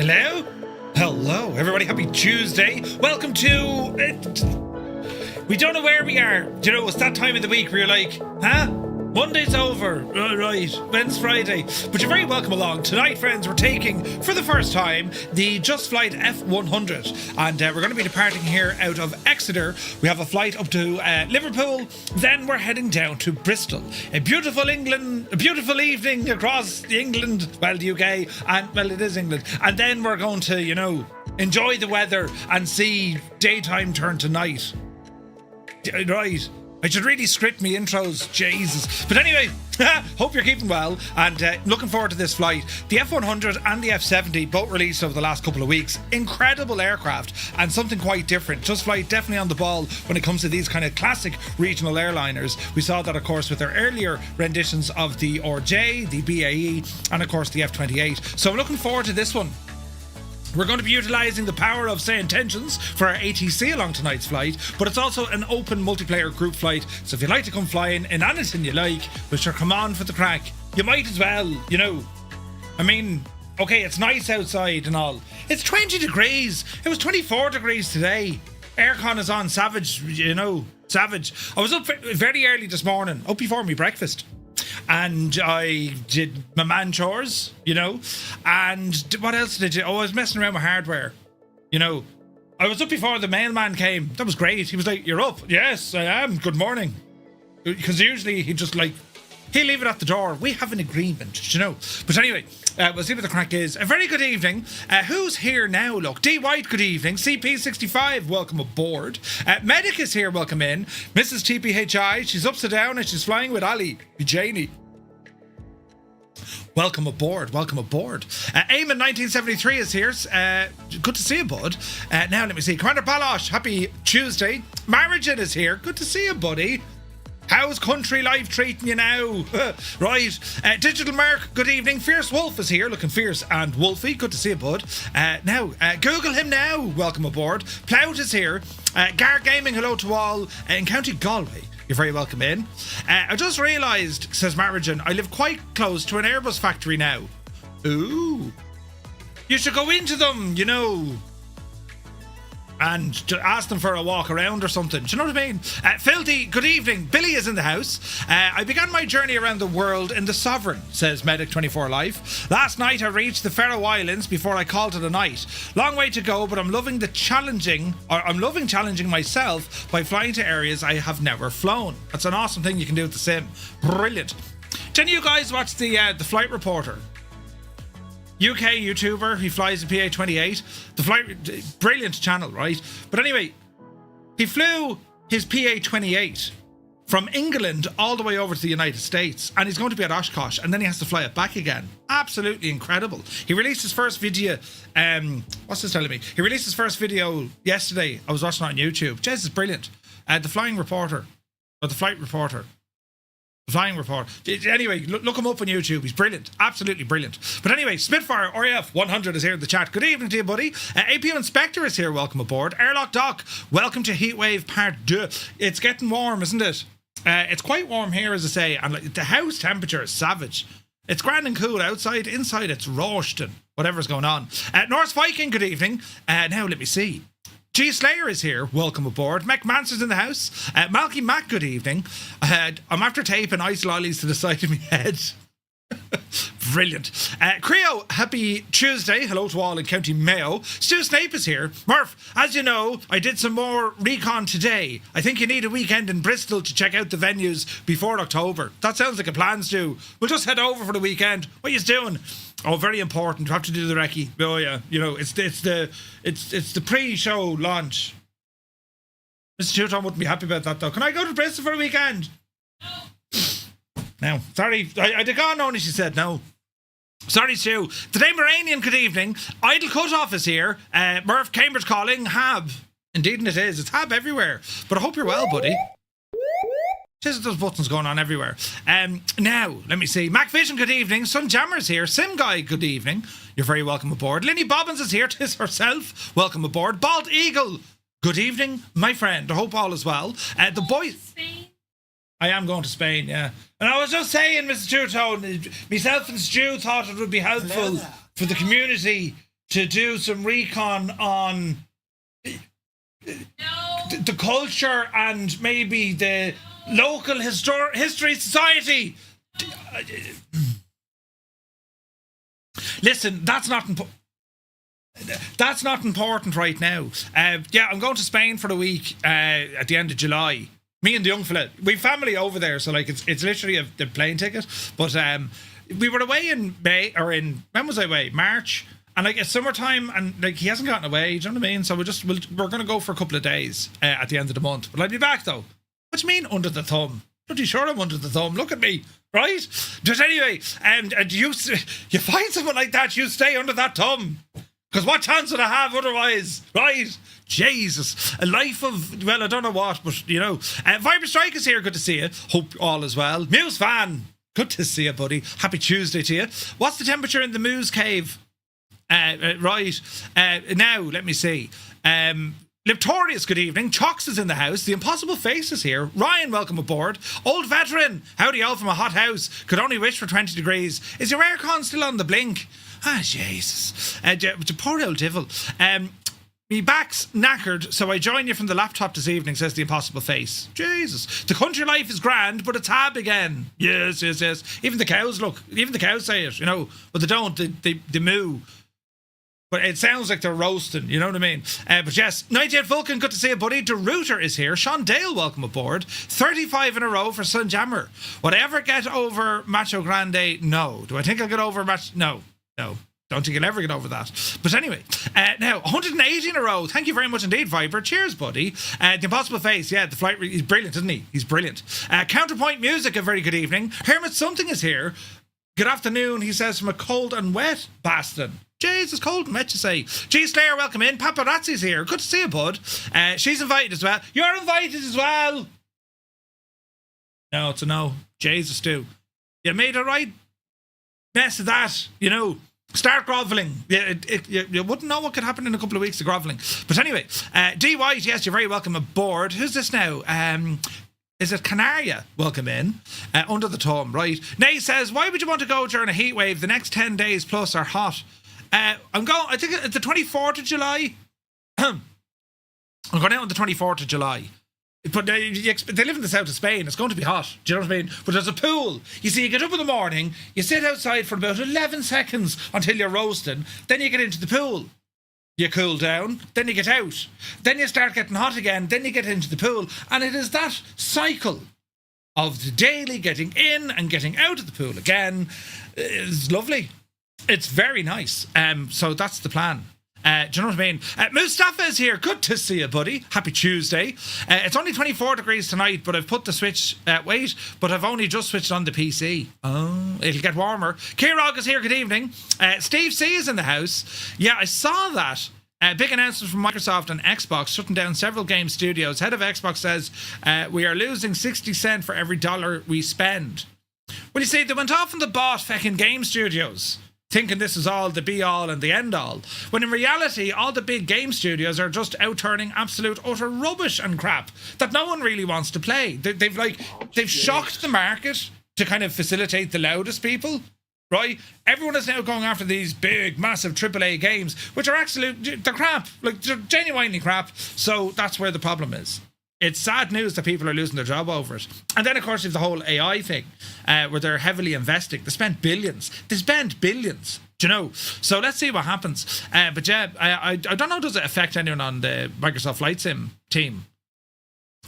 Hello? Hello, everybody. Happy Tuesday. Welcome to... we don't know where we are. Do you know, it's that time of the week where you're like, huh? Monday's over. Right. When's Friday? But you're very welcome along. Tonight, friends, we're taking, for the first time, the Just Flight F100. And we're going to be departing here out of Exeter. We have a flight up to Liverpool. Then we're heading down to Bristol. A beautiful evening across England. Well, the UK. And, well, it is England. And then we're going to, you know, enjoy the weather and see daytime turn to night. Right. I should really script me intros, Jesus. But anyway, hope you're keeping well and looking forward to this flight. The F100 and the F70 both released over the last couple of weeks. Incredible aircraft and something quite different. Just Flight definitely on the ball when it comes to these kind of classic regional airliners. We saw that, of course, with their earlier renditions of the RJ, the BAE, and of course the F28. So I'm looking forward to this one. We're going to be utilising the power of SayIntentions for our ATC along tonight's flight, but it's also an open multiplayer group flight, so if you'd like to come flying in anything you like, well sure, come on for the crack. You might as well, you know. I mean, okay, it's nice outside and all. It's 20 degrees. It was 24 degrees today. Aircon is on, savage, you know, savage. I was up very early this morning, up before me breakfast. And I did my man chores, you know, and what else did I do? Oh, I was messing around with hardware, you know. I was up before the mailman came. That was great. He was like, "You're up?" "Yes, I am. Good morning." Because usually he just like, he'll leave it at the door. We have an agreement, you know. But anyway, we'll see what the crack is. A very good evening. Who's here now? Look, D White, good evening. CP65, welcome aboard. Medic is here, welcome in. Mrs. TPHI, she's upside down and she's flying with Ali, Janie. Welcome aboard, welcome aboard. Eamon 1973 is here. Good to see you, bud. Now let me see. Commander Balosh, happy Tuesday. Marigin is here. Good to see you, buddy. How's country life treating you now? Right. Digital Mark, good evening. Fierce Wolf is here, looking fierce and wolfy. Good to see you, bud. Now, Google him now. Welcome aboard. Plout is here. Gar Gaming, hello to all. In County Galway, you're very welcome in. I just realised, says Marigin, I live quite close to an Airbus factory now. Ooh. You should go into them, you know, and ask them for a walk around or something. Do you know what I mean? Filthy, good evening. Billy is in the house. I began my journey around the world in the Sovereign, says Medic24 Life. Last night I reached the Faroe Islands before I called it a night. Long way to go, but I'm loving challenging myself by flying to areas I have never flown. That's an awesome thing you can do with the sim. Brilliant. Didn't you guys watch the Flight Reporter? UK YouTuber, he flies a PA-28. The flight, brilliant channel, right? But anyway, he flew his PA-28 from England all the way over to the United States, and he's going to be at Oshkosh, and then he has to fly it back again. Absolutely incredible. He released his first video, what's this telling me? He released his first video yesterday. I was watching it on YouTube. Jez is brilliant. The Flying Reporter, or the Flight Reporter. Flying Report. Anyway, look him up on YouTube. He's brilliant. Absolutely brilliant. But anyway, Spitfire RAF 100 is here in the chat. Good evening to you, buddy. APO Inspector is here. Welcome aboard. Airlock Doc, welcome to Heatwave Part 2. It's getting warm, isn't it? It's quite warm here, as I say. And like, the house temperature is savage. It's grand and cool outside. Inside, it's roasting. Whatever's going on. Norse Viking, good evening. Now, let me see. G Slayer is here. Welcome aboard. Mac Manson's in the house. Malky Mac, good evening. I'm after taping ice lollies to the side of my head. Brilliant. Creo, happy Tuesday. Hello to all in County Mayo. Stu Snape is here. Murph, as you know, I did some more recon today. I think you need a weekend in Bristol to check out the venues before October. That sounds like a plan, Stu. We'll just head over for the weekend. What are you doing? Oh, very important. You have to do the recce. Oh yeah, you know, it's the pre-show launch. Mr. Tuton wouldn't be happy about that though. Can I go to Bristol for a weekend? No. Sorry, I'd have gone only she said no. Sorry, Stu. Today, Moranian, good evening. Idle Cutoff is here. Murph, Cambridge calling. Hab. Indeed it is. It's Hab everywhere. But I hope you're well, buddy. There's those buttons going on everywhere. Now, let me see. Mac Vision, good evening. Sun Jammer's here. Sim Guy, good evening. You're very welcome aboard. Linny Bobbins is here. Tis herself. Welcome aboard. Bald Eagle, good evening, my friend. I hope all is well. The boys. Spain? I am going to Spain, yeah. And I was just saying, Mr. Two-Tone, myself and Stu thought it would be helpful for the community to do some recon on the culture and maybe the local history society. Listen, that's not important right now. Yeah, I'm going to Spain for the week at the end of July. Me and the young fella, we've family over there, so like it's literally the plane ticket. But we were away in May, or when was I away? March, and like it's summertime, and like he hasn't gotten away. Do you know what I mean? So we're going to go for a couple of days at the end of the month. But I'll be back though. What do you mean under the thumb? Pretty sure I'm under the thumb. Look at me, right? But anyway, and you find someone like that, you stay under that thumb. Because what chance would I have otherwise, right? Jesus. A life of, well, I don't know what, but, you know. Viber Strike is here. Good to see you. Hope all is well. Muse Fan. Good to see you, buddy. Happy Tuesday to you. What's the temperature in the Muse Cave? Right. Now, let me see. Liptorius, good evening. Chox is in the house. The Impossible Face is here. Ryan, welcome aboard. Old Veteran. Howdy all from a hot house. Could only wish for 20 degrees. Is your aircon still on the blink? Ah, Jesus. Poor old devil. Me back's knackered, so I join you from the laptop this evening, says the Impossible Face. Jesus. The country life is grand, but it's hard again. Yes. Even the cows say it, you know. But they don't. They moo. But it sounds like they're roasting, you know what I mean? But yes, 98 Vulcan, good to see you, buddy. The Router is here. Sean Dale, welcome aboard. 35 in a row for Sunjammer. Would I ever get over Macho Grande? No. Do I think I'll get over No. Don't think I'll ever get over that. But anyway, now 180 in a row. Thank you very much indeed, Viber. Cheers, buddy. The Impossible Face, yeah, the flight. He's brilliant, isn't he? He's brilliant. Counterpoint Music, a very good evening. Hermit Something is here. Good afternoon, he says, from a cold and wet Boston. Jesus, cold and wet, you say. G Slayer, welcome in. Paparazzi's here. Good to see you, bud. She's invited as well. You're invited as well. No, it's a no. Jesus, do. You made a right mess of that, you know. Start grovelling. You wouldn't know what could happen in a couple of weeks of grovelling. But anyway, D White, yes, you're very welcome aboard. Who's this now? Is it Canaria? Welcome in. Under the thumb, right? Nay says, why would you want to go during a heat wave? The next 10 days plus are hot. I think it's the 24th of July. I'm going out on the 24th of July. But they live in the south of Spain. It's going to be hot. Do you know what I mean? But there's a pool. You see, you get up in the morning, you sit outside for about 11 seconds until you're roasting. Then you get into the pool. You cool down. Then you get out. Then you start getting hot again. Then you get into the pool. And it is that cycle of the daily getting in and getting out of the pool again. It's lovely. It's very nice. So that's the plan. Do you know what I mean? Mustafa is here. Good to see you, buddy. Happy Tuesday. It's only 24 degrees tonight, but I've put the switch... but I've only just switched on the PC. Oh, it'll get warmer. Kirog is here. Good evening. Steve C is in the house. Yeah, I saw that. Big announcement from Microsoft and Xbox shutting down several game studios. Head of Xbox says, we are losing 60 cents for every dollar we spend. Well, you see, they went off and they bought fucking game studios, thinking this is all the be-all and the end-all. When in reality, all the big game studios are just out-turning absolute utter rubbish and crap that no one really wants to play. They've shocked the market to kind of facilitate the loudest people, right? Everyone is now going after these big, massive AAA games, which are they're crap. Like, they're genuinely crap. So that's where the problem is. It's sad news that people are losing their job over it. And then, of course, there's the whole AI thing, where they're heavily investing. They spend billions. They spend billions, do you know? So let's see what happens. But yeah, I don't know, does it affect anyone on the Microsoft Flight Sim team?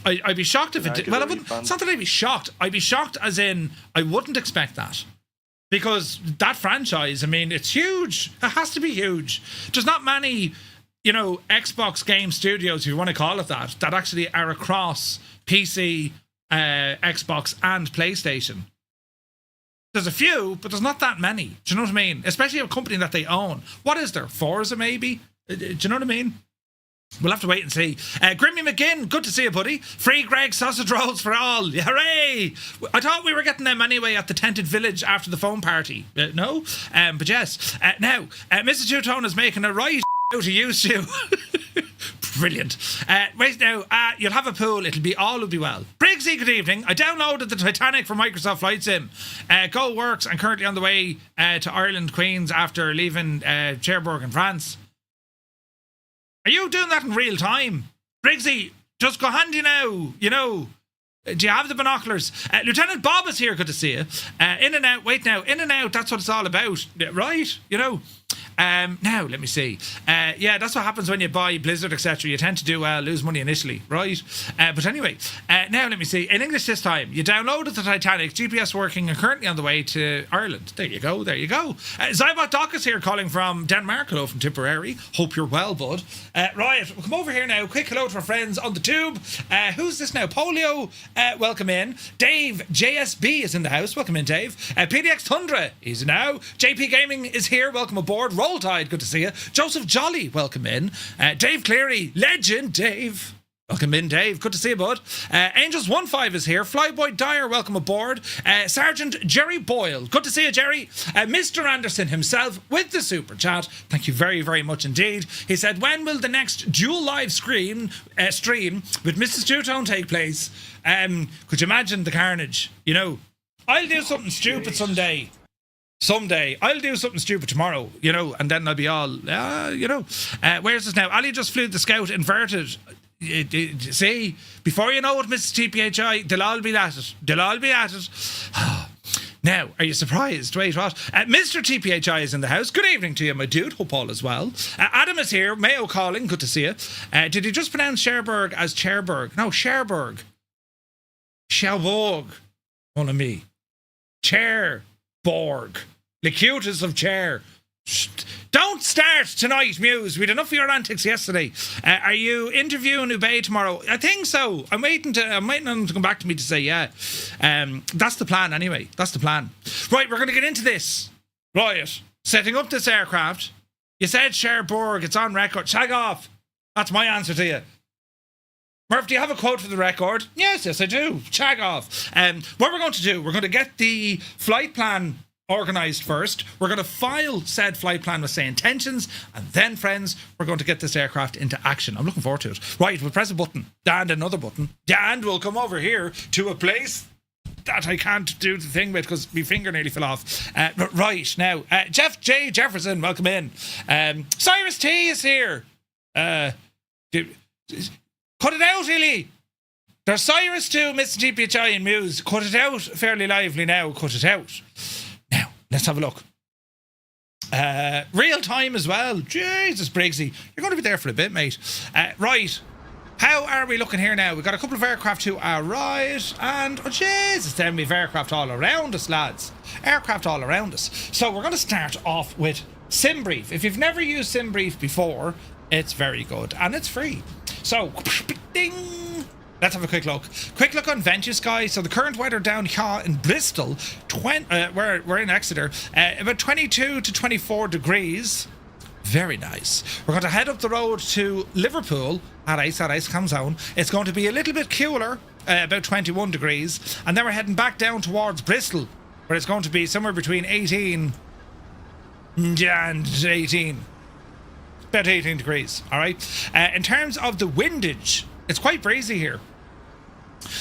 I'd be shocked if it did. Well, it's not that I'd be shocked. I'd be shocked as in I wouldn't expect that. Because that franchise, I mean, it's huge. It has to be huge. There's not many... you know, Xbox game studios, if you want to call it that actually are across PC, Xbox, and PlayStation. There's a few, but there's not that many. Do you know what I mean? Especially a company that they own. What is there? Forza, maybe? Do you know what I mean? We'll have to wait and see. Grimmy McGinn, good to see you, buddy. Free Greg sausage rolls for all. Hooray! I thought we were getting them anyway at the tented village after the phone party. No? But yes. Now, Mr. Two-Tone is making a right out of you, Stu. Brilliant. Right now, you'll have a pool. All will be well. Briggsy, good evening. I downloaded the Titanic from Microsoft Flight Sim. Go works. I'm currently on the way to Ireland, Queens, after leaving Cherbourg in France. Are you doing that in real time? Briggsy, just go handy now. You know, do you have the binoculars? Lieutenant Bob is here. Good to see you. In and out. Wait now. In and out. That's what it's all about. Right? You know. Now, let me see. Yeah, that's what happens when you buy Blizzard, etc. You tend to do lose money initially, right? But anyway, now let me see. In English this time, you downloaded the Titanic, GPS working, and currently on the way to Ireland. There you go, there you go. Zybot Doc is here calling from Denmark. Hello from Tipperary. Hope you're well, bud. Right, we'll come over here now. Quick hello to our friends on the tube. Who's this now? Polio, welcome in. Dave JSB is in the house. Welcome in, Dave. PDX Tundra is now. JP Gaming is here. Welcome aboard. Roll Tide, good to see you. Joseph Jolly, welcome in. Dave Cleary, legend Dave. Welcome in, Dave. Good to see you, bud. Angels15 is here. Flyboy Dyer, welcome aboard. Sergeant Jerry Boyle. Good to see you, Jerry. Mr. Anderson himself with the super chat. Thank you very, very much indeed. He said, when will the next dual live stream with Mrs. Two-Tone take place? Could you imagine the carnage? You know, I'll do something stupid someday. I'll do something stupid tomorrow, you know, and then I'll be all, you know. Where's this now? Ali just flew the Scout inverted. See, before you know it, Mrs. TPHI, they'll all be at it. They'll all be at it. Now, are you surprised? Wait, what? Mr. TPHI is in the house. Good evening to you, my dude. Hope all is well. Adam is here. Mayo calling. Good to see you. Did you just pronounce Cherbourg as Cherbourg? No, Cherbourg. Cherbourg. One of me. Borg. The cutest of chair. Don't start tonight, Muse. We had enough of your antics yesterday. Are you interviewing Ubay tomorrow? I think so. I'm waiting on them to come back to me to say yeah. That's the plan anyway. That's the plan. Right, we're going to get into this. Right. Setting up this aircraft. You said Cherbourg. It's on record. Shag off. That's my answer to you. Murph, do you have a quote for the record? Yes, I do. Shag off. What we're going to do, we're going to get the flight plan organised first. We're going to file said flight plan with SayIntentions, and then, friends, we're going to get this aircraft into action. I'm looking forward to it. Right, we'll press a button, and another button, and we'll come over here to a place that I can't do the thing with because my finger nearly fell off. Right, now, Jeff J. Jefferson, welcome in. Cyrus T is here. Cut it out, Illy. There's Cyrus too, Mr. TPHI and Muse. Cut it out fairly lively now. Cut it out. Now, let's have a look. Real time as well. Jesus, Briggsy. You're going to be there for a bit, mate. Right. How are we looking here now? We've got a couple of aircraft to our right. And, oh, Jesus, then we've aircraft all around us, lads. Aircraft all around us. So we're going to start off with SimBrief. If you've never used SimBrief before, it's very good. And it's free. So, ding! Let's have a quick look. Quick look on Venture Sky. So the current weather down here in Bristol, we're in Exeter, about 22 to 24 degrees. Very nice. We're going to head up the road to Liverpool. Alright, calm down. It's going to be a little bit cooler, about 21 degrees. And then we're heading back down towards Bristol, where it's going to be somewhere between 18 and 18. About 18 degrees, all right? In terms of the windage, it's quite breezy here.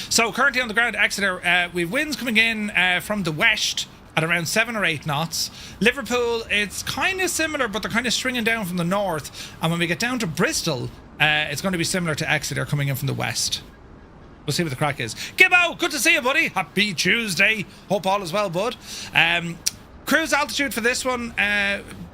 So currently on the ground at Exeter, we've winds coming in from the west at around 7 or 8 knots. Liverpool, it's kind of similar, but they're kind of stringing down from the north. And when we get down to Bristol, it's going to be similar to Exeter coming in from the west. We'll see what the crack is. Gibbo, good to see you, buddy. Happy Tuesday. Hope all is well, bud. Cruise altitude for this one,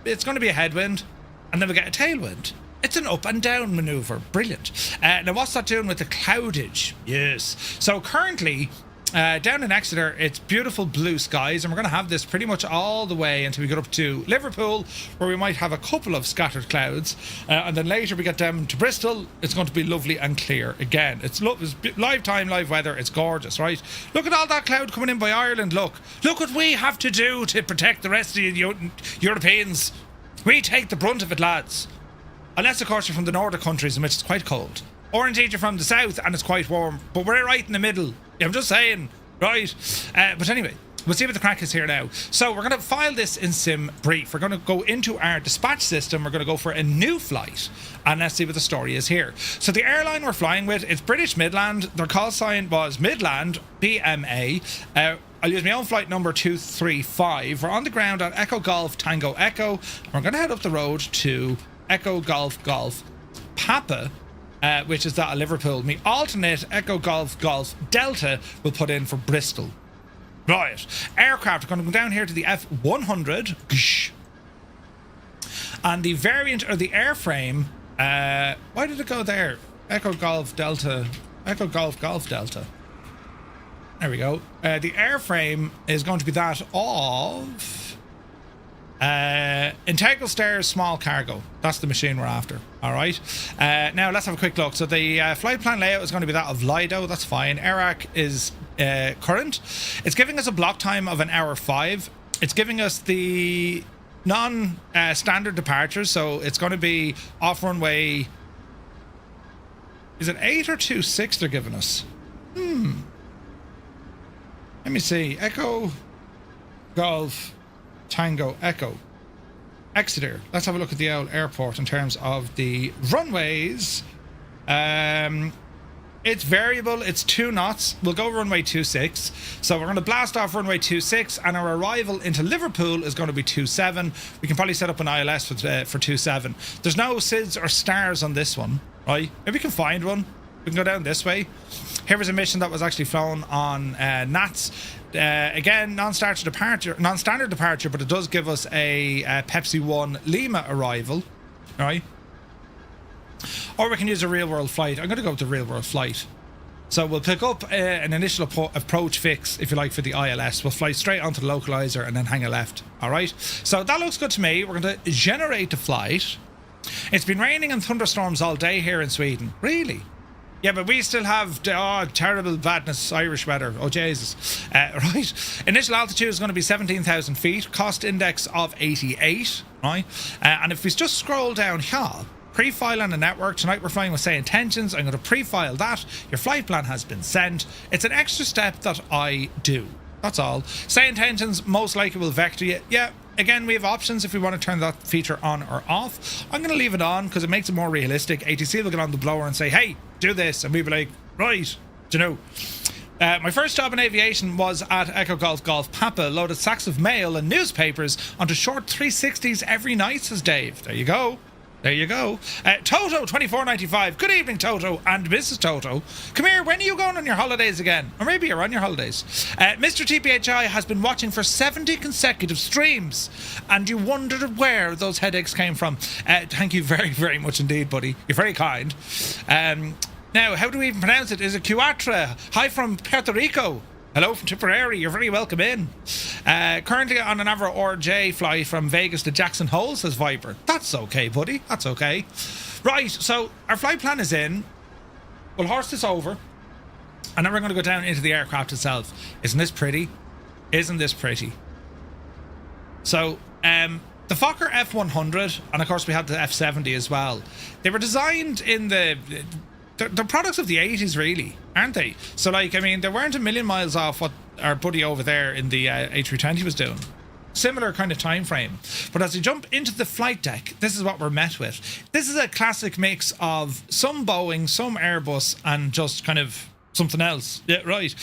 it's going to be a headwind. And then we get a tailwind. It's an up and down manoeuvre. Brilliant. Now, what's that doing with the cloudage? Yes. So currently, down in Exeter, it's beautiful blue skies, and we're going to have this pretty much all the way until we get up to Liverpool, where we might have a couple of scattered clouds. And then later we get down to Bristol, it's going to be lovely and clear again. It's live time, live weather. It's gorgeous, right? Look at all that cloud coming in by Ireland. Look what we have to do to protect the rest of the Europeans. We take the brunt of it, lads. Unless, of course, you're from the northern countries in which it's quite cold. Or indeed you're from the south and it's quite warm. But we're right in the middle. I'm just saying. Right. But anyway, we'll see what the crack is here now. So we're going to file this in sim brief. We're going to go into our dispatch system. We're going to go for a new flight, and let's see what the story is here. So the airline we're flying with, it's British Midland. Their call sign was Midland BMA. I'll use my own flight number 235. We're on the ground at Echo Golf Tango Echo. We're going to head up the road to Echo Golf Golf Papa, which is that of Liverpool. Me alternate Echo Golf Golf Delta will put in for Bristol. Right. Aircraft are going to go down here to the F100. And the variant or the airframe, why did it go there? Echo Golf Delta. Echo Golf Golf Delta. There we go. The airframe is going to be that of integral stairs, small cargo. That's the machine we're after. All right. Now let's have a quick look. So the flight plan layout is going to be that of Lido. That's fine. AIRAC is current. It's giving us a block time of 1 hour 5. It's giving us the non-standard departures. So it's going to be off runway. Is it 8 or 26 they're giving us? Let me see. Echo Golf Tango Echo Exeter. Let's have a look at the old airport in terms of the runways. It's variable. It's 2 knots. We'll go runway 26. So we're going to blast off runway 26, and our arrival into Liverpool is going to be 27. We can probably set up an ILS for 27. There's no SIDS or stars on this one, right? Maybe we can find one. We can go down this way. Here was a mission that was actually flown on NATS. Again, non-standard departure, but it does give us a Pepsi 1 Lima arrival. All right. Or we can use a real-world flight. I'm going to go with the real-world flight. So we'll pick up an initial approach fix, if you like, for the ILS. We'll fly straight onto the localizer and then hang a left. All right. So that looks good to me. We're going to generate the flight. It's been raining and thunderstorms all day here in Sweden. Really? Yeah, but we still have terrible badness, Irish weather. Oh, Jesus. Right. Initial altitude is going to be 17,000 feet. Cost index of 88. Right. And if we just scroll down here, pre-file on the network. Tonight we're flying with SayIntentions. I'm going to pre-file that. Your flight plan has been sent. It's an extra step that I do. That's all. SayIntentions most likely will vector you. Yeah. Again, we have options if we want to turn that feature on or off. I'm going to leave it on because it makes it more realistic. ATC will get on the blower and say, hey, do this. And we'll be like, right, do you know. My first job in aviation was at Echo Golf Golf Papa, loaded sacks of mail and newspapers onto short 360s every night, says Dave. There you go. There you go. Toto 2495. Good evening, Toto and Mrs. Toto. Come here. When are you going on your holidays again? Or maybe you're on your holidays. Mr. TPHI has been watching for 70 consecutive streams, and you wondered where those headaches came from. Thank you very, very much indeed, buddy. You're very kind. Now, how do we even pronounce it? Is it Cuatra? Hi from Puerto Rico. Hello from Tipperary. You're very welcome in. Currently on an Avro RJ flight from Vegas to Jackson Hole, says Viper. That's okay, buddy. That's okay. Right, so our flight plan is in. We'll horse this over. And then we're going to go down into the aircraft itself. Isn't this pretty? Isn't this pretty? So, the Fokker F100, and of course we had the F70 as well. They were designed in the... They're products of the 80s, really, aren't they? So, like, I mean, they weren't a million miles off what our buddy over there in the A320 was doing. Similar kind of time frame. But as we jump into the flight deck, this is what we're met with. This is a classic mix of some Boeing, some Airbus, and just kind of something else. Yeah, right.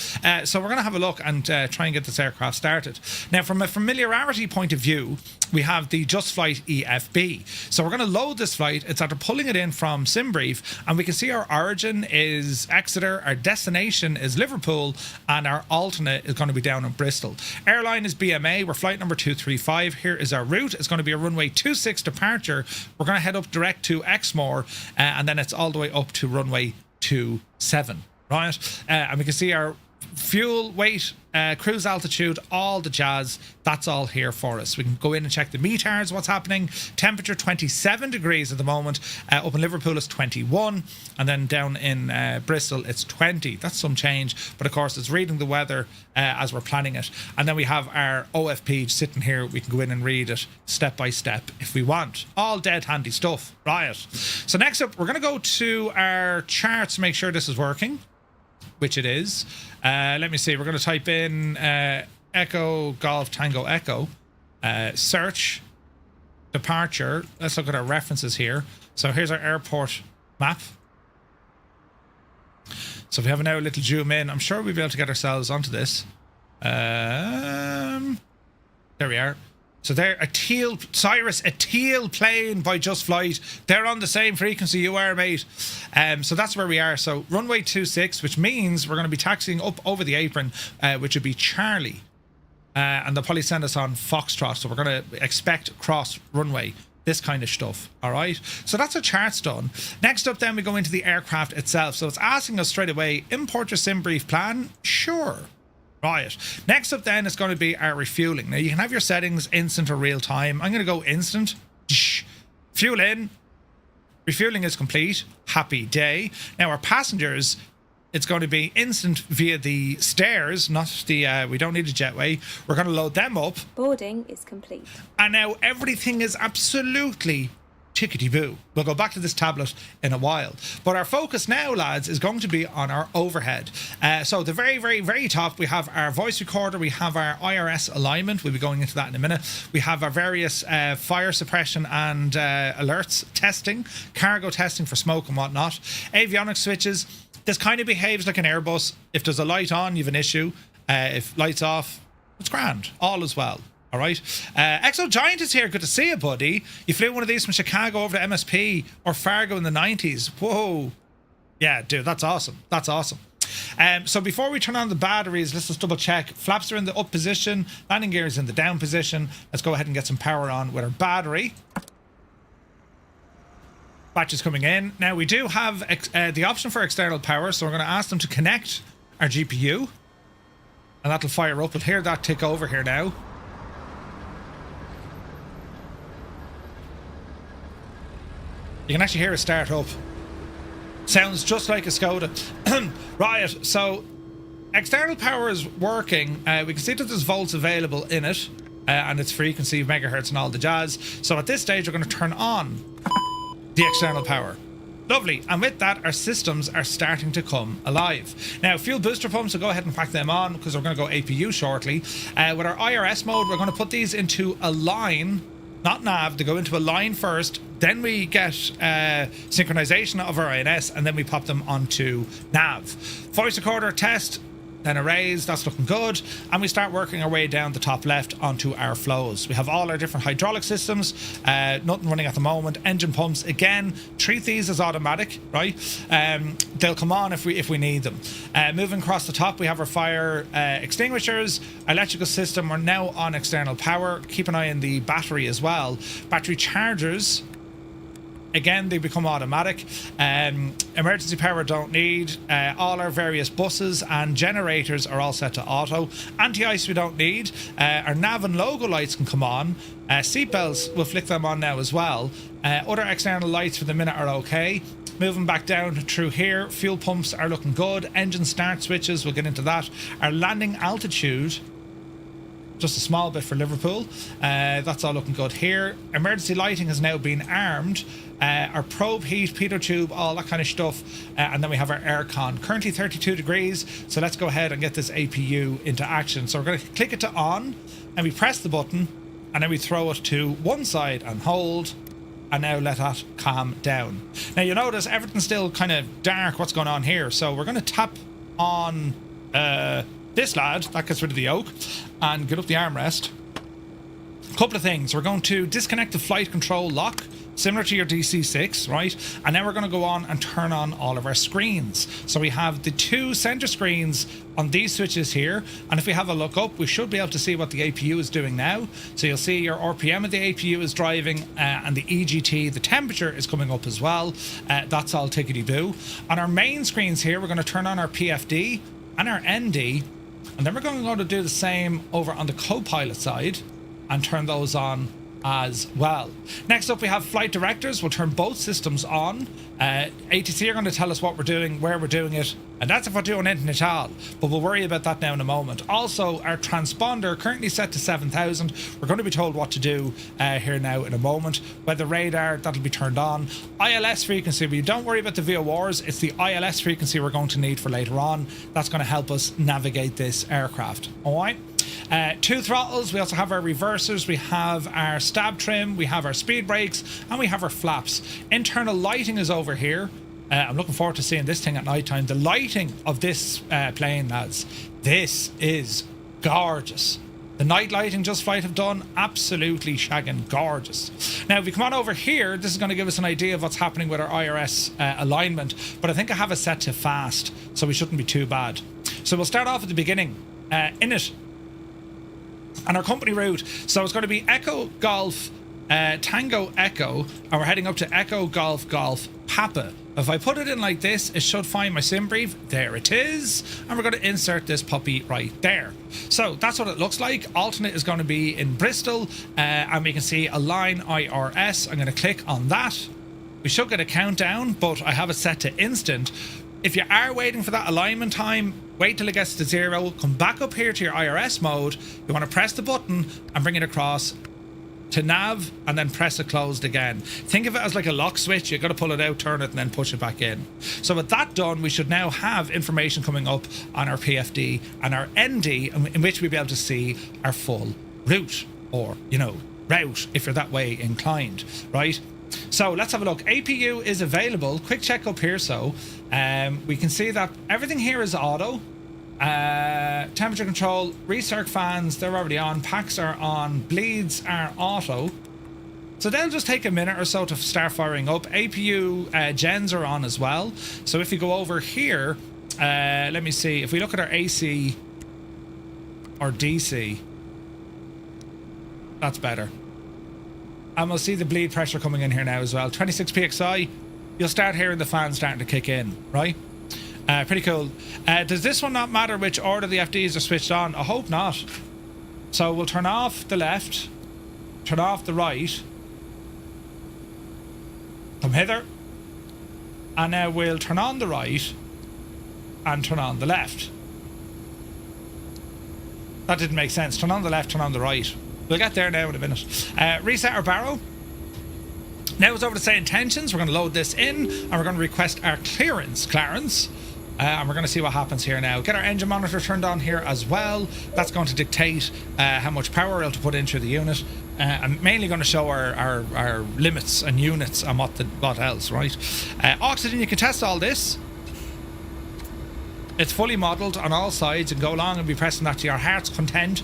So we're going to have a look and try and get this aircraft started. Now, from a familiarity point of view, we have the Just Flight EFB. So we're going to load this flight. It's after pulling it in from SimBrief, and we can see our origin is Exeter, our destination is Liverpool, and our alternate is going to be down in Bristol. Airline is BMA. We're flight number 235. Here is our route. It's going to be a runway 26 departure. We're going to head up direct to Exmoor, and then it's all the way up to runway 27. Right, and we can see our fuel, weight, cruise altitude, all the jazz. That's all here for us. We can go in and check the METARs, what's happening. Temperature 27 degrees at the moment. Up in Liverpool it's 21, and then down in Bristol it's 20. That's some change, but of course it's reading the weather as we're planning it. And then we have our OFP sitting here. We can go in and read it step by step if we want. All dead handy stuff. Right. So next up, we're going to go to our charts to make sure this is working, which it is. Let me see. We're going to type in Echo Golf Tango Echo. Search, departure. Let's look at our references here. So here's our airport map. So if we have now a little zoom in, I'm sure we'll be able to get ourselves onto this. There we are. So they're a teal plane by Just Flight. They're on the same frequency you are, mate. So that's where we are. So runway 26, which means we're going to be taxiing up over the apron, which would be Charlie. And they'll probably send us on Foxtrot. So we're going to expect cross runway, this kind of stuff. All right. So that's our charts done. Next up, then we go into the aircraft itself. So it's asking us straight away, import your sim brief plan. Sure. Right. Next up then is going to be our refueling. Now you can have your settings instant or real time. I'm going to go instant. Fuel in. Refueling is complete. Happy day. Now our passengers, it's going to be instant via the stairs, not the, we don't need a jetway. We're going to load them up. Boarding is complete. And now everything is absolutely tickety-boo. We'll go back to this tablet in a while. But our focus now, lads, is going to be on our overhead. So the very, very, very top, we have our voice recorder. We have our IRS alignment. We'll be going into that in a minute. We have our various fire suppression and alerts testing, cargo testing for smoke and whatnot. Avionics switches. This kind of behaves like an Airbus. If there's a light on, you have an issue. If lights off, it's grand. All is well. All right. Exo Giant is here. Good to see you, buddy. You flew one of these from Chicago over to MSP or Fargo in the 90s. Whoa. Yeah, dude, that's awesome. That's awesome. So before we turn on the batteries, let's just double check. Flaps are in the up position. Landing gear is in the down position. Let's go ahead and get some power on with our battery. Batch is coming in. Now, we do have the option for external power, so we're going to ask them to connect our GPU. And that'll fire up. We'll hear that tick over here now. You can actually hear it start up. Sounds just like a Skoda. Right, so external power is working. We can see that there's volts available in it, and its frequency, megahertz, and all the jazz. So at this stage, we're going to turn on the external power. Lovely. And with that, our systems are starting to come alive. Now, fuel booster pumps, so go ahead and whack them on because we're going to go APU shortly. With our IRS mode, we're going to put these into a line, not nav. They go into a line first. Then we get synchronization of our INS, and then we pop them onto nav. Voice recorder test, then arrays, that's looking good. And we start working our way down the top left onto our flows. We have all our different hydraulic systems, nothing running at the moment. Engine pumps, again, treat these as automatic, right? They'll come on if we need them. Moving across the top, we have our fire extinguishers. Electrical system, we're now on external power. Keep an eye on the battery as well. Battery chargers, again, they become automatic. Emergency power don't need. All our various buses and generators are all set to auto. Anti-ice we don't need. Our nav and logo lights can come on. Seatbelts, we'll flick them on now as well. Other external lights for the minute are okay. Moving back down through here, fuel pumps are looking good. Engine start switches, we'll get into that. Our landing altitude, just a small bit for Liverpool. That's all looking good here. Emergency lighting has now been armed. Our probe heat, pitot tube, all that kind of stuff. And then we have our aircon. Currently 32 degrees. So let's go ahead and get this APU into action. So we're going to click it to on, and we press the button, and then we throw it to one side and hold. And now let that calm down. Now you notice everything's still kind of dark. What's going on here? So we're going to tap on this lad. That gets rid of the yoke. And get up the armrest. A couple of things. We're going to disconnect the flight control lock, similar to your DC-6, right? And then we're going to go on and turn on all of our screens. So we have the two center screens on these switches here. And if we have a look up, we should be able to see what the APU is doing now. So you'll see your RPM of the APU is driving, and the EGTE, the temperature, is coming up as well. That's all tickety-boo. On our main screens here, we're going to turn on our PFD and our ND. And then we're going to do the same over on the co-pilot side and turn those on as well. Next up, we have flight directors. We'll turn both systems on. ATC are going to tell us what we're doing, where we're doing it, and that's if we're doing anything at all. But we'll worry about that now in a moment. Also, our transponder currently set to 7,000. We're going to be told what to do here now in a moment. Weather radar, that'll be turned on. ILS frequency, but don't worry about the VORs. It's the ILS frequency we're going to need for later on. That's going to help us navigate this aircraft. All right. 2 throttles. We also have our reversers. We have our stab trim. We have our speed brakes, and we have our flaps. Internal lighting is over here. I'm looking forward to seeing this thing at night time. The lighting of this plane, lads, this is gorgeous. The night lighting Just Flight have done, absolutely shagging gorgeous. Now, if we come on over here, this is going to give us an idea of what's happening with our IRS alignment, but I think I have it set to fast, so we shouldn't be too bad. So we'll start off at the beginning. In it, and our company route, so it's going to be Echo Golf Tango Echo, and we're heading up to Echo Golf Golf Papa. If I put it in like this, it should find my sim brief. There it is. And we're going to insert this puppy right there. So that's what it looks like. Alternate is going to be in Bristol, and we can see Align IRS. I'm going to click on that. We should get a countdown, but I have it set to instant. If you are waiting for that alignment time, wait till it gets to 0. Come back up here to your IRS mode. You want to press the button and bring it across to nav, and then press it closed again. Think of it as like a lock switch. You've got to pull it out, turn it, and then push it back in. So with that done, we should now have information coming up on our PFD and our ND, in which we'll be able to see our full route, or, you know, route, if you're that way inclined, right? So let's have a look. APU is available. Quick check up here. So we can see that everything here is auto. Temperature control, recirc fans, they're already on. Packs are on. Bleeds are auto. So they'll just take a minute or so to start firing up. APU gens are on as well. So if you go over here, let me see. If we look at our AC or DC, that's better. And we'll see the bleed pressure coming in here now as well. 26 pxi. You'll start hearing the fans starting to kick in, right? Pretty cool. Does this one not matter which order the FDs are switched on? I hope not. So we'll turn off the left, turn off the right, come hither, and now we'll turn on the right and turn on the left. That didn't make sense. Turn on the left, turn on the right. We'll get there now in a minute. Reset our barrow. Now it's over to SayIntentions. We're going to load this in, and we're going to request our clearance. And we're going to see what happens here now. Get our engine monitor turned on here as well. That's going to dictate how much power we're able to put into the unit. I'm mainly going to show our limits and units and what else, right? Oxygen, you can test all this. It's fully modelled on all sides. You can go along and be pressing that to your heart's content.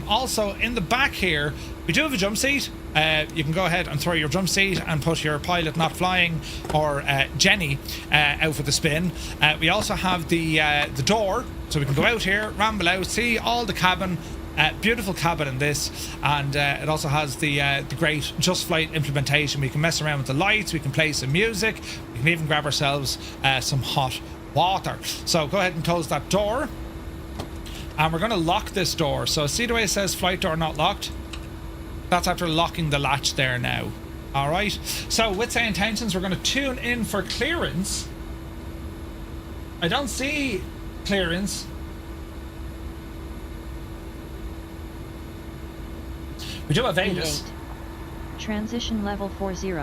Also, in the back here, we do have a jump seat. You can go ahead and throw your jump seat and put your pilot not flying or Jenny out for the spin. We also have the door, so we can go out here, ramble out, see all the cabin. Beautiful cabin in this, and it also has the great Just Flight implementation. We can mess around with the lights, we can play some music, we can even grab ourselves some hot water. So go ahead and close that door, and we're going to lock this door. So see the way it says flight door not locked? That's after locking the latch there now. All right, so with SayIntentions, we're going to tune in for clearance. I don't see clearance. We do have ATC. Transition level 40.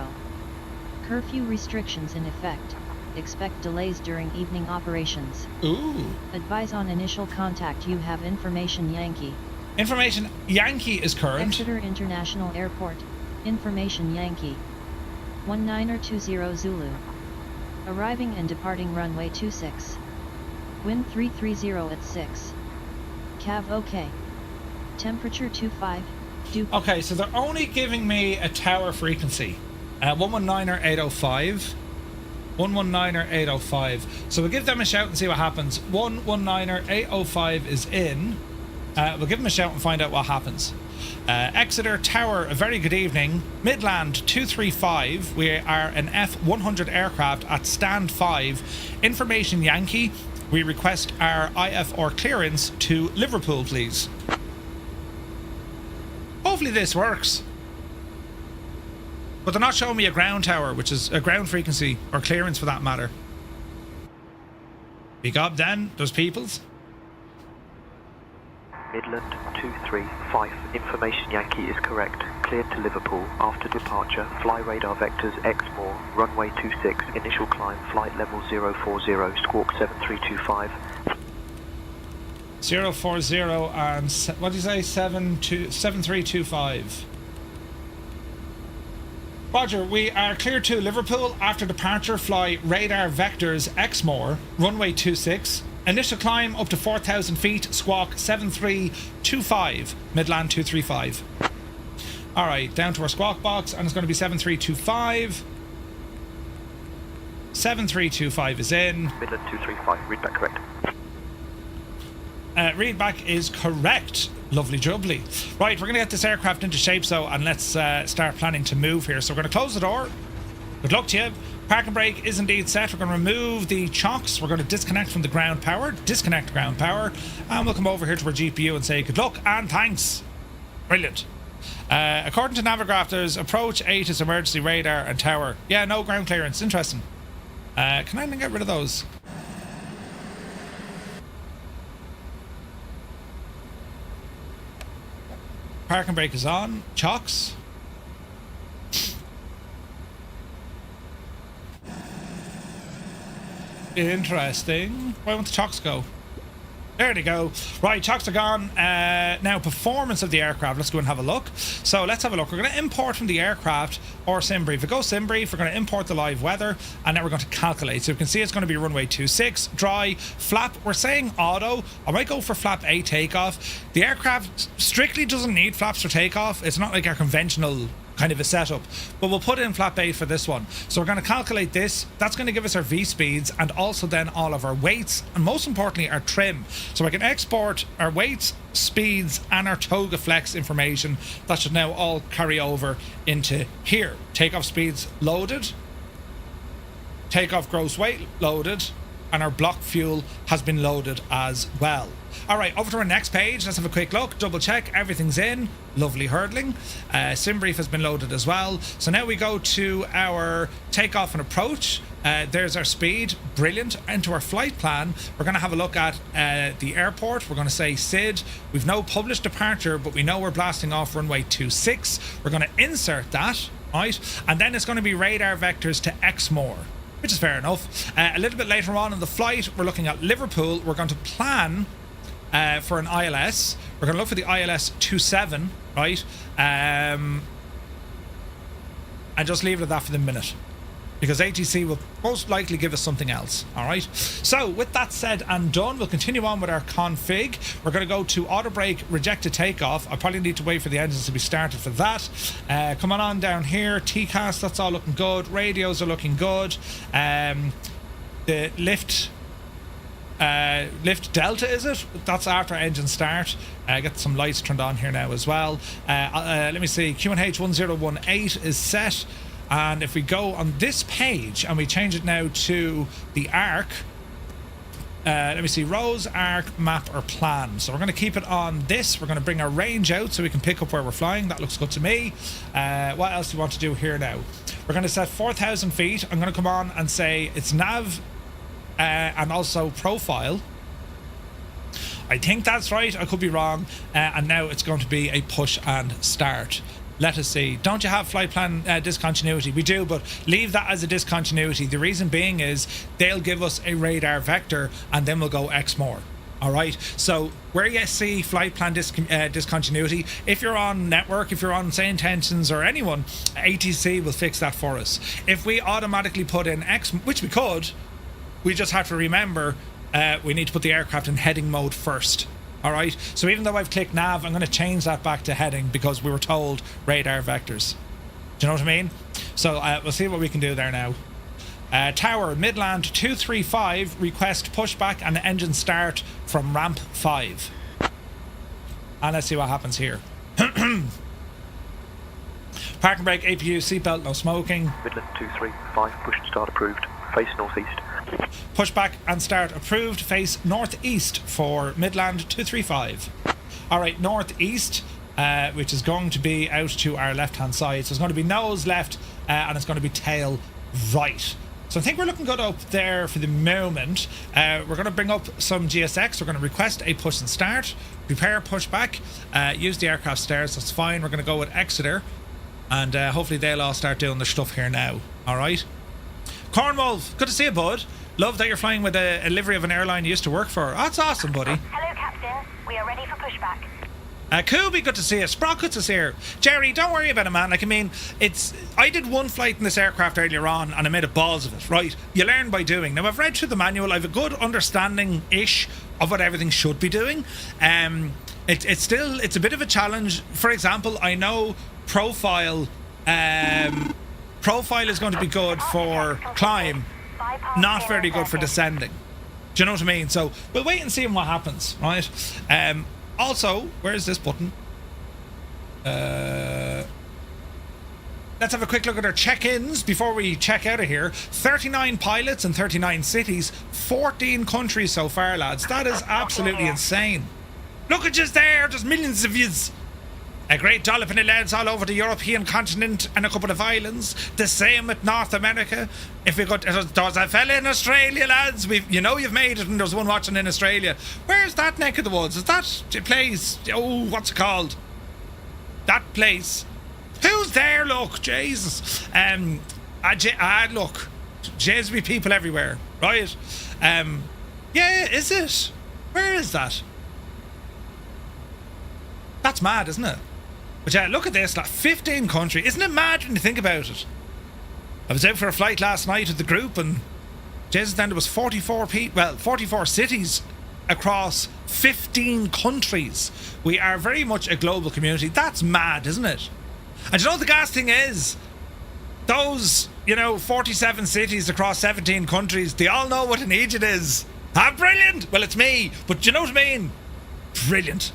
Curfew restrictions in effect. Expect delays during evening operations. Ooh. Advise on initial contact. You have information Yankee. Information Yankee is current. Exeter International Airport. Information Yankee. 1920 Zulu. Arriving and departing runway 26. Wind 330 at 6. Cav OK. Temperature 25. Okay, so they're only giving me a tower frequency. 119 or 805. 119 or 805. So we'll give them a shout and see what happens. 119 or 805 is in. We'll give them a shout and find out what happens. Exeter Tower, a very good evening. Midland 235. We are an F100 aircraft at stand 5. Information Yankee. We request our IFR clearance to Liverpool, please. Hopefully this works. But they're not showing me a ground tower, which is a ground frequency, or clearance for that matter. Big up then, those peoples. Midland 235, information Yankee is correct. Cleared to Liverpool. After departure, fly radar vectors X more, runway 26, initial climb, flight level 040, squawk 7325. 040 and what do you say? 7325. Roger, we are clear to Liverpool. After departure, fly radar vectors Exmoor, runway 26. Initial climb up to 4,000 feet, squawk 7325, Midland 235. Alright, down to our squawk box, and it's going to be 7325. 7325 is in. Midland 235, readback correct. Readback is correct. Lovely jubbly. Right, we're going to get this aircraft into shape, so, and let's start planning to move here. So we're going to close the door. Good luck to you. Parking brake is indeed set. We're going to remove the chocks. We're going to disconnect from the ground power. Disconnect ground power. And we'll come over here to our GPU and say good luck and thanks. Brilliant. According to Navigraph, there's approach 8 is emergency radar and tower. Yeah, no ground clearance. Interesting. Can I get rid of those? Parking brake is on. Chocks. Interesting. Where won't the chocks go? There they go. Right, chocks are gone. Now, performance of the aircraft. Let's go and have a look. So let's have a look. We're going to import from the aircraft or SimBrief. If it goes SimBrief, we're going to import the live weather, and then we're going to calculate. So you can see it's going to be runway 26, dry, flap. We're saying auto. I might go for flap 8 takeoff. The aircraft strictly doesn't need flaps for takeoff. It's not like our conventional kind of a setup, but we'll put in flap 8 for this one. So we're going to calculate this. That's going to give us our V speeds and also then all of our weights and most importantly our trim. So I can export our weights, speeds and our toga flex information. That should now all carry over into here. Takeoff speeds loaded, takeoff gross weight loaded, and our block fuel has been loaded as well. All right, over to our next page. Let's have a quick look, double check, everything's in. Lovely hurdling. SimBrief has been loaded as well. So now we go to our takeoff and approach. There's our speed, brilliant. Into our flight plan, we're going to have a look at the airport. We're going to say SID. We've no published departure, but we know we're blasting off runway 26. We're going to insert that, right? And then it's going to be radar vectors to Exmoor, which is fair enough. A little bit later on in the flight, we're looking at Liverpool. We're going to plan for an ILS. We're going to look for the ILS 27, right? And just leave it at that for the minute, because ATC will most likely give us something else. All right. So with that said and done, we'll continue on with our config. We're going to go to auto brake, rejected takeoff. I probably need to wait for the engines to be started for that. Come on down here. TCAS, that's all looking good. Radios are looking good. The lift delta, is it? That's after engine start. Get some lights turned on here now as well. Let me see. QNH 1018 is set. And if we go on this page and we change it now to the arc, let me see, rows, arc, map or plan. So we're going to keep it on this. We're going to bring our range out so we can pick up where we're flying. That looks good to me. What else do we want to do here now? We're going to set 4,000 feet. I'm going to come on and say it's nav and also profile. I think that's right. I could be wrong. And now it's going to be a push and start. Let us see. Don't you have flight plan discontinuity? We do, but leave that as a discontinuity. The reason being is they'll give us a radar vector and then we'll go Exmoor. All right. So where you see flight plan discontinuity, if you're on network, if you're on SayIntentions or anyone, ATC will fix that for us. If we automatically put in X, which we could, we just have to remember we need to put the aircraft in heading mode first. All right. So even though I've clicked nav, I'm going to change that back to heading because we were told radar vectors. Do you know what I mean? So we'll see what we can do there now. Tower, Midland 235, request pushback and engine start from ramp 5. And let's see what happens here. Parking brake, APU, seatbelt, no smoking. Midland 235, push and start approved. Face northeast. Pushback and start approved. Face northeast for Midland 235. All right, northeast, which is going to be out to our left-hand side. So it's going to be nose left and it's going to be tail right. So I think we're looking good up there for the moment. We're going to bring up some GSX. We're going to request a push and start. Prepare pushback. Use the aircraft stairs. That's fine. We're going to go with Exeter. And hopefully they'll all start doing their stuff here now. All right. Cornwall, good to see you, bud. Love that you're flying with a livery of an airline you used to work for. Oh, that's awesome, buddy. Hello, Captain. Captain. We are ready for pushback. Kubi, good to see you. Sprockets is here. Jerry, don't worry about it, man. Like, I mean, I did one flight in this aircraft earlier on and I made a balls of it, right? You learn by doing. Now, I've read through the manual. I have a good understanding-ish of what everything should be doing. It's a bit of a challenge. For example, I know profile is going to be good for climb, not very good for descending. Do you know what I mean? So we'll wait and see what happens, right? Also, where's this button? Let's have a quick look at our check-ins before we check out of here. 39 pilots in 39 cities, 14 countries so far, lads. That is absolutely insane. Look at just there, there's millions of yous. A great dollop of lads all over the European continent and a couple of islands. The same with North America. If we got, there's a fella in Australia, lads. You know you've made it, and there's one watching in Australia. Where's that neck of the woods? Is that place? Oh, what's it called? That place. Who's there? Look, Jesus. Look, JSB people everywhere, right? Yeah, is it? Where is that? That's mad, isn't it? But yeah, look at this, like 15 countries. Isn't it mad when you think about it? I was out for a flight last night with the group and Jesus, then there was 44 cities across 15 countries. We are very much a global community. That's mad, isn't it? And you know what the gas thing is? Those, 47 cities across 17 countries, they all know what an EGTE is. Ah, brilliant! Well, it's me, but do you know what I mean? Brilliant.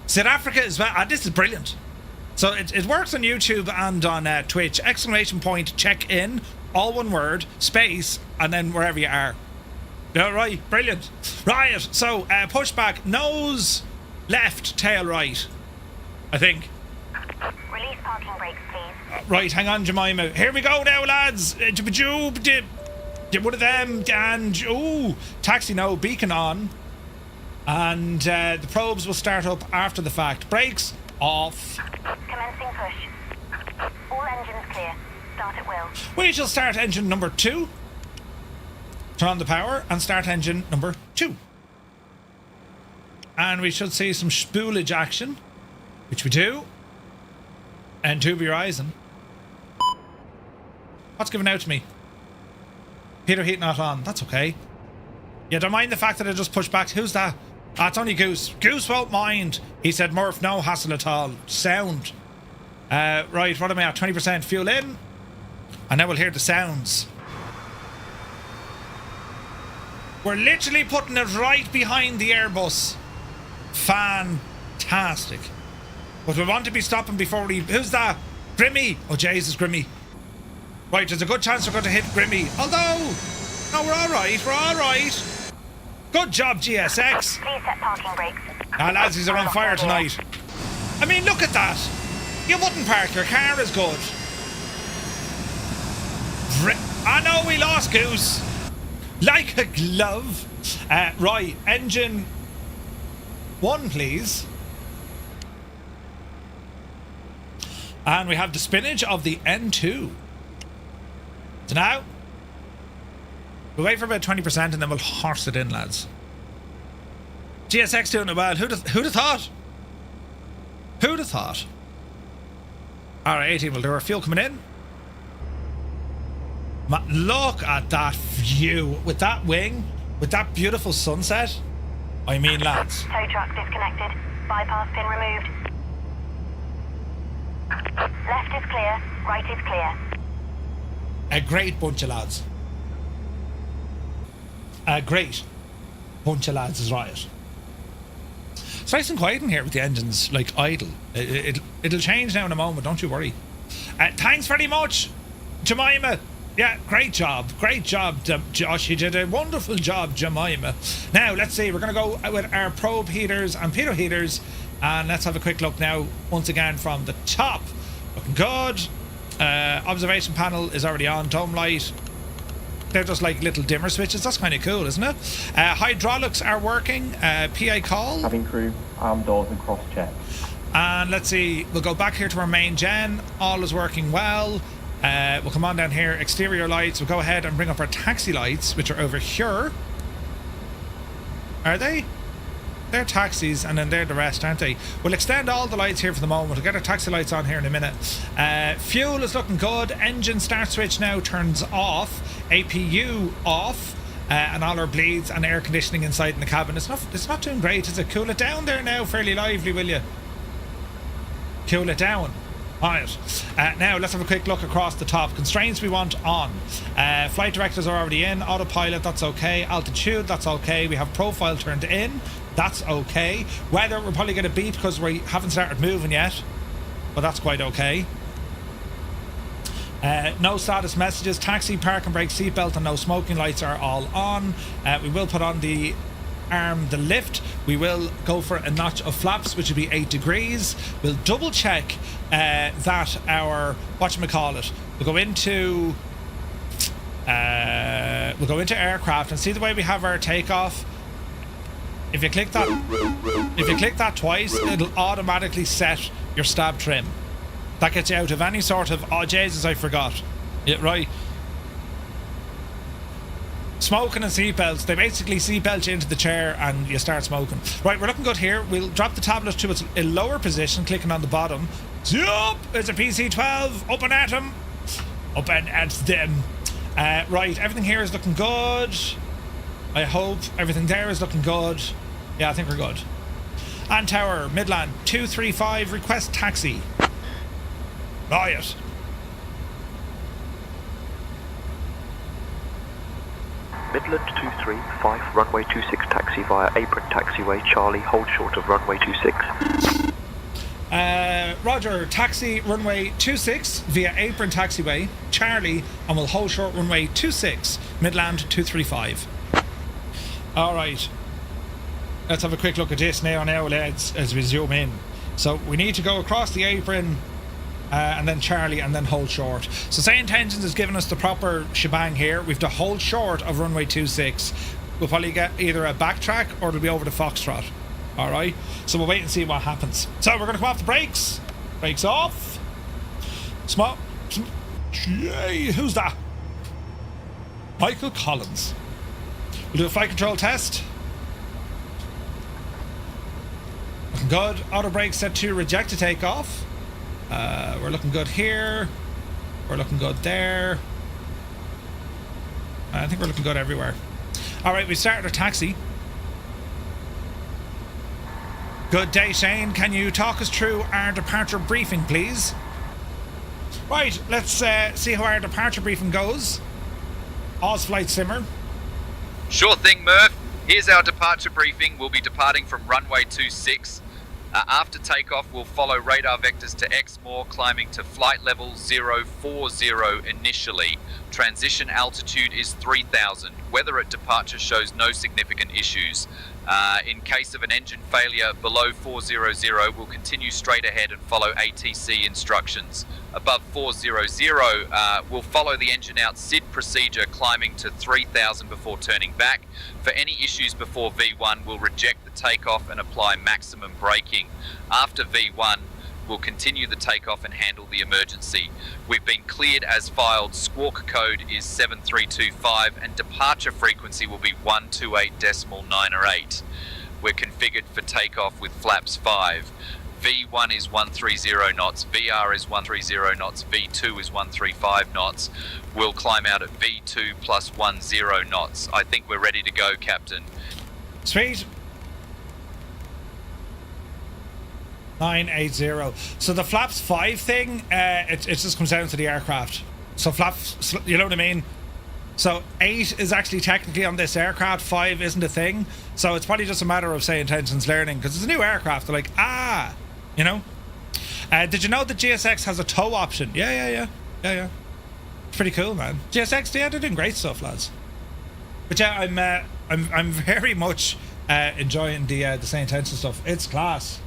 South Africa as well. This is brilliant. So it works on YouTube and on Twitch. ! Check in, all one word, space, and then wherever you are. All right, brilliant. Right, so pushback, nose left, tail right, I think. Release parking brakes, please. Right, hang on, Jemima. Here we go now, lads. One of them, and taxi now, beacon on. And the probes will start up after the fact. Brakes off. Commencing push. All engines clear. Start at will. We shall start engine number 2. Turn on the power and start engine number 2. And we should see some spoolage action, which we do. And to horizon. What's given out to me? Heater heat not on. That's okay. Yeah, don't mind the fact that I just pushed back. Who's that? Ah, it's only Goose. Goose won't mind. He said, Murph, no hassle at all. Sound. Right, what am I at? 20% fuel in. And now we'll hear the sounds. We're literally putting it right behind the Airbus. Fantastic. But we want to be stopping before we... Who's that? Grimmy. Oh, Jesus, Grimmy. Right, there's a good chance we're going to hit Grimmy. Although... No, we're all right. We're all right. Good job, GSX. Please set parking brakes. Ah, lads, these are on fire tonight. I mean, look at that. You wouldn't park your car as good. I know we lost Goose. Like a glove. Right, engine 1, please. And we have the spinach of the N2. So now, we'll wait for about 20% and then we'll horse it in, lads. GSX doing it well. Who'd have thought? Who'd have thought? Alright, 18 will do our fuel coming in. Look at that view. With that wing, with that beautiful sunset. I mean, lads. Tow truck disconnected. Bypass pin removed. Left is clear. Right is clear. A great bunch of lads. A great bunch of lads is right. It's nice and quiet in here with the engines like idle. It'll change now in a moment, don't you worry. Thanks very much, Jemima. Yeah, great job, Josh. You did a wonderful job, Jemima. Now let's see, we're going to go with our probe heaters and pitot heaters, and let's have a quick look now once again from the top. Looking good. Observation panel is already on. Dome light. They're just like little dimmer switches. That's kind of cool, isn't it? Hydraulics are working. PA call. Cabin crew, arm doors and cross check. And let's see, we'll go back here to our main gen. All is working well. We'll come on down here. Exterior lights. We'll go ahead and bring up our taxi lights, which are over here. Are they? they're taxis, and then they're the rest, aren't they? We'll extend all the lights here for the moment. We'll get our taxi lights on here in a minute. Fuel is looking good. Engine start switch now turns off. APU off. And all our bleeds and air conditioning inside in the cabin. It's not doing great, is it? Cool it down there now, fairly lively, will you? Cool it down. Alright. Now let's have a quick look across the top. Constraints we want on. Flight directors are already in. Autopilot, that's okay. Altitude, that's okay. We have profile turned in. That's okay. Weather, we're probably going to beat because we haven't started moving yet. But that's quite okay. No status messages. Taxi, park and brake, seatbelt and no smoking lights are all on. We will put on the lift. We will go for a notch of flaps, which will be 8 degrees. We'll double check that our whatchamacallit. We'll go into aircraft and see the way we have our takeoff. If you click that twice, it'll automatically set your stab trim. That gets you out of any sort of, oh Jesus, I forgot. Yeah, right. Smoking and seatbelts, they basically seatbelt you into the chair and you start smoking. Right, we're looking good here. We'll drop the tablet to its a lower position, clicking on the bottom. Yup, it's a PC-12, up and at them. Up and at them. Right, everything here is looking good. I hope everything there is looking good. Yeah, I think we're good. And Tower, Midland, 235, request taxi. Riot. Midland 235, runway 26 taxi via apron taxiway, Charlie, hold short of runway 26. Roger, taxi runway 26 via apron taxiway, Charlie, and we'll hold short runway 26, Midland 235. Alright. Let's have a quick look at this now, lads, as we zoom in. So we need to go across the apron, and then Charlie, and then hold short. So SayIntentions has given us the proper shebang here. We've to hold short of runway 26. We'll probably get either a backtrack or it'll be over the Foxtrot. Alright, so we'll wait and see what happens. So we're going to come off the brakes. Brakes off. Yay, who's that? Michael Collins. We'll do a flight control test. Looking good. Auto brake set to reject to take off. We're looking good here. We're looking good there. I think we're looking good everywhere. Alright, we started our taxi. Good day, Shane. Can you talk us through our departure briefing, please? Right, let's see how our departure briefing goes. Oz Flight Simmer. Sure thing, Murph. Here's our departure briefing. We'll be departing from runway 26. After takeoff, we'll follow radar vectors to Exmoor, climbing to flight level 040 initially. Transition altitude is 3,000. Weather at departure shows no significant issues. In case of an engine failure below 400, we'll continue straight ahead and follow ATC instructions. Above 400, we'll follow the engine out SID procedure, climbing to 3,000 before turning back. For any issues before V1, we'll reject the takeoff and apply maximum braking. After V1, we'll continue the takeoff and handle the emergency. We've been cleared as filed. Squawk code is 7325 and departure frequency will be 128.908. We're configured for takeoff with flaps 5. V1 is 130 knots, VR is 130 knots, V2 is 135 knots. We'll climb out at V2 plus 10 knots. I think we're ready to go, Captain. Sweet. 980. So the flaps 5 thing, it just comes down to the aircraft. So flaps, you know what I mean? So 8 is actually technically on this aircraft, 5 isn't a thing. So it's probably just a matter of SayIntentions learning, because it's a new aircraft. They're like, you know? Did you know that GSX has a tow option? Yeah. It's pretty cool, man. GSX, yeah, they're doing great stuff, lads. But yeah, I'm very much enjoying the SayIntentions stuff. It's class.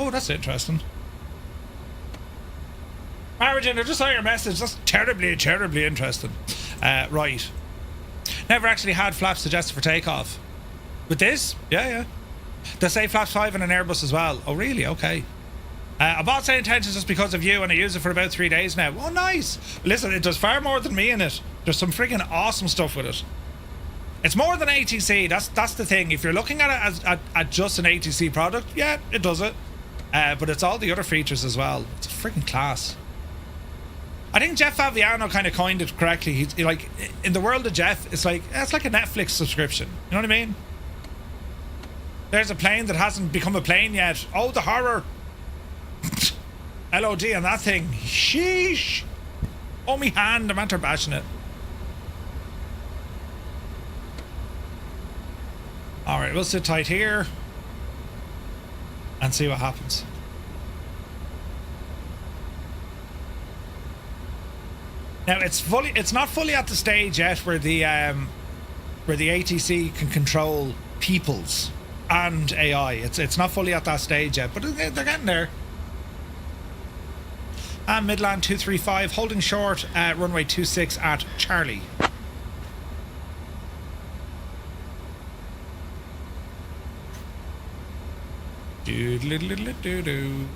Oh, that's interesting. Origin, I just saw your message. That's terribly, terribly interesting. Right. Never actually had flaps suggested for takeoff. With this? Yeah. They say flaps 5 in an Airbus as well. Oh, really? Okay. I bought SayIntentions just because of you, and I use it for about 3 days now. Oh, nice. Listen, it does far more than me in it. There's some freaking awesome stuff with it. It's more than ATC. That's the thing. If you're looking at it as just an ATC product, yeah, it does it. But it's all the other features as well. It's freaking class. I think Jeff Favignano kind of coined it correctly. He's like, in the world of Jeff, it's like a Netflix subscription. You know what I mean? There's a plane that hasn't become a plane yet. Oh, the horror. LOD on that thing. Sheesh. Oh, me hand. I'm after bashing it. Alright, we'll sit tight here and see what happens. Now it's not fully at the stage yet where the ATC can control peoples and AI. It's not fully at that stage yet, but they're getting there. And Midland 235 holding short at runway 26 at Charlie. Doodle-doodle-doodle-doo.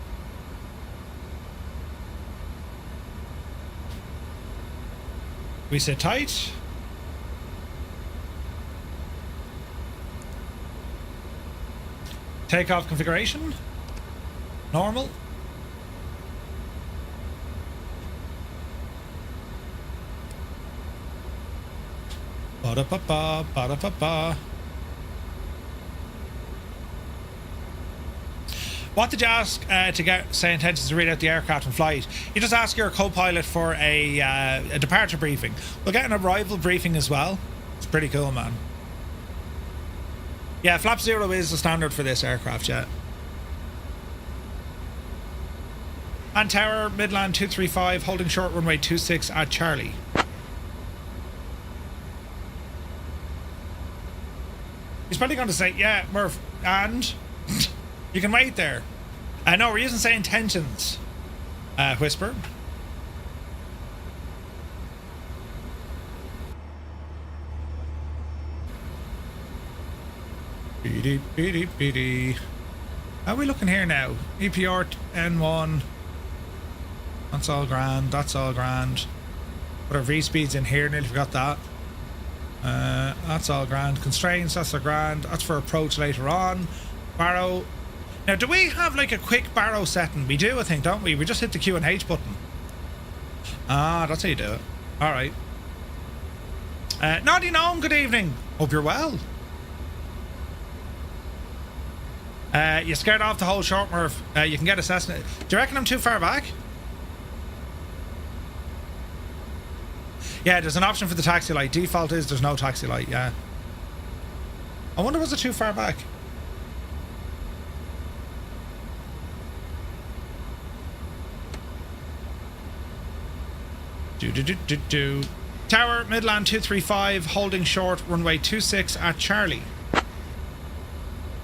We sit tight. Takeoff configuration. Normal. Ba-da-ba-ba, ba-da-ba-ba. What did you ask to get SayIntentions to read out the aircraft in flight? You just ask your co-pilot for a departure briefing. We'll get an arrival briefing as well. It's pretty cool, man. Yeah, flap 0 is the standard for this aircraft, yeah. And Tower, Midland 235, holding short runway 26 at Charlie. He's probably going to say, yeah, Murph, and... You can wait there. No, we're using SayIntentions. Whisper. Beady, beady, beady. How are we looking here now? EPR N1. That's all grand. That's all grand. Put our V-speeds in here. Nearly forgot that. That's all grand. Constraints, that's a grand. That's for approach later on. Barrow. Now, do we have like a quick barrow setting? We do, I think, don't we? We just hit the Q and H button. Ah, that's how you do it. All right. Naughty Gnome, good evening. Hope you're well. You scared off the whole short, Murph. You can get a Cessna. Do you reckon I'm too far back? Yeah, there's an option for the taxi light. Default is there's no taxi light, yeah. I wonder, was it too far back? Tower, Midland 235, holding short, runway 26 at Charlie.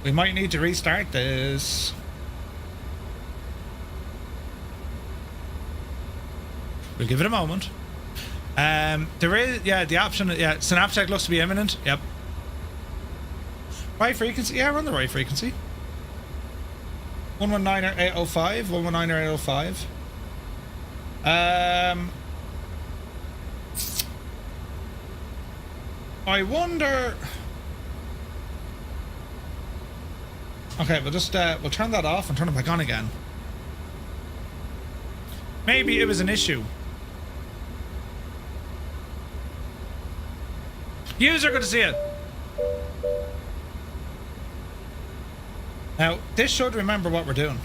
We might need to restart this. We'll give it a moment. There is, yeah, the option, yeah, synapse check looks to be imminent. Yep. Right frequency, yeah, we're on the right frequency. 119 or 805, 119 or 805. I wonder. Okay, we'll just we'll turn that off and turn it back on again. Maybe it was an issue. User, good to see you. Now, this should remember what we're doing.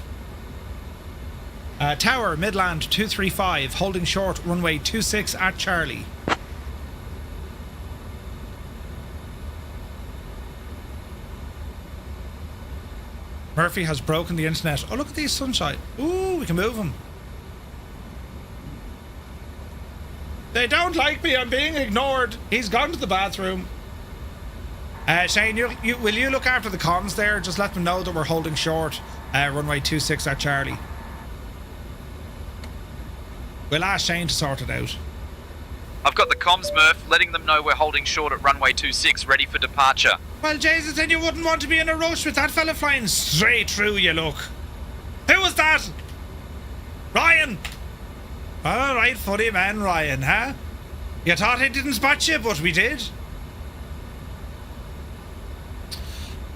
Tower, Midland 235, holding short, runway 26 at Charlie. Murphy has broken the internet. Oh, look at these sunshine. Ooh, we can move them. They don't like me. I'm being ignored. He's gone to the bathroom. Shane, will you look after the comms there? Just let them know that we're holding short. Runway 26 at Charlie. We'll ask Shane to sort it out. I've got the comms, Murph, letting them know we're holding short at runway 26, ready for departure. Well, Jesus, then you wouldn't want to be in a rush with that fella flying straight through you, look. Who was that? Ryan! All right, funny man, Ryan, huh? You thought I didn't spot you, but we did.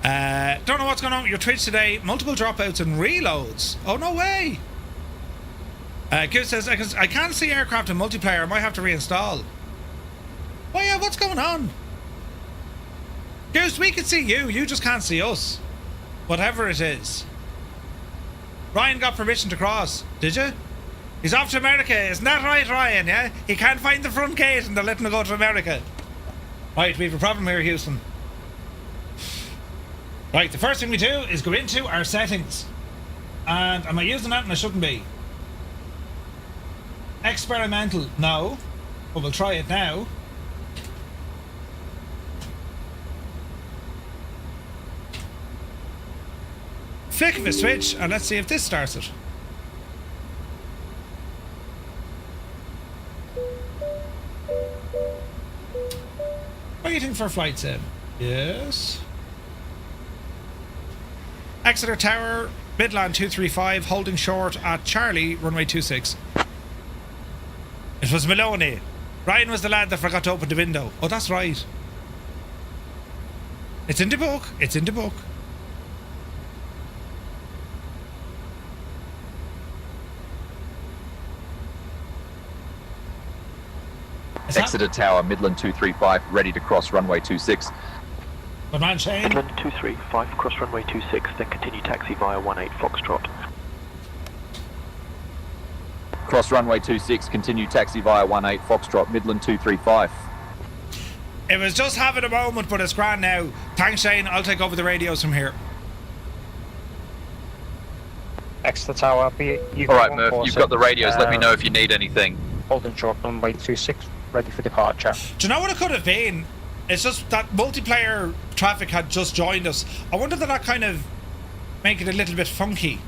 Don't know what's going on with your Twitch today. Multiple dropouts and reloads. Oh, no way. Goose says, I can't see aircraft in multiplayer. I might have to reinstall. Oh, yeah, what's going on? Goose, we can see you. You just can't see us. Whatever it is. Ryan got permission to cross. Did you? He's off to America. Isn't that right, Ryan, yeah? He can't find the front gate and they're letting him go to America. Right, we have a problem here, Houston. Right, the first thing we do is go into our settings. And am I using that? And I shouldn't be. Experimental, no. But we'll try it now. Flick of a switch, and let's see if this starts it. Waiting for flight sim. Yes. Exeter Tower, Midland 235, holding short at Charlie, runway 26. It was Maloney. Ryan was the lad that forgot to open the window. Oh, that's right. It's in the book. It's in the book. Exeter Tower, Midland 235, ready to cross runway 26. Good man, Shane. Midland 235, cross runway 26, then continue taxi via 18 Foxtrot. Cross runway 26, continue taxi via 18 Foxtrot, Midland 235. It was just having a moment, but it's grand now. Thanks, Shane. I'll take over the radios from here. Exeter Tower, Alright, Murph, you've got the radios. Let me know if you need anything. Holding short runway 26, ready for departure. Do you know what it could have been? It's just that multiplayer traffic had just joined us. I wonder did that kind of make it a little bit funky.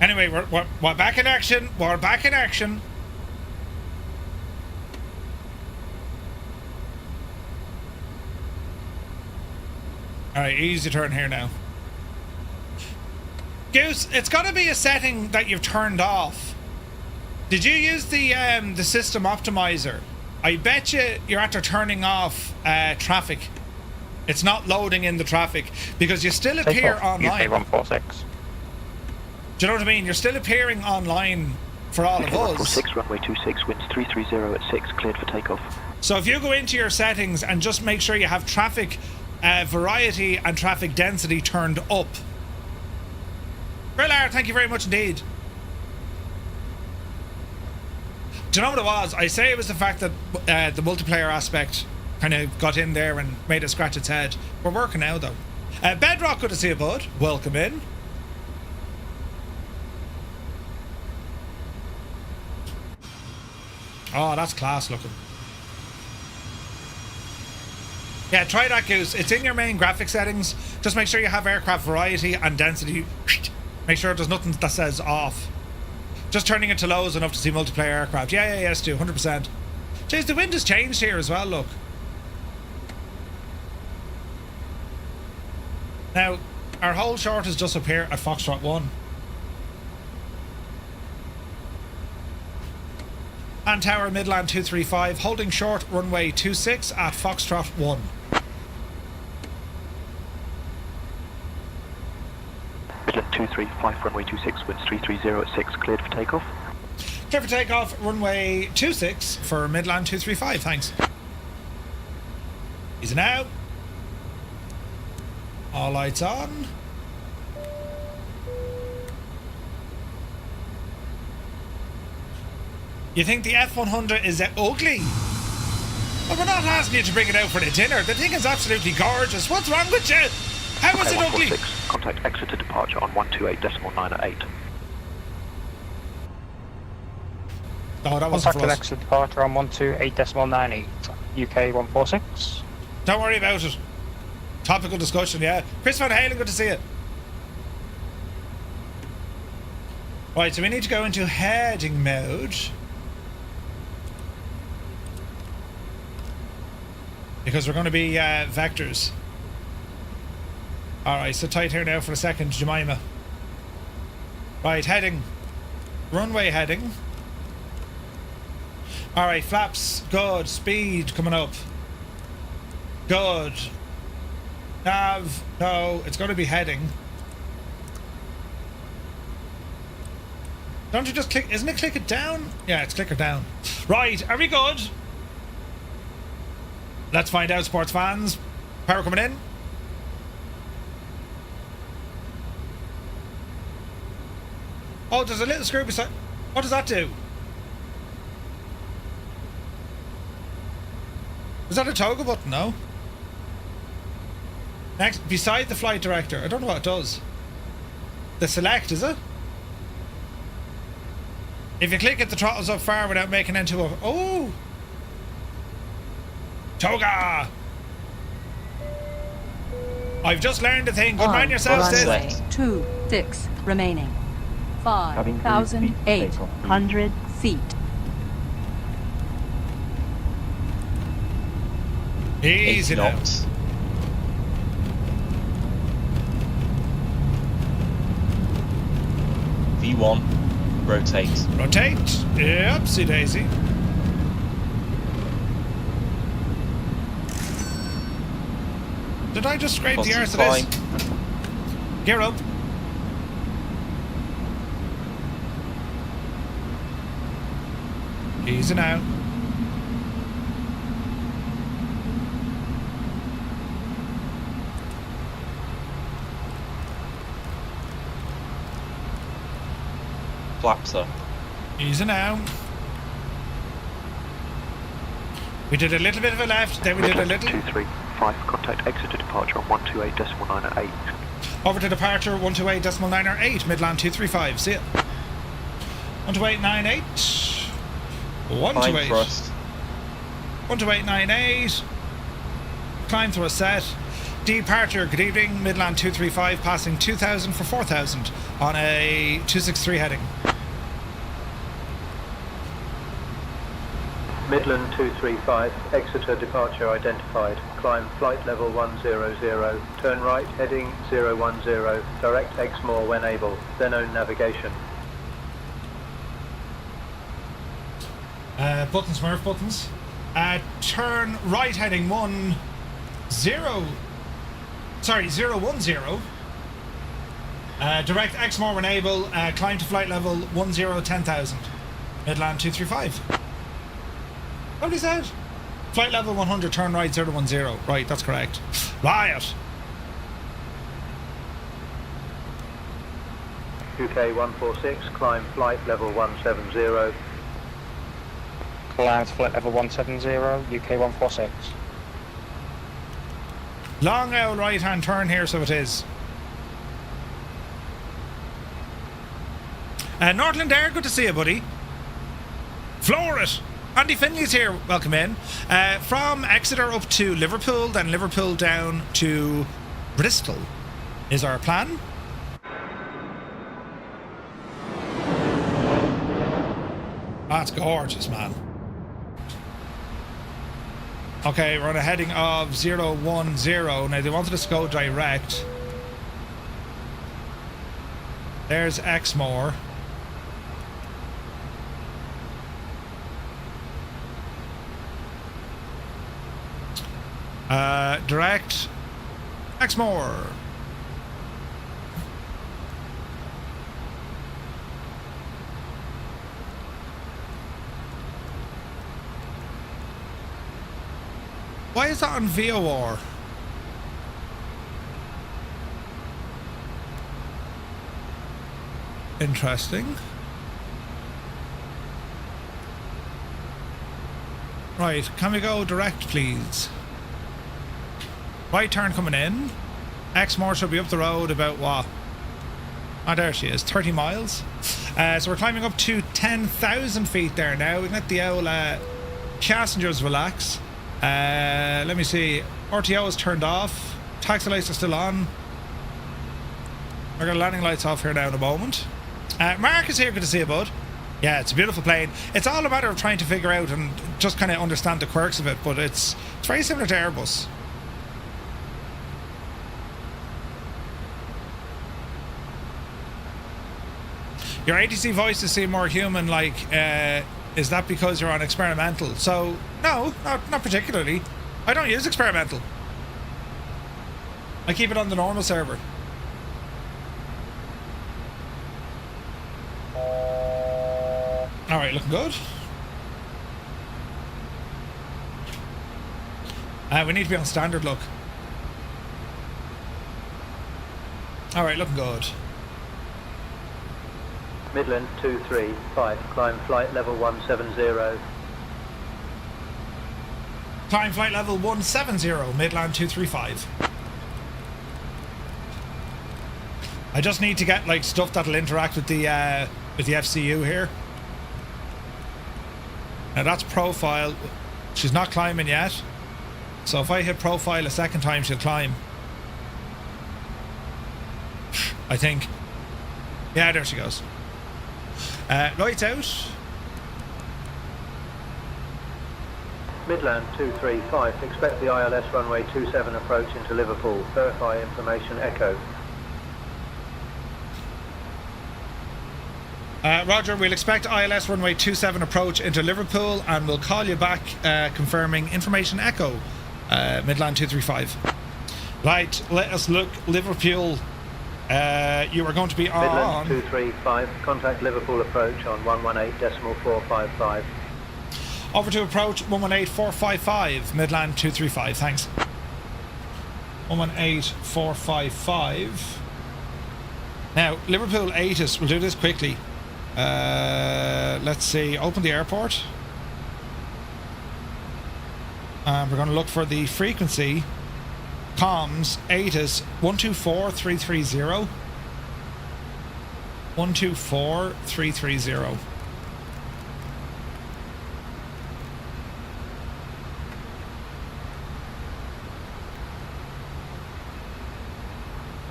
Anyway, we're back in action. We're back in action. Alright, easy turn here now. Goose, it's got to be a setting that you've turned off. Did you use the system optimizer? I bet you're after turning off traffic. It's not loading in the traffic because you still appear online. UK 146. Do you know what I mean? You're still appearing online for all of us. 146, runway 26, winds 330 at 6, cleared for takeoff. So if you go into your settings and just make sure you have traffic variety and traffic density turned up. Brillar, thank you very much indeed. Do you know what it was? I say it was the fact that the multiplayer aspect kind of got in there and made it scratch its head. We're working now though. Bedrock, good to see you, bud. Welcome in. Oh, that's class looking. Yeah, try that, Goose. It's in your main graphic settings. Just make sure you have aircraft variety and density. Make sure there's nothing that says off. Just turning it to low is enough to see multiplayer aircraft. Yeah, yes, Stu, 100%. Jeez, the wind has changed here as well, look. Now, our whole short is just up here at Foxtrot 1. And Tower Midland 235, holding short runway 26 at Foxtrot 1. Midland 235, runway 26, winds 330 at 6, cleared for takeoff. Clear for takeoff, runway 26 for Midland 235, thanks. Easy now. All lights on. You think the F100 is ugly? Well, we're not asking you to bring it out for the dinner. The thing is absolutely gorgeous. What's wrong with you? How is it ugly? 146, contact Exeter departure on 128.9 at 8. Oh, that wasn't for Contact us. Exeter departure on 128.98, UK 146. Don't worry about it. Topical discussion, yeah. Chris Van Halen, good to see you. Right, so we need to go into heading mode. because we're going to be vectors. Alright, so tight here now for a second, Jemima. Right, heading. Runway heading. Alright, flaps, good. Speed coming up. Good. Nav, no, it's going to be heading. Don't you just click, isn't it click it down? Yeah, it's click it down. Right, are we good? Let's find out, sports fans. Power coming in. Oh, there's a little screw beside. What does that do? Is that a toggle button? No. Next, beside the flight director. I don't know what it does. The select, is it? If you click it, the throttle's up far without making into a... Oh! Toga! I've just learned a thing. Good man yourself, Sid. Runway 26 remaining. Cabin crew, speed to take off, please. 5,800 feet. Easy now. knots. V1, rotate. Rotate. Yepsy daisy. Did I just scrape the arse of this? Gear up. Easy now. Flaps up. Easy now. We did a little bit of a left, then we did a little... 235, contact Exeter departure on 128.908. Over to departure 128.908, Midland 235, see it. 128.98. 128. Fine thrust. 128.98. Climb through a set. Departure, good evening, Midland 235, passing 2,000 for 4,000 on a 263 heading. Midland 235, Exeter departure identified. Climb flight level 100, turn right heading 010, direct Exmoor when able, then own navigation. Buttons, Murph, buttons. Turn right heading 010. Direct Exmoor when able, climb to flight level 10,000. Midland 235. What he said? Flight level 100, turn right 010. Right, that's correct. Riot. UK 146, climb flight level 170. Climb to flight level 170, UK 146. Long old right hand turn here, so it is. Northland Air, good to see you, buddy. Floor it. Andy Finley's here, welcome in. From Exeter up to Liverpool, then Liverpool down to Bristol is our plan. That's gorgeous, man. Okay, we're on a heading of 010. Now they wanted us to go direct. There's Exmoor. Direct Exmoor. Why is that on VOR? Interesting. Right, can we go direct, please? Right turn coming in. Exmoor should be up the road about what? Oh, there she is, 30 miles. So we're climbing up to 10,000 feet there now. We can let the old passengers relax. Let me see. RTO is turned off. Taxi lights are still on. I've got landing lights off here now in a moment. Mark is here, good to see you, bud. Yeah, it's a beautiful plane. It's all a matter of trying to figure out and just kind of understand the quirks of it, but it's very similar to Airbus. Your ATC voices seem more human, like, is that because you're on experimental? So, no, not particularly. I don't use experimental. I keep it on the normal server. Alright, looking good. We need to be on standard look. Alright, looking good. Midland 235, climb flight level 170. Climb flight level 170, Midland 235. I just need to get like stuff that'll interact with the FCU here. Now that's profile. She's not climbing yet. So if I hit profile a second time, she'll climb. I think. Yeah, there she goes. Lights out. Midland 235, expect the ILS runway 27 approach into Liverpool. Verify information echo. Roger, we'll expect ILS runway 27 approach into Liverpool and we'll call you back confirming information echo. Midland 235. Right, let us look. Liverpool, you are going to be on... Midland 235, contact Liverpool approach on 118.455. Over to approach 118.455, Midland 235, thanks. 118.455. Now, Liverpool ATIS, we'll do this quickly. Let's see, open the airport. And we're going to look for the frequency. Comms, ATIS, 124330. 124330.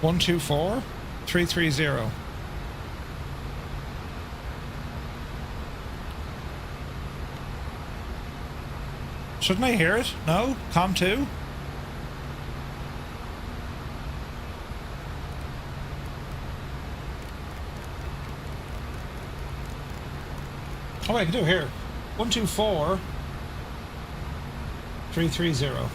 One, 2, 4, 3, 3, 0. Shouldn't I hear it? No? Com 2? Oh, I can do it here. 1, 2, 4, 3, 3, 0.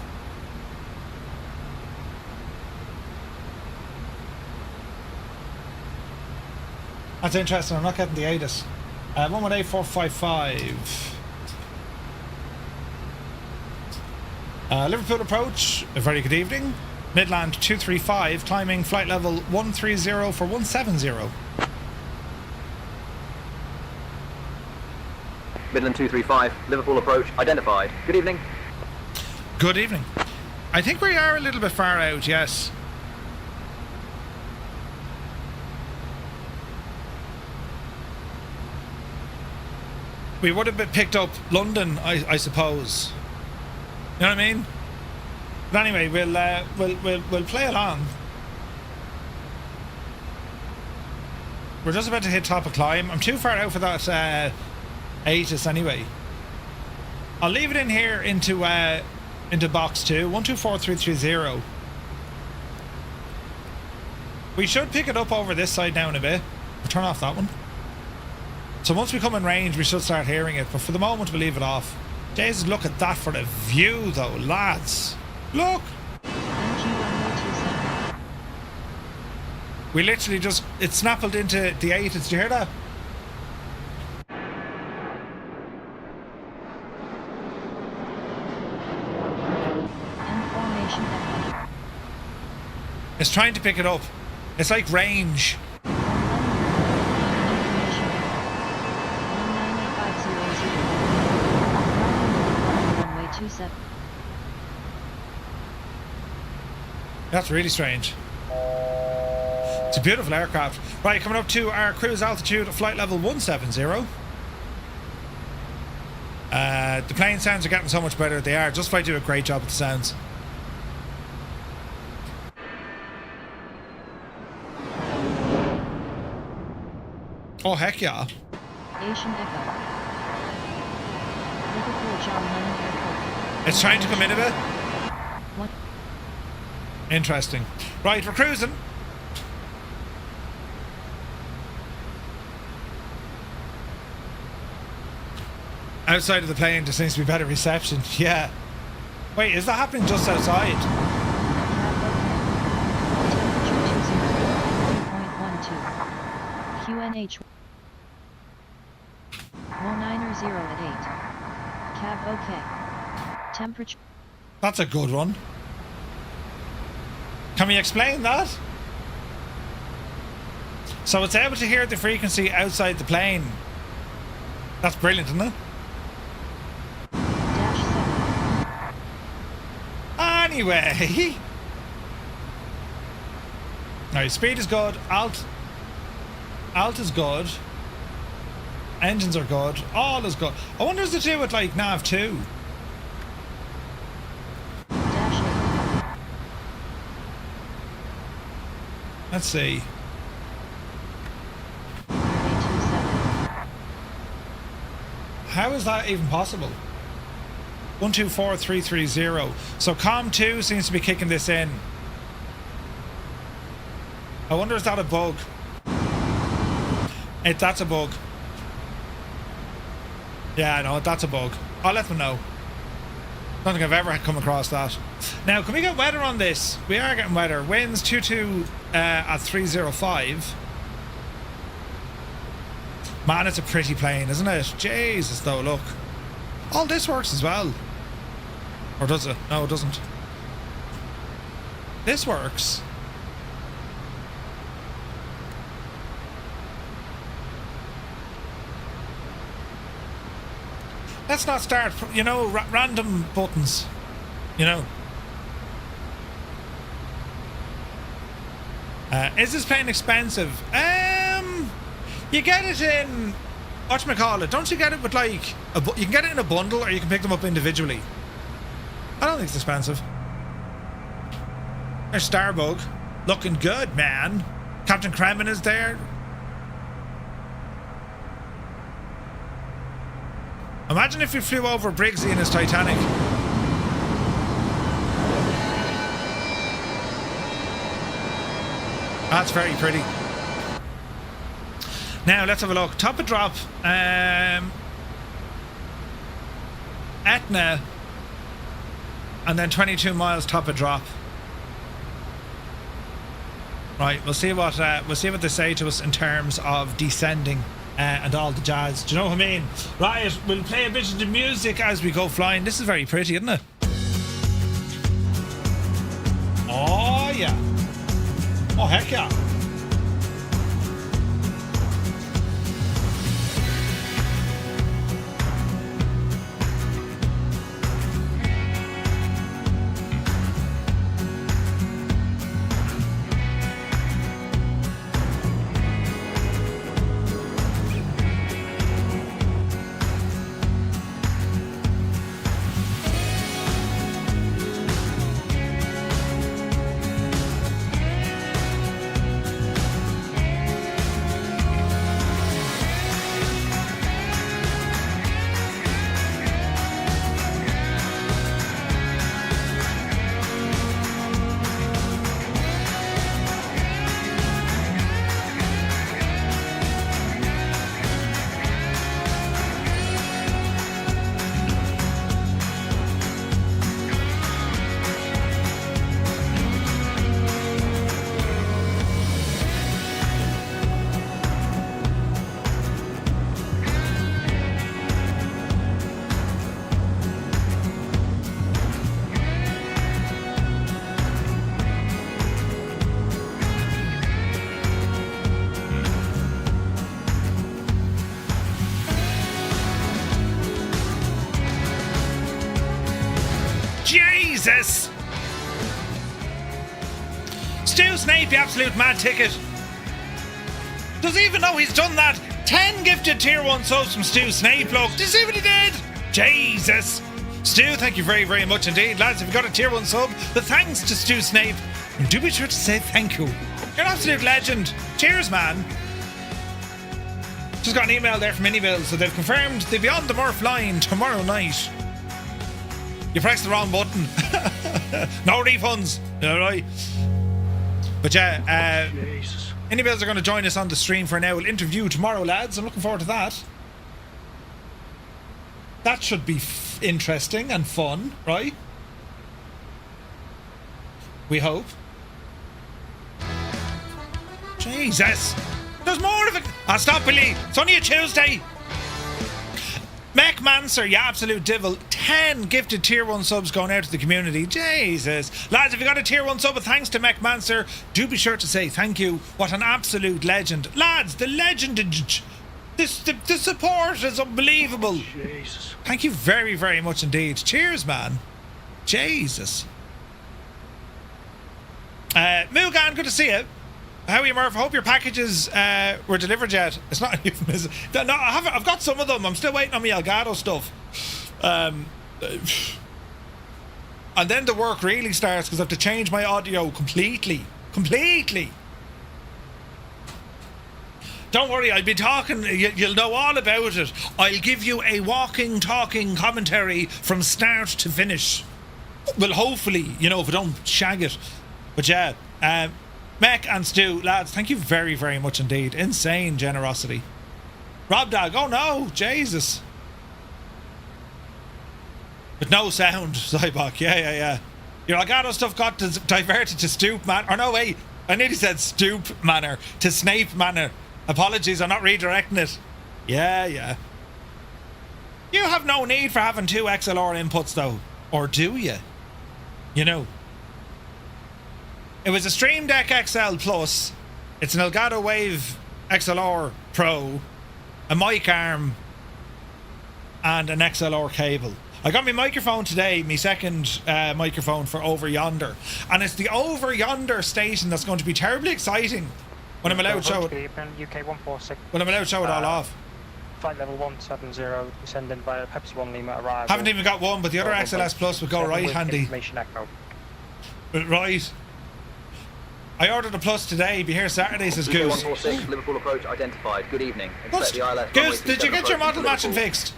That's interesting. I'm not getting the ATIS. 118.455. Liverpool approach. A very good evening. Midland 235, climbing flight level 130 for 170. Midland 235, Liverpool approach identified. Good evening. Good evening. I think we are a little bit far out, yes. We would have been picked up London, I suppose. You know what I mean? But anyway, we'll play along. We're just about to hit top of climb. I'm too far out for that ATIS anyway. I'll leave it in here into box 2, 124330. We should pick it up over this side now in a bit. We'll turn off that one. So once we come in range, we should start hearing it. But for the moment, we'll leave it off. Jesus, look at that for the view, though, lads. Look. We literally just... It snappled into the 8. Did you hear that? It's trying to pick it up. It's like range. That's really strange. It's a beautiful aircraft. Right, coming up to our cruise altitude at flight level 170. The plane sounds are getting so much better. They are. Just Flight do a great job with the sounds. Oh, heck yeah. Asian Echo. Liverpool John Lennon Airport. It's trying to come in a bit. What? Interesting. Right, we're cruising. Outside of the plane, there seems to be better reception. Yeah. Wait, is that happening just outside? QNH 190 at 8. Cab OK. Temperature. That's a good one. Can we explain that? So it's able to hear the frequency outside the plane. That's brilliant, isn't it? Anyway. Alright, speed is good. Alt is good. Engines are good. All is good. I wonder if it's to do with like nav 2. Let's see. How is that even possible? 124330. So COM 2 seems to be kicking this in. I wonder, is that a bug? That's a bug. Yeah, no, that's a bug. I'll let them know. Don't think I've ever come across that. Now, can we get weather on this? We are getting weather. Winds 22 at 305. Man, it's a pretty plane, isn't it? Jesus, though, look. All this works as well. Or does it? No, it doesn't. This works. Let's not start, you know, random buttons. You know. Is this plane expensive? You get it in, whatchamacallit, don't you get it with like, you can get it in a bundle or you can pick them up individually. I don't think it's expensive. There's Starbug. Looking good, man. Captain Kremen is there. Imagine if you flew over Briggsy in his Titanic. That's very pretty. Now let's have a look. Top of drop. Etna. And then 22 miles top of drop. Right, we'll see what they say to us in terms of descending and all the jazz. Do you know what I mean? Right, we'll play a bit of the music as we go flying. This is very pretty, isn't it? Oh yeah. Oh heck yeah. Jesus! Stu Snape, you absolute mad ticket. Does he even know he's done that? 10 gifted tier 1 subs from Stu Snape, look. Did you see what he did? Jesus! Stu, thank you very, very much indeed. Lads, if you got a tier 1 sub, the thanks to Stu Snape. And do be sure to say thank you. You're an absolute legend. Cheers, man. Just got an email there from Minibill, so they've confirmed they'll be on the Murph line tomorrow night. You pressed the wrong button. No refunds. Alright. But yeah, Minibills are going to join us on the stream for an hour interview tomorrow, lads. I'm looking forward to that. That should be interesting and fun, right? We hope. Jesus! There's more of it! I'll stop, Billy! It's only a Tuesday! Mac Manser, you absolute devil. 10 gifted tier 1 subs going out to the community. Jesus. Lads, if you got a tier 1 sub, thanks to Mac Manser, do be sure to say thank you. What an absolute legend. Lads, the legend. The support is unbelievable. Jesus. Thank you very, very much indeed. Cheers, man. Jesus. Mugan, good to see you. How are you, Murph? I hope your packages were delivered yet. It's not a euphemism. No, I haven't. I've got some of them. I'm still waiting on my Elgato stuff. And then the work really starts because I have to change my audio completely. Don't worry, I'll be talking. You'll know all about it. I'll give you a walking, talking commentary from start to finish. Well, hopefully, you know, if I don't shag it. But yeah, Mech and Stu, lads, thank you very, very much indeed. Insane generosity. Rob Dog, oh no, Jesus. But no sound, Zybok, yeah. Your Elgato stuff got diverted to Stoop Man. Or no, wait, I nearly said Stoop Manor to Snape Manor. Apologies, I'm not redirecting it. Yeah. You have no need for having 2 XLR inputs though. Or do you? You know. It was a Stream Deck XL Plus. It's an Elgato Wave XLR Pro, a mic arm, and an XLR cable. I got my microphone today, my second microphone for Over Yonder, and it's the Over Yonder station that's going to be terribly exciting when I'm allowed to show it. UK 146. When I'm allowed to show it all off. Flight level 170, descending via Pepsi 1 Lima arrival. Haven't even got one, but the other XLS Plus would go right handy. Information echo. Right. I ordered a Plus today. Be here Saturday, says Goose. 146, Liverpool approach identified. Good evening. Goose, did you get your model matching fixed?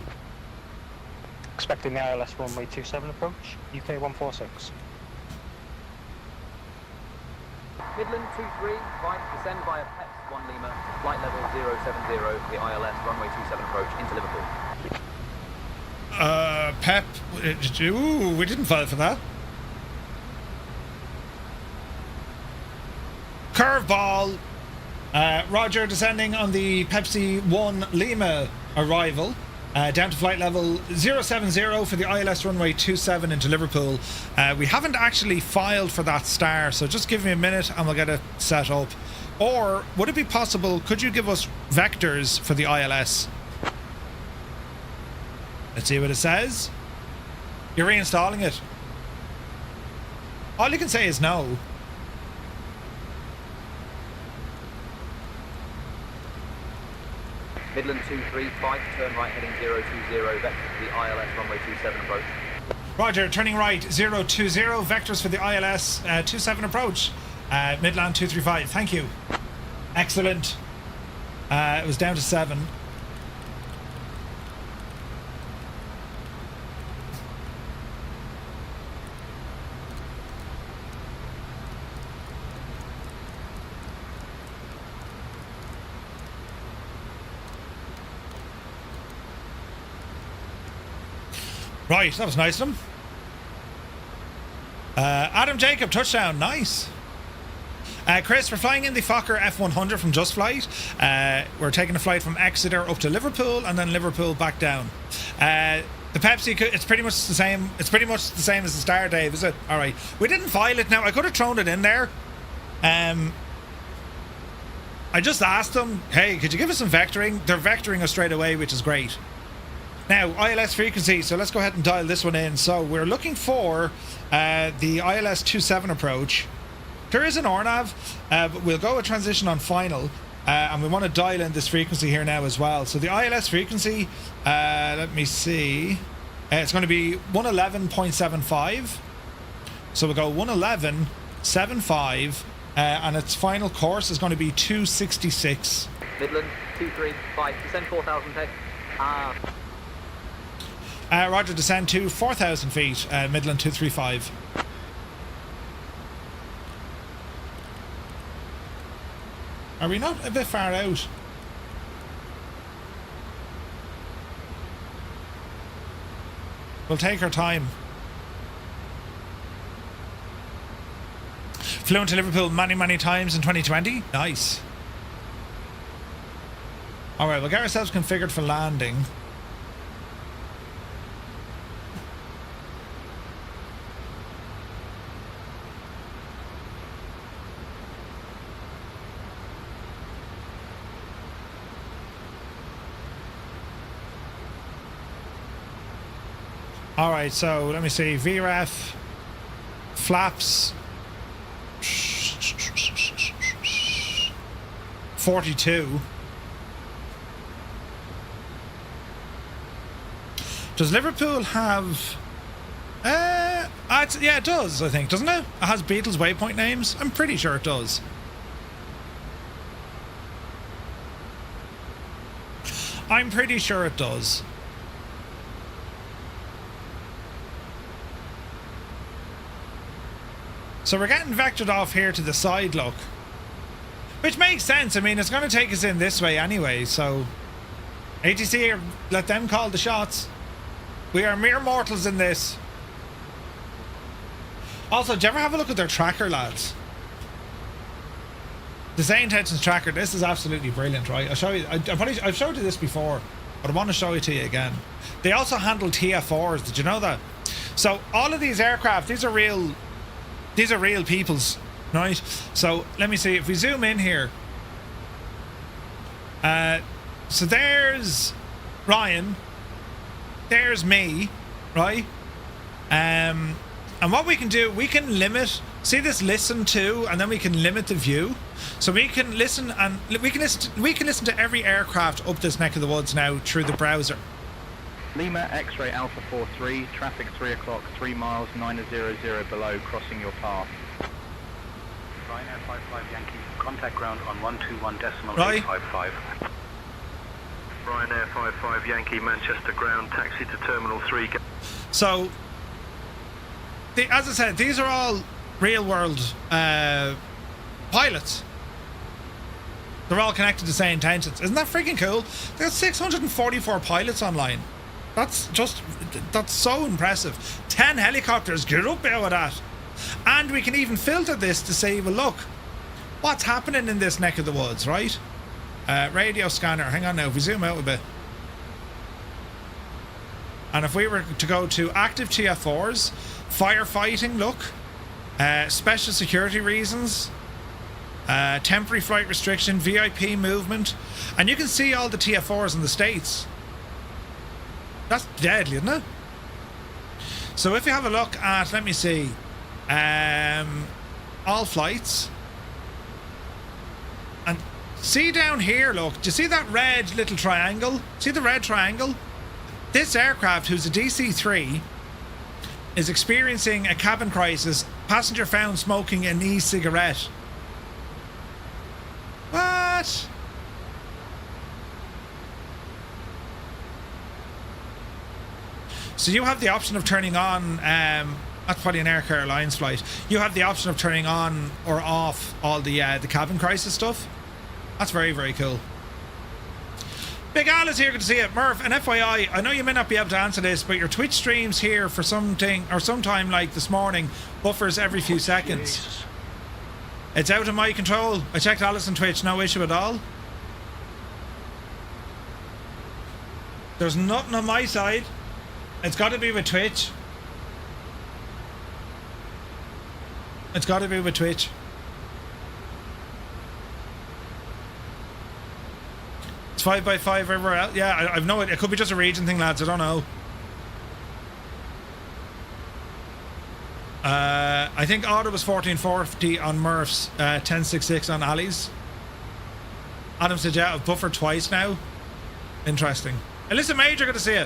Expecting the ILS runway 27 approach, UK 146. Midland 23, right, descend via Peps 1 Lima, flight level 070, the ILS runway 27 approach into Liverpool. Pep, ooh, we didn't file for that. Curveball. Roger, descending on the Pepsi 1 Lima arrival. Down to flight level 070 for the ILS runway 27 into Liverpool. We haven't actually filed for that star, so just give me a minute and we'll get it set up. Or would it be possible, could you give us vectors for the ILS? Let's see what it says. You're reinstalling it. All you can say is no. Midland 235, turn right heading 020, vector for the ILS runway 27 approach. Roger, turning right 020, vectors for the ILS 27 approach. Midland 235, thank you. Excellent. It was down to 7. Right, that was nice of him. Adam Jacob, touchdown, nice. Chris, we're flying in the Fokker F100 from Just Flight. We're taking a flight from Exeter up to Liverpool and then Liverpool back down. The Pepsi, it's pretty much the same. It's pretty much the same as the Star, Dave, is it? All right. We didn't file it now. I could have thrown it in there. I just asked them, hey, could you give us some vectoring? They're vectoring us straight away, which is great. Now, ILS frequency, so let's go ahead and dial this one in. So we're looking for the ILS 27 approach. There is an RNAV, but we'll go a transition on final. And we want to dial in this frequency here now as well. So the ILS frequency, let me see. It's going to be 111.75. So we'll go 111.75. And its final course is going to be 266. Midland 235, descend 4,000 feet. Roger, descend to 4,000 feet, Midland 235. Are we not a bit far out? We'll take our time. Flew into Liverpool many times in 2020. Nice. Alright, we'll get ourselves configured for landing. Alright, so let me see. VREF, flaps, 42. Does Liverpool have... yeah, it does, I think, doesn't it? It has Beatles waypoint names. I'm pretty sure it does. I'm pretty sure it does. So we're getting vectored off here to the side, look. Which makes sense. I mean, it's going to take us in this way anyway, so... ATC, let them call the shots. We are mere mortals in this. Also, do you ever have a look at their tracker, lads? The SayIntentions tracker, this is absolutely brilliant, right? I'll show you. I've showed you this before, but I want to show it to you again. They also handle TF4s. Did you know that? So all of these aircraft, these are real people's, right? So let me see if we zoom in here. So there's Ryan, there's me, right? And what we can do, we can limit, see this listen to, and then we can limit the view. So we can listen, and we can listen to every aircraft up this neck of the woods now through the browser. Lima X-ray Alpha 43, traffic 3 o'clock, 3 miles, 900 below, crossing your path. Ryanair 55 Yankee, contact ground on 121.855. Ryanair 55 Yankee, Manchester ground, taxi to Terminal 3. So, as I said, these are all real-world pilots. They're all connected to SayIntentions. Isn't that freaking cool? There's 644 pilots online. That's so impressive. 10 helicopters, get up there with that. And we can even filter this to say, well, look, what's happening in this neck of the woods, right? Radio scanner, hang on now, if we zoom out a bit. And if we were to go to active TF4s, firefighting, look, special security reasons, temporary flight restriction, VIP movement, and you can see all the TF4s in the States. That's deadly, isn't it? So if you have a look at, let me see, all flights, and see down here, look, do you see that red little triangle? See the red triangle? This aircraft, who's a DC-3, is experiencing a cabin crisis. Passenger found smoking an e-cigarette. What? So you have the option of turning on, that's probably an Air Carolines flight. You have the option of turning on or off all the cabin crisis stuff. That's very, very cool. Big Al is here, good to see you. Murph, and FYI, I know you may not be able to answer this, but your Twitch streams here for something, or sometime like this morning, buffers every few seconds. Jesus. It's out of my control. I checked Alice on Twitch, no issue at all. There's nothing on my side. It's got to be with Twitch. It's got to be with Twitch. It's 5x5 everywhere else. Yeah, I've no idea. It could be just a region thing, lads. I don't know. I think Otter was 1440 on Murph's, 1066 on Ali's. Adam said, yeah, I've buffered twice now. Interesting. Alyssa Major, good to see you.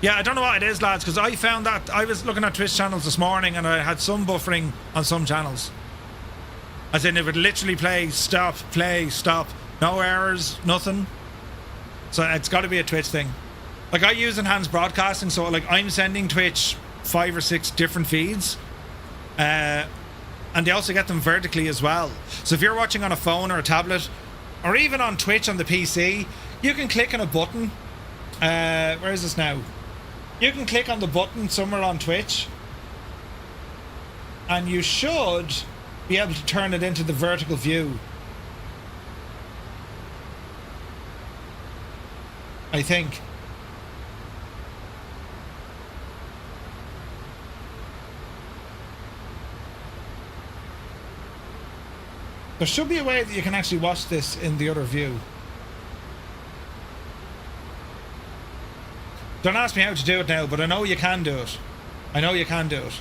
Yeah, I don't know what it is, lads, because I found that I was looking at Twitch channels this morning and I had some buffering on some channels. As in, it would literally play, stop, No errors, nothing. So it's got to be a Twitch thing. Like, I use enhanced broadcasting, so like I'm sending Twitch 5 or 6 different feeds. And they also get them vertically as well. So if you're watching on a phone or a tablet, or even on Twitch on the PC, you can click on a button. Where is this now? You can click on the button somewhere on Twitch, and you should be able to turn it into the vertical view. I think. There should be a way that you can actually watch this in the other view. Don't ask me how to do it now, but I know you can do it. I know you can do it.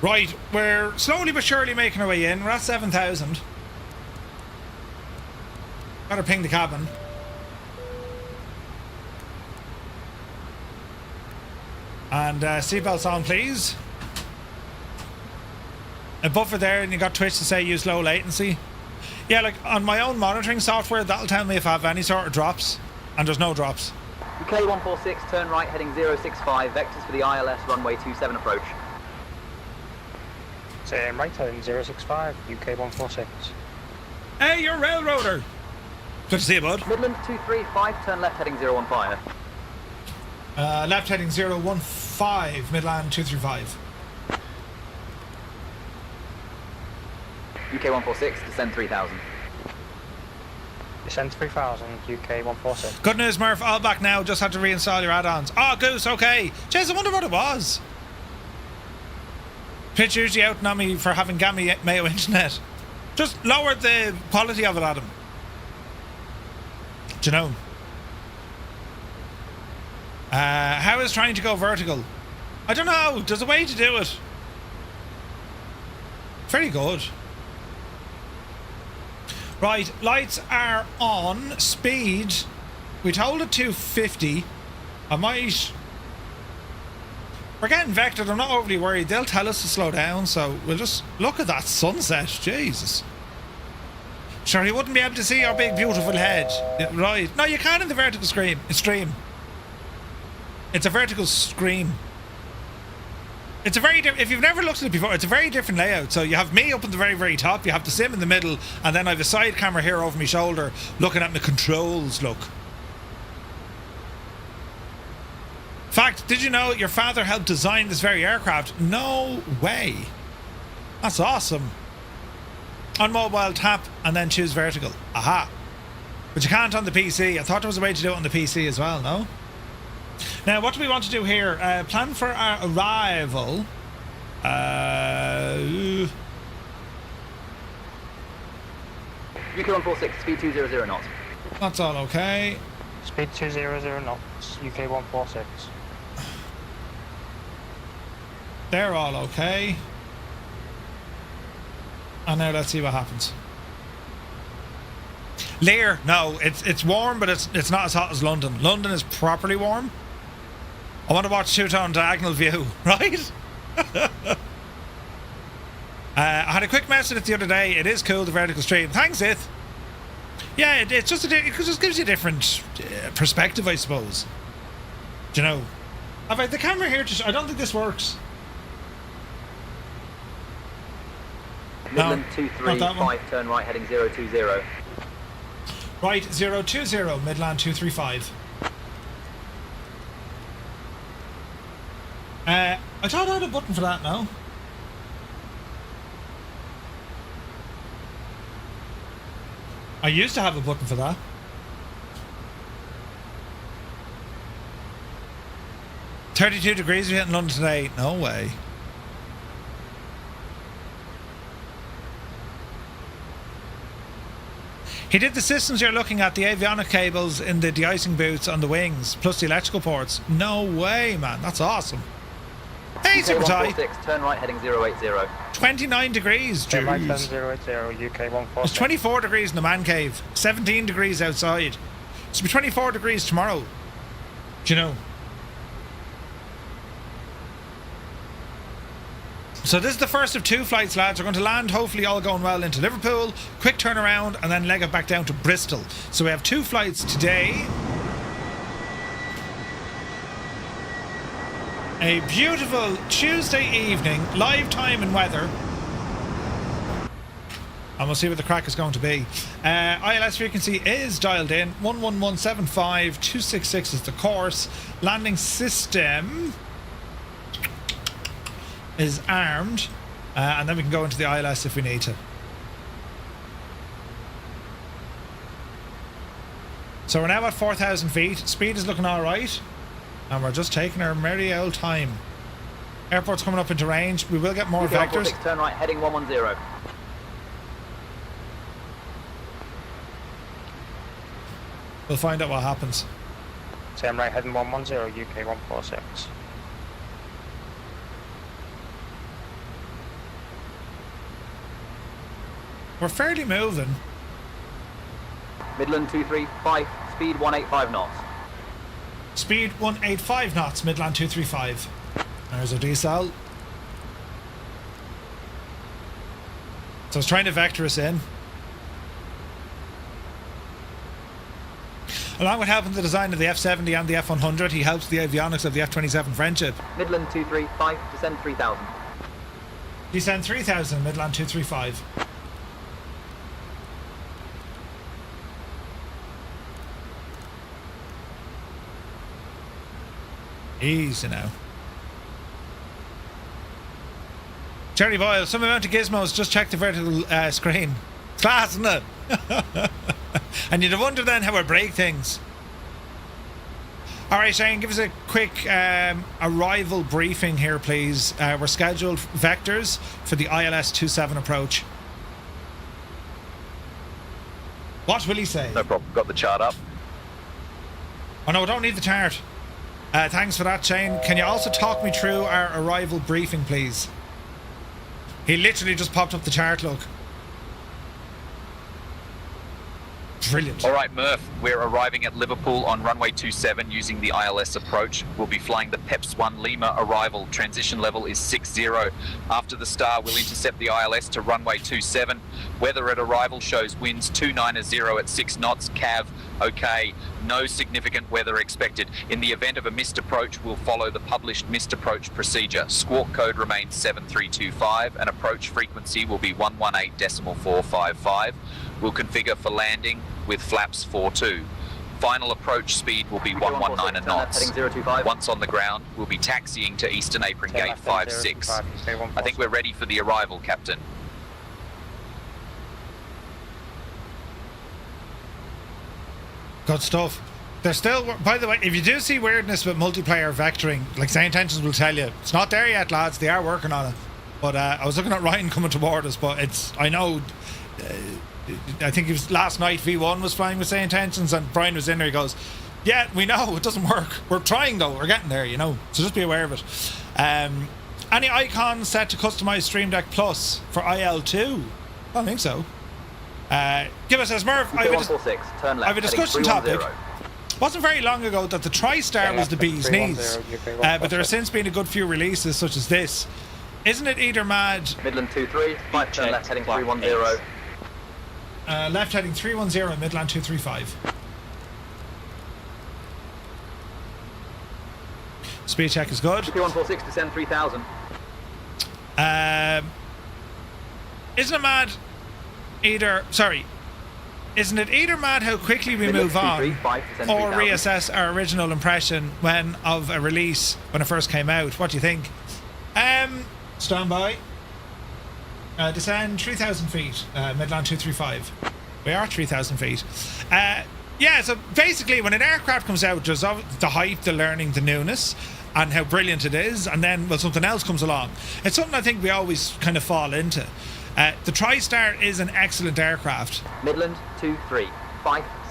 Right, we're slowly but surely making our way in. We're at 7,000. Better ping the cabin. And seatbelts on, please. A buffer there, and you got Twitch to say use low latency. Yeah, like on my own monitoring software, that'll tell me if I have any sort of drops, and there's no drops. UK 146, turn right, heading 065, vectors for the ILS runway 27 approach. Turn right, heading 065, UK 146. Hey, you're a railroader. Good to see you, bud. Midland 235, turn left, heading 015. Left heading 015, Midland 235. UK 146, descend 3000. Descend 3000, UK 146. Good news, Murph. All back now. Just had to reinstall your add-ons. Oh, Goose, okay. Jeez, I wonder what it was. Twitch usually out on me for having gammy Mayo internet. Just lowered the quality of it, Adam. Do you know? How is trying to go vertical? I don't know. There's a way to do it. Very good. Right, lights are on. Speed, we told it 250. I might... We're getting vectored. I'm not overly worried. They'll tell us to slow down, so we'll just look at that sunset. Jesus. Sure, you wouldn't be able to see our big, beautiful head. Yeah, right. No, you can in the vertical stream. It's a vertical stream. It's a very if you've never looked at it before, it's a very different layout. So you have me up at the very, very top, you have the sim in the middle, and then I have a side camera here over my shoulder looking at my controls. Look. In fact, did you know your father helped design this very aircraft? No way. That's awesome. On mobile, tap and then choose vertical. Aha. But you can't on the PC. I thought there was a way to do it on the PC as well, no? Now, what do we want to do here? Plan for our arrival. UK 146, speed 200 knots. That's all okay. Speed 200 knots, UK 146. They're all okay. And now let's see what happens. Lear, no, it's warm, but it's not as hot as London. London is properly warm. I want to watch two-tone diagonal view, right? I had a quick mess with it the other day. It is cool, the vertical stream. Thanks, Ith. Yeah, it just gives you a different perspective, I suppose. Do you know? Have I the camera here? I don't think this works. Midland 235, turn right, heading 020. Right, 020, Midland 235. I thought I had a button for that now. I used to have a button for that. $32 degrees we hit in London today. No way. He did the systems you're looking at, the avionic cables in the de-icing boots on the wings, plus the electrical ports. No way, man. That's awesome. Hey, Super Tie. Turn right, heading 080. 29 degrees. Turn right, heading 080, UK 146. It's 24 degrees in the man cave. 17 degrees outside. It's be 24 degrees tomorrow. Do you know? So this is the first of 2 flights, lads. We're going to land, hopefully all going well, into Liverpool, quick turnaround, and then leg it back down to Bristol. So we have 2 flights today. A beautiful Tuesday evening, live time and weather. And we'll see what the crack is going to be. ILS frequency is dialed in. 11175, 266 is the course. Landing system is armed. And then we can go into the ILS if we need to. So we're now at 4,000 feet. Speed is looking alright. And we're just taking our merry old time. Airport's coming up into range. We will get more vectors. Turn right, heading 110. We'll find out what happens. Same right, heading 110, UK 146. We're fairly moving. Midland 235, speed 185 knots. Speed 185 knots, Midland 235. There's our decel. So it's trying to vector us in. Along with helping the design of the F70 and the F100, he helps the avionics of the F27 Friendship. Midland 235, descend 3000. Descend 3000, Midland 235. Easy now. Jerry Boyle, some amount of gizmos, just check the vertical screen. It's class, isn't it? And you'd wonder then how I break things. Alright, Shane, give us a quick arrival briefing here, please. We're scheduled vectors for the ILS 27 approach. What will he say? No problem, got the chart up. Oh no, I don't need the chart. Thanks for that, Shane. Can you also talk me through our arrival briefing, please? He literally just popped up the chart, look. Brilliant. All right, Murph, we're arriving at Liverpool on runway 27 using the ILS approach. We'll be flying the PEPS 1 Lima arrival. Transition level is 60. After the star, we'll intercept the ILS to runway 27. Weather at arrival shows winds 290 at 6 knots, CAV, okay. No significant weather expected. In the event of a missed approach, we'll follow the published missed approach procedure. Squawk code remains 7325 and approach frequency will be 118.455. We'll configure for landing with flaps 42. Final approach speed will be 119 knots. Once on the ground, we'll be taxiing to Eastern Apron Gate 56. I think we're ready for the arrival, Captain. Good stuff. There's still, by the way, if you do see weirdness with multiplayer vectoring, like SayIntentions will tell you, it's not there yet, lads. They are working on it. But I was looking at Ryan coming toward us, but it's, I know, I think it was last night V1 was flying with SayIntentions and Brian was in there, he goes, yeah, we know, it doesn't work. We're trying though, we're getting there, you know. So just be aware of it. Any icons set to customize Stream Deck Plus for IL2? I don't think so. Give us as Merv. I have a discussion topic. Wasn't very long ago that the TriStar was the bee's knees, but there have since been a good few releases such as this. Isn't it either mad? Midland 23, 5 turn left heading 310. Left heading 310, Midland 235. Speed check is good. 146, descend 3000. Isn't it mad? Isn't it either mad how quickly we move on or reassess our original impression of a release when it first came out? What do you think? Stand by. Descend 3,000 feet, Midland 235. We are 3,000 feet. Yeah, so basically when an aircraft comes out, there's the hype, the learning, the newness, and how brilliant it is, and then something else comes along. It's something I think we always kind of fall into. The TriStar is an excellent aircraft. Midland 23,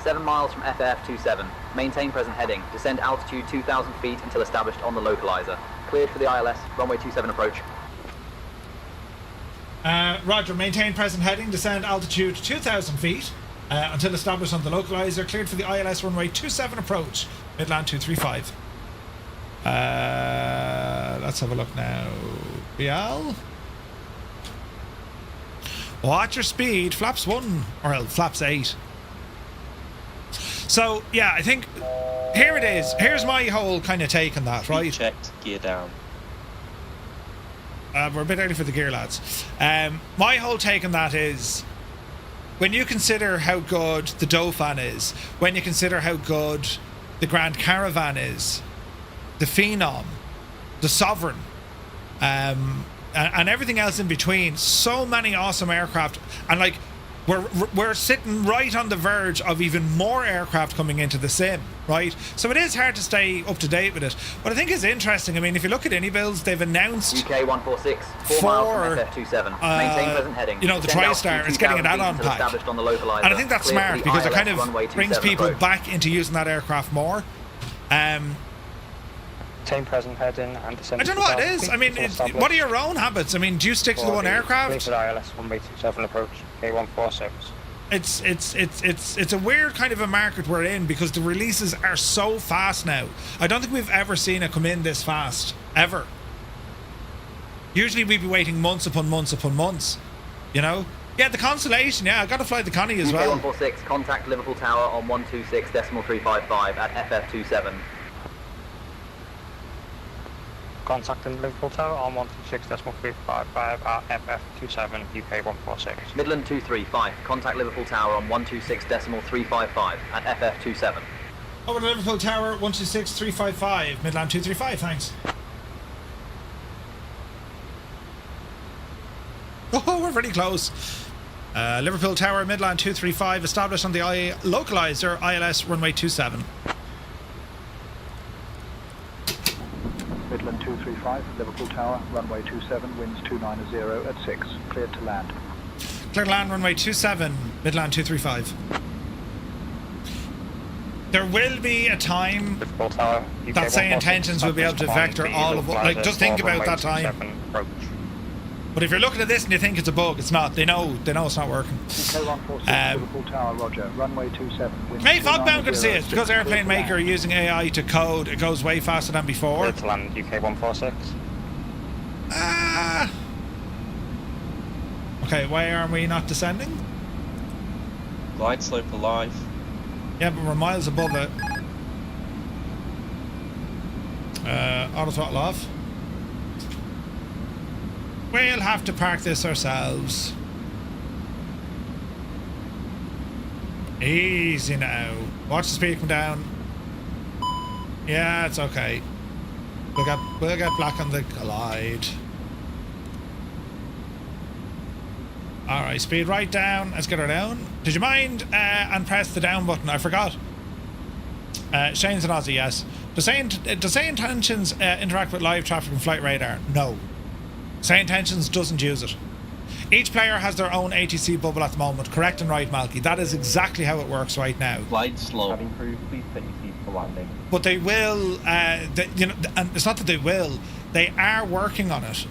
7 miles from FAF27. Maintain present heading. Descend altitude 2,000 feet until established on the localizer. Cleared for the ILS, runway 27 approach. Roger, maintain present heading. Descend altitude 2,000 feet until established on the localizer. Cleared for the ILS, runway 27 approach. Midland 235. Let's have a look now. Bial? Watch your speed. Flaps 1 or flaps 8. So yeah, I think here it is. Here's my whole kind of take on that, right? Checked, gear down. We're a bit early for the gear, lads. My whole take on that is, when you consider how good the Dauphin is, when you consider how good the Grand Caravan is, the Phenom, the Sovereign, and everything else in between, so many awesome aircraft, and like we're sitting right on the verge of even more aircraft coming into the sim, right? So it is hard to stay up to date with it. What I think is interesting, I mean, if you look at any builds, they've announced UK 146, 4 miles from FF27, maintain present heading. You know, the TriStar is getting an add-on pack, and I think that's smart because it kind of brings people back into using that aircraft more. Maintain present heading and descend. I don't know what it is. I mean, what are your own habits? I mean, do you stick to the one aircraft? ILS runway 27 approach, K146. It's a weird kind of a market we're in because the releases are so fast now. I don't think we've ever seen it come in this fast, ever. Usually we'd be waiting months upon months upon months, you know? Yeah, the Constellation, yeah, I got to fly the Connie as well. 146, contact Liverpool Tower on 126.355 at FF27. Contacting Liverpool Tower on 126.355 at FF27, UK 146. Midland 235, contact Liverpool Tower on 126.355 at FF27. Over to Liverpool Tower, 126.355, Midland 235, thanks. Oh, we're very close. Liverpool Tower, Midland 235, established on the localizer ILS runway 27. Midland 235, Liverpool Tower, runway 27, winds 290 at 6, cleared to land. Cleared to land, runway 27, Midland 235. There will be a time Tower, that SayIntentions will be able to vector all of what, like, just think about that time. But if you're looking at this and you think it's a bug, it's not. They know it's not working. Liverpool Tower, Roger, runway 27. Hey, Fogbound, good to see it. Because Airplane Maker are using AI to code, it goes way faster than before. Cleared to land, UK 146. Okay, why are we not descending? Glide slope alive. Yeah, but we're miles above it. Auto throttle off. We'll have to park this ourselves. Easy now. Watch the speed come down. Yeah, it's okay. We'll get black on the glide. Alright, speed right down. Let's get her down. Did you mind and press the down button? I forgot. Shane's an Aussie, yes. Does SayIntentions interact with live traffic and flight radar? No. SayIntentions doesn't use it. Each player has their own ATC bubble at the moment. Correct and right, Malky. That is exactly how it works right now. Glide slow. Having crew, please set your seats for landing. But they will, you know, and it's not that they will. They are working on it.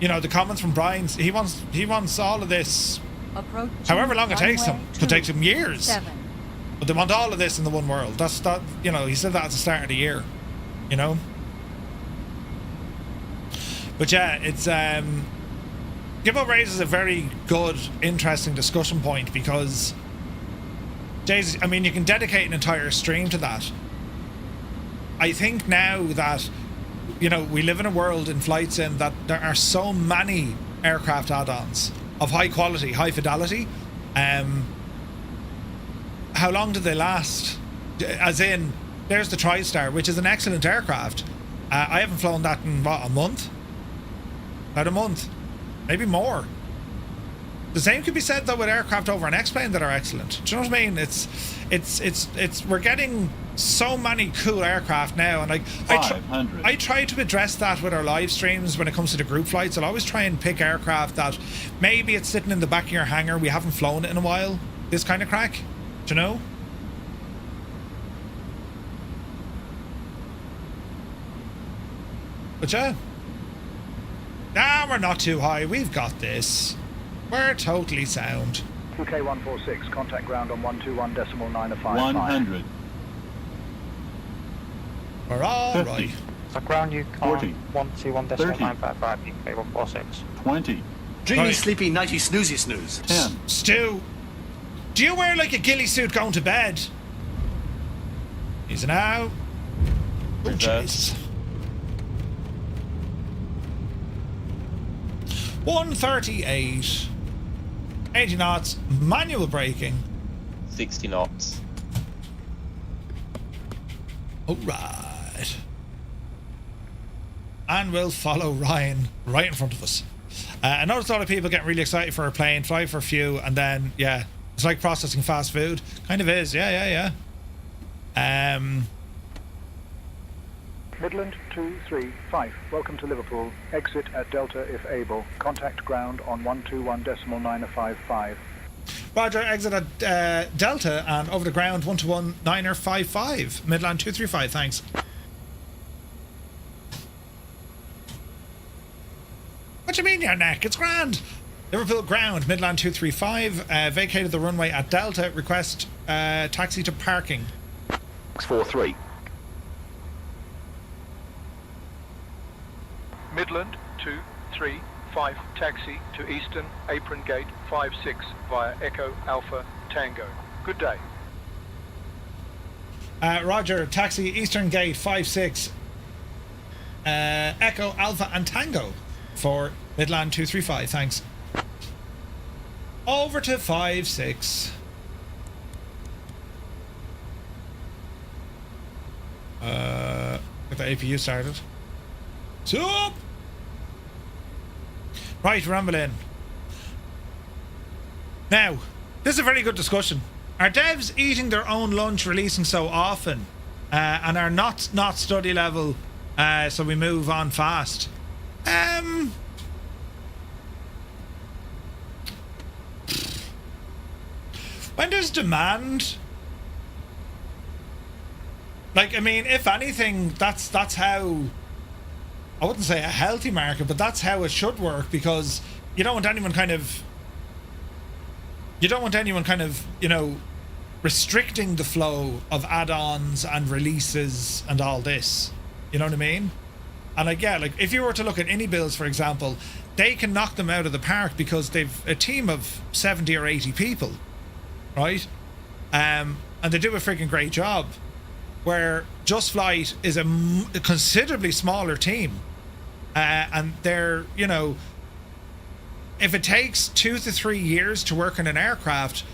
You know, the comments from Brian. He wants all of this. However long it takes them. It could take them years. 7. But they want all of this in the one world. That's that. You know, he said that at the start of the year. You know. But yeah, it's Gibbo raises a very good, interesting discussion point because, I mean, you can dedicate an entire stream to that. I think now that, you know, we live in a world in flight sim that there are so many aircraft add-ons of high quality, high fidelity. How long do they last? As in, there's the TriStar, which is an excellent aircraft. I haven't flown that in, what, a month? About a month, maybe more. The same could be said though with aircraft over an X-plane that are excellent. Do you know what I mean? It's we're getting so many cool aircraft now, and like I try to address that with our live streams when it comes to the group flights. I'll always try and pick aircraft that maybe it's sitting in the back of your hangar, we haven't flown it in a while. This kind of crack, do you know? But yeah. Nah, we're not too high. We've got this. We're totally sound. UK 146, contact ground on 121.955. 100. We're all right. So ground you on 121.955, UK 146. 20. Dreamy, Right. sleepy, nighty, snoozy, snooze. Stu, do you wear like a ghillie suit going to bed? Easy now. Oh, Jesus. 138. 80 knots. Manual braking. 60 knots. Alright. And we'll follow Ryan right in front of us. I noticed a lot of people getting really excited for a plane, fly for a few, and then, yeah, it's like processing fast food. Kind of is, yeah. Midland 235, welcome to Liverpool. Exit at Delta if able. Contact ground on 121.955. Roger, exit at Delta and over the ground 121.955. Midland 235, thanks. What do you mean your neck? It's grand. Liverpool ground, Midland 235, vacated the runway at Delta, request taxi to parking. 643. Midland 235, taxi to Eastern Apron Gate 56 via Echo Alpha Tango. Good day. Roger, taxi Eastern Gate 56, Echo Alpha and Tango for Midland 235, thanks. Over to 56. Get the APU started. Sup! Right, rumbling. Now, this is a very good discussion. Are devs eating their own lunch releasing so often and are not study level so we move on fast? When there's demand, like, I mean, if anything, that's how, I wouldn't say a healthy market, but that's how it should work, because you don't want anyone kind of, you know, restricting the flow of add-ons and releases and all this. You know what I mean? And like, yeah, like if you were to look at any builds, for example, they can knock them out of the park because they've a team of 70 or 80 people, right? And they do a freaking great job. Where Just Flight is a considerably smaller team, and they're, you know, if it takes 2 to 3 years to work on an aircraft,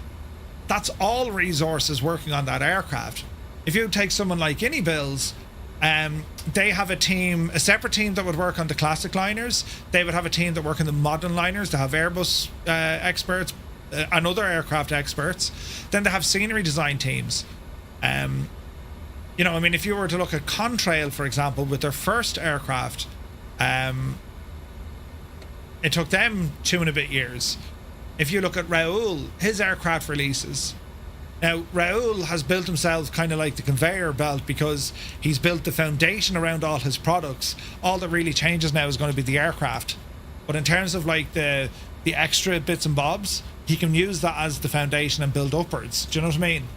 that's all resources working on that aircraft. If you take someone like Guinea Bills, they have a team, a separate team that would work on the classic liners. They would have a team that work on the modern liners. They have Airbus experts and other aircraft experts. Then they have scenery design teams. You know, I mean, if you were to look at Contrail, for example, with their first aircraft, it took them 2 and a bit years. If you look at Raoul, his aircraft releases. Now, Raoul has built himself kind of like the conveyor belt because he's built the foundation around all his products. All that really changes now is going to be the aircraft. But in terms of like the extra bits and bobs, he can use that as the foundation and build upwards. Do you know what I mean?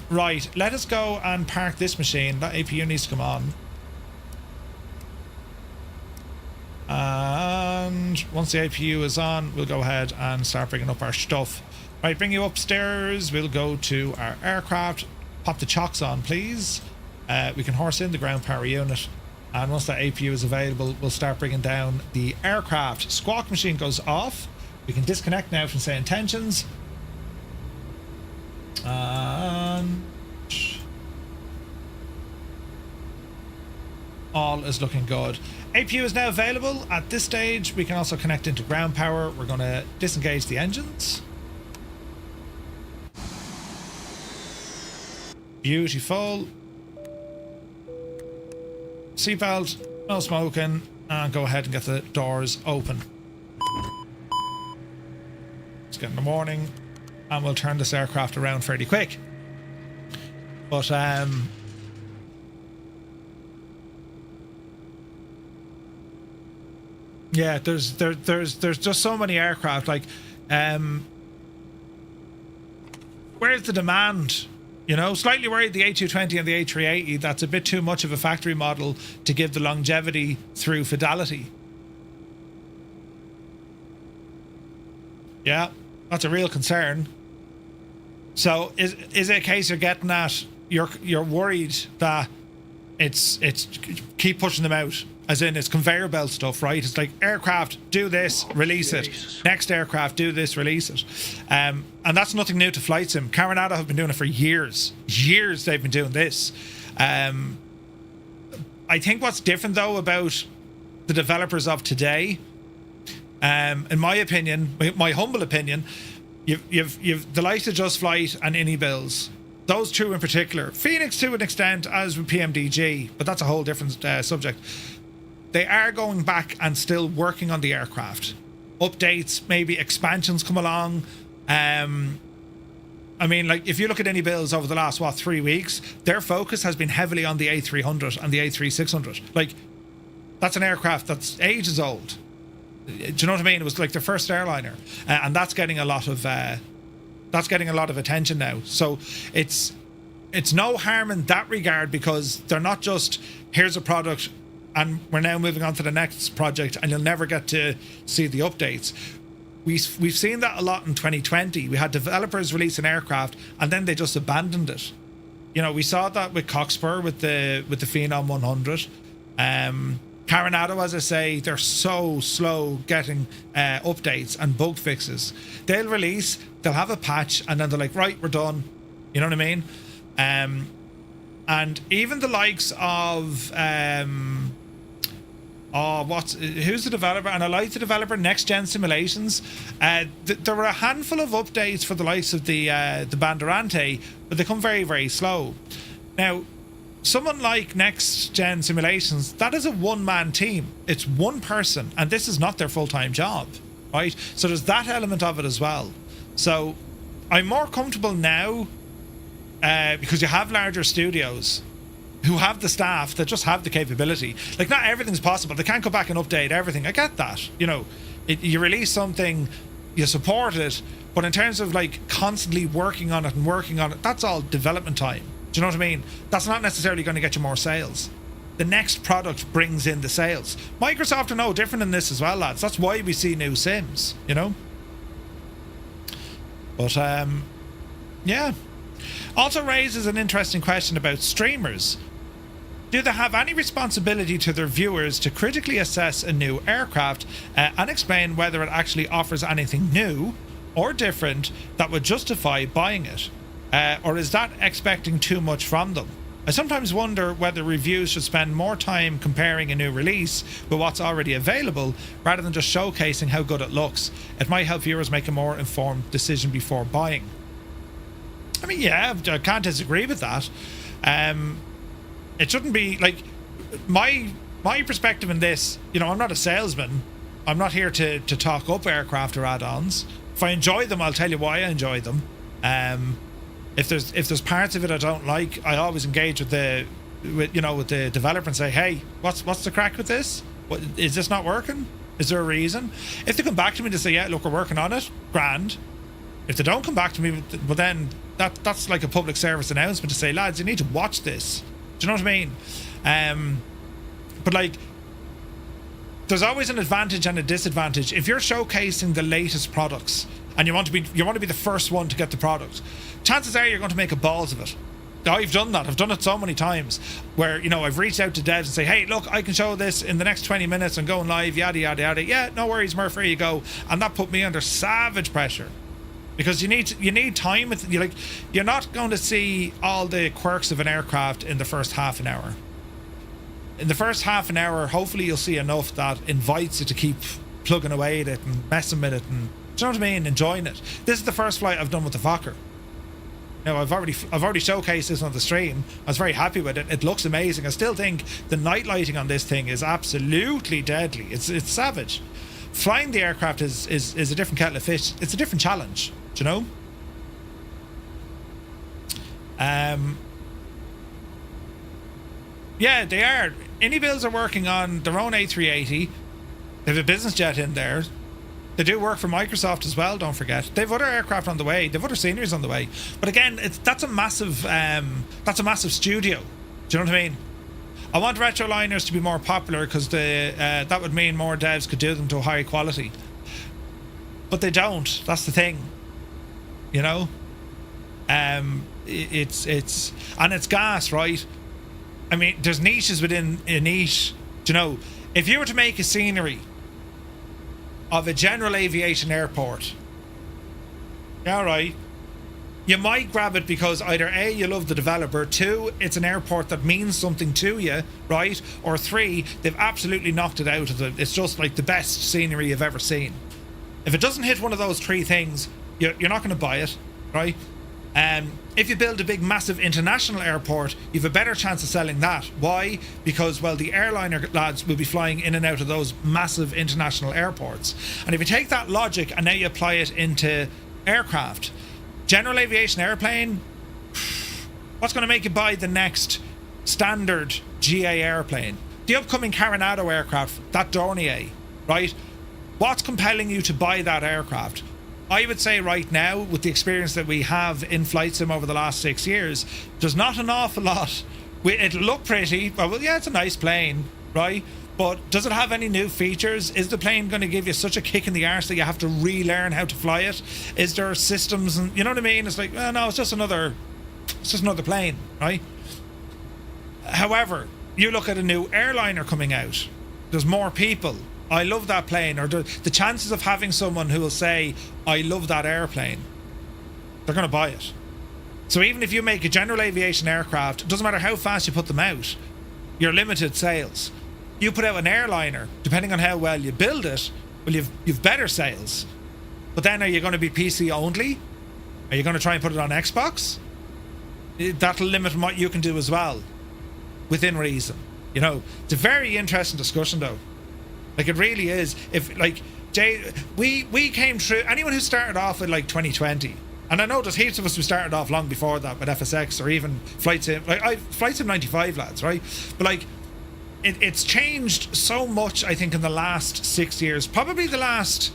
Right, let us go and park this machine. That APU needs to come on. And once the APU is on, we'll go ahead and start bringing up our stuff. Right, bring you upstairs. We'll go to our aircraft. Pop the chocks on, please. We can horse in the ground power unit. And once that APU is available, we'll start bringing down the aircraft. Squawk machine goes off. We can disconnect now from SayIntentions. And all is looking good. APU is now available. At this stage, we can also connect into ground power. We're going to disengage the engines. Beautiful. Seatbelt, no smoking, and go ahead and get the doors open. It's getting the morning, and we'll turn this aircraft around fairly quick. But yeah, there's just so many aircraft. Like, where's the demand? You know, slightly worried the A220 and the A380. That's a bit too much of a factory model to give the longevity through fidelity. Yeah, that's a real concern. So is it a case you're getting at? You're worried that it's keep pushing them out, as in it's conveyor belt stuff, right? It's like aircraft do this, release it. Next aircraft do this, release it. And that's nothing new to flight sim. Coronado have been doing it for years. Years they've been doing this. I think what's different though about the developers of today, in my opinion, my humble opinion, you've the likes of Just Flight and Builds. Those two in particular. Phoenix to an extent, as with PMDG, but that's a whole different subject. They are going back and still working on the aircraft. Updates, maybe expansions come along. I mean, like, if you look at Builds over the last, 3 weeks, their focus has been heavily on the A300 and the A3600. Like, that's an aircraft that's ages old. Do you know what I mean? It was like their first airliner, and that's getting a lot of attention now. So it's no harm in that regard, because they're not just here's a product and we're now moving on to the next project and you'll never get to see the updates. We've seen that a lot in 2020. We had developers release an aircraft and then they just abandoned it. You know, we saw that with Cockspur with the Phenom 100. Coronado, as I say, they're so slow getting updates and bug fixes. They'll release, they'll have a patch, and then they're like, right, we're done. You know what I mean? And even the likes of who's the developer? And I like the developer, Next Gen Simulations. There were a handful of updates for the likes of the Banderante, but they come very, very slow. Now, someone like Next Gen Simulations, that is a one-man team. It's one person, and this is not their full-time job, right? So there's that element of it as well. So I'm more comfortable now because you have larger studios who have the staff that just have the capability. Like, not everything's possible. They can't go back and update everything. I get that. You know, you release something, you support it, but in terms of like constantly working on it, that's all development time. Do you know what I mean? That's not necessarily going to get you more sales. The next product brings in the sales. Microsoft are no different in this as well, lads. That's why we see new Sims, you know? But, yeah. Also raises an interesting question about streamers. Do they have any responsibility to their viewers to critically assess a new aircraft and explain whether it actually offers anything new or different that would justify buying it? Or is that expecting too much from them? I sometimes wonder whether reviews should spend more time comparing a new release with what's already available rather than just showcasing how good it looks. It might help viewers make a more informed decision before buying. I mean, yeah, I can't disagree with that. It shouldn't be like my perspective in this. You know, I'm not a salesman. I'm not here to talk up aircraft or add-ons. If I enjoy them, I'll tell you why I enjoy them. If there's parts of it I don't like, I always engage with the developer and say, hey, what's the crack with this? What, is this not working? Is there a reason? If they come back to me to say, yeah, look, we're working on it, grand. If they don't come back to me, well, then that's like a public service announcement to say, lads, you need to watch this. Do you know what I mean? But like, there's always an advantage and a disadvantage. If you're showcasing the latest products and you want to be the first one to get the product, chances are you're going to make a balls of it. I've done that. I've done it so many times where, you know, I've reached out to devs and say, hey, look, I can show this in the next 20 minutes and going live, yada, yada, yada. Yeah, no worries, Murph, here you go. And that put me under savage pressure because you need time with you. Like, you're not going to see all the quirks of an aircraft in the first half an hour. In the first half an hour, hopefully you'll see enough that invites you to keep plugging away at it and messing with it and, do you know what I mean, enjoying it. This is the first flight I've done with the Fokker. Now, I've already showcased this on the stream. I was very happy with it. It looks amazing. I still think the night lighting on this thing is absolutely deadly. It's savage. Flying the aircraft is a different kettle of fish. It's a different challenge, do you know? Yeah, they are. Builds are working on their own A380. They have a business jet in there. They do work for Microsoft as well, don't forget. They have other aircraft on the way. They have other seniors on the way. But again, that's a massive studio. Do you know what I mean? I want retroliners to be more popular because that would mean more devs could do them to a higher quality. but they don't. That's the thing, you know. It's and it's gas, right? I mean, there's niches within a niche. Do you know, if you were to make a scenery of a general aviation airport, all right, you might grab it because either A, you love the developer, 2, it's an airport that means something to you, right? Or 3, they've absolutely knocked it out of the, it's just like the best scenery you've ever seen. If it doesn't hit one of those 3 things, you're not going to buy it, right? If you build a big massive international airport, you've a better chance of selling that. Why? Because, well, the airliner lads will be flying in and out of those massive international airports. And if you take that logic and now you apply it into aircraft, general aviation airplane, what's going to make you buy the next standard GA airplane? The upcoming Carenado aircraft, that Dornier, right? What's compelling you to buy that aircraft? I would say right now, with the experience that we have in flight sim over the last 6 years, there's not an awful lot. It'll look pretty. Well, yeah, it's a nice plane, right? But does it have any new features? Is the plane going to give you such a kick in the arse that you have to relearn how to fly it? Is there systems and, you know what I mean? It's like, well, no, it's just another plane, right? However, you look at a new airliner coming out. There's more people. I love that plane, or the chances of having someone who will say, I love that airplane, they're going to buy it. So even if you make a general aviation aircraft, it doesn't matter how fast you put them out, you're limited sales. You put out an airliner, depending on how well you build it, well, you've better sales. But then are you going to be PC only? Are you going to try and put it on Xbox? That'll limit what you can do as well, within reason. You know, it's a very interesting discussion though. Like, it really is. If, like, Jay, we came through, anyone who started off with, like, 2020, and I know there's heaps of us who started off long before that with FSX or even Flight Sim, like, Flight Sim 95, lads, right? But, like, it's changed so much, I think, in the last 6 years. Probably the last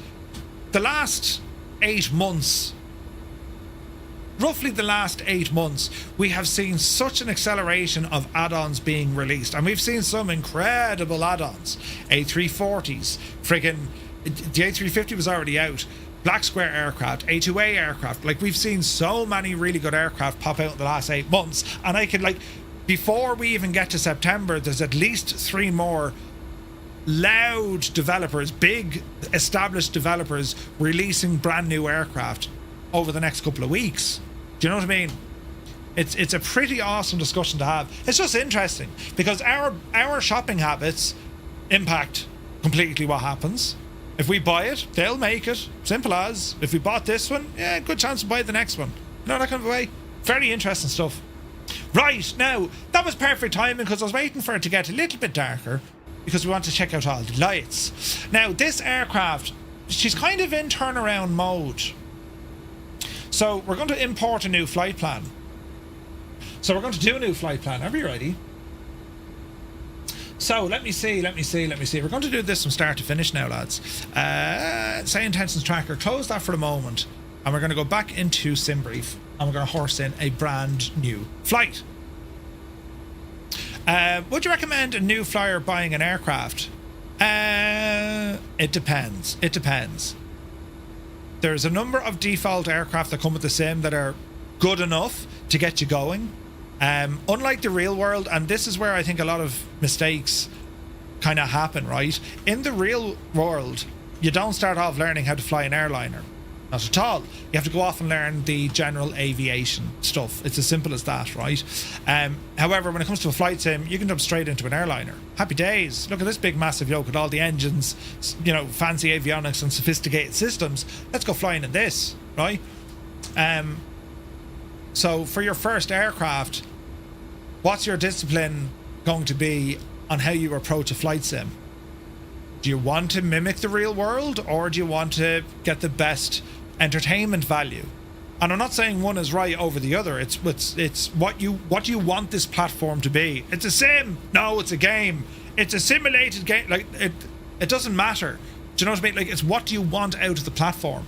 8 months. Roughly the last 8 months, we have seen such an acceleration of add-ons being released, and we've seen some incredible add-ons. A340s, friggin' the A350 was already out. Black Square aircraft, A2A aircraft. Like, we've seen so many really good aircraft pop out in the last 8 months, and I could, like, before we even get to September, there's at least 3 more loud developers, big established developers releasing brand new aircraft over the next couple of weeks. Do you know what I mean? It's a pretty awesome discussion to have. It's just interesting because our shopping habits impact completely what happens. If we buy it, they'll make it. Simple as. If we bought this one, yeah, good chance to buy the next one. You know, that kind of way. Very interesting stuff. Right, now, that was perfect timing because I was waiting for it to get a little bit darker because we want to check out all the lights. Now, this aircraft, she's kind of in turnaround mode. So we're going to import a new flight plan. So we're going to do a new flight plan. Are we ready? So let me see. We're going to do this from start to finish now, lads. SayIntentions tracker, close that for a moment. And we're going to go back into SimBrief. And we're going to horse in a brand new flight. Would you recommend a new flyer buying an aircraft? It depends. It depends. There's a number of default aircraft that come with the sim that are good enough to get you going. Unlike the real world, and this is where I think a lot of mistakes kind of happen, right? In the real world, you don't start off learning how to fly an airliner. Not at all. You have to go off and learn the general aviation stuff. It's as simple as that, right? However, when it comes to a flight sim, you can jump straight into an airliner. Happy days. Look at this big massive yoke with all the engines, you know, fancy avionics and sophisticated systems. Let's go flying in this, right? So for your first aircraft, what's your discipline going to be on how you approach a flight sim? Do you want to mimic the real world, or do you want to get the best entertainment value? And I'm not saying one is right over the other. It's what do you want this platform to be? It's a sim. No, it's a game. It's a simulated game. Like, it doesn't matter. Do you know what I mean? Like, it's what do you want out of the platform?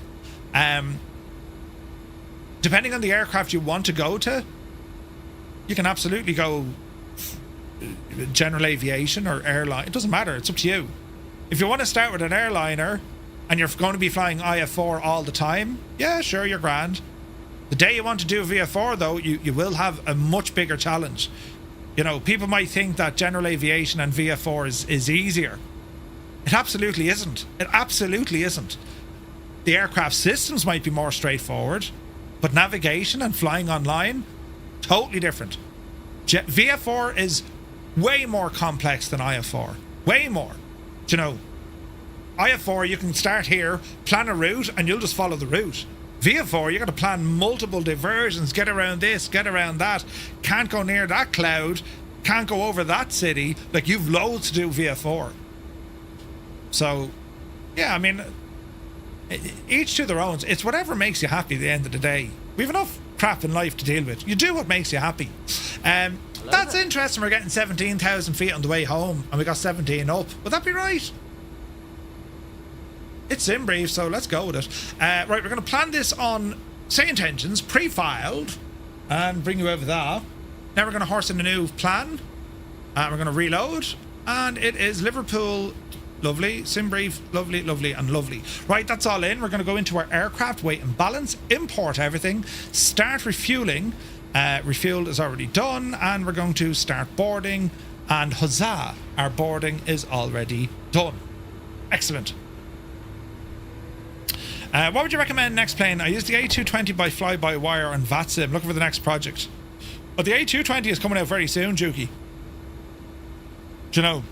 Depending on the aircraft you want to go to, you can absolutely go general aviation or airline. It doesn't matter. It's up to you. If you want to start with an airliner, and you're going to be flying IF4 all the time, yeah, sure, you're grand. The day you want to do VF4, though, you will have a much bigger challenge. You know, people might think that general aviation and VF4 is easier. It absolutely isn't. It absolutely isn't. The aircraft systems might be more straightforward, but navigation and flying online, totally different. VF4 is way more complex than IF4. Way more. You know, IF4, you can start here, plan a route, and you'll just follow the route. VF4, you got to plan multiple diversions, get around this, get around that. Can't go near that cloud, can't go over that city. Like, you've loads to do VF4. So, yeah, I mean, each to their own. It's whatever makes you happy at the end of the day. We've enough crap in life to deal with. You do what makes you happy. That's interesting. We're getting 17,000 feet on the way home, and we got 17 up. Would that be right? It's sim brief, so let's go with it. Right, we're going to plan this on SayIntentions, pre-filed, and bring you over that. Now we're going to horse in a new plan, and we're going to reload, and it is Liverpool. Lovely, sim brief, lovely, lovely, and lovely. Right, that's all in. We're going to go into our aircraft, weight and balance, import everything, start refueling. Refuel is already done, and we're going to start boarding, and huzzah, our boarding is already done. Excellent. What would you recommend next plane? I used the A220 by fly-by-wire and VATSIM. Looking for the next project. But the A220 is coming out very soon, Juki. Do you know?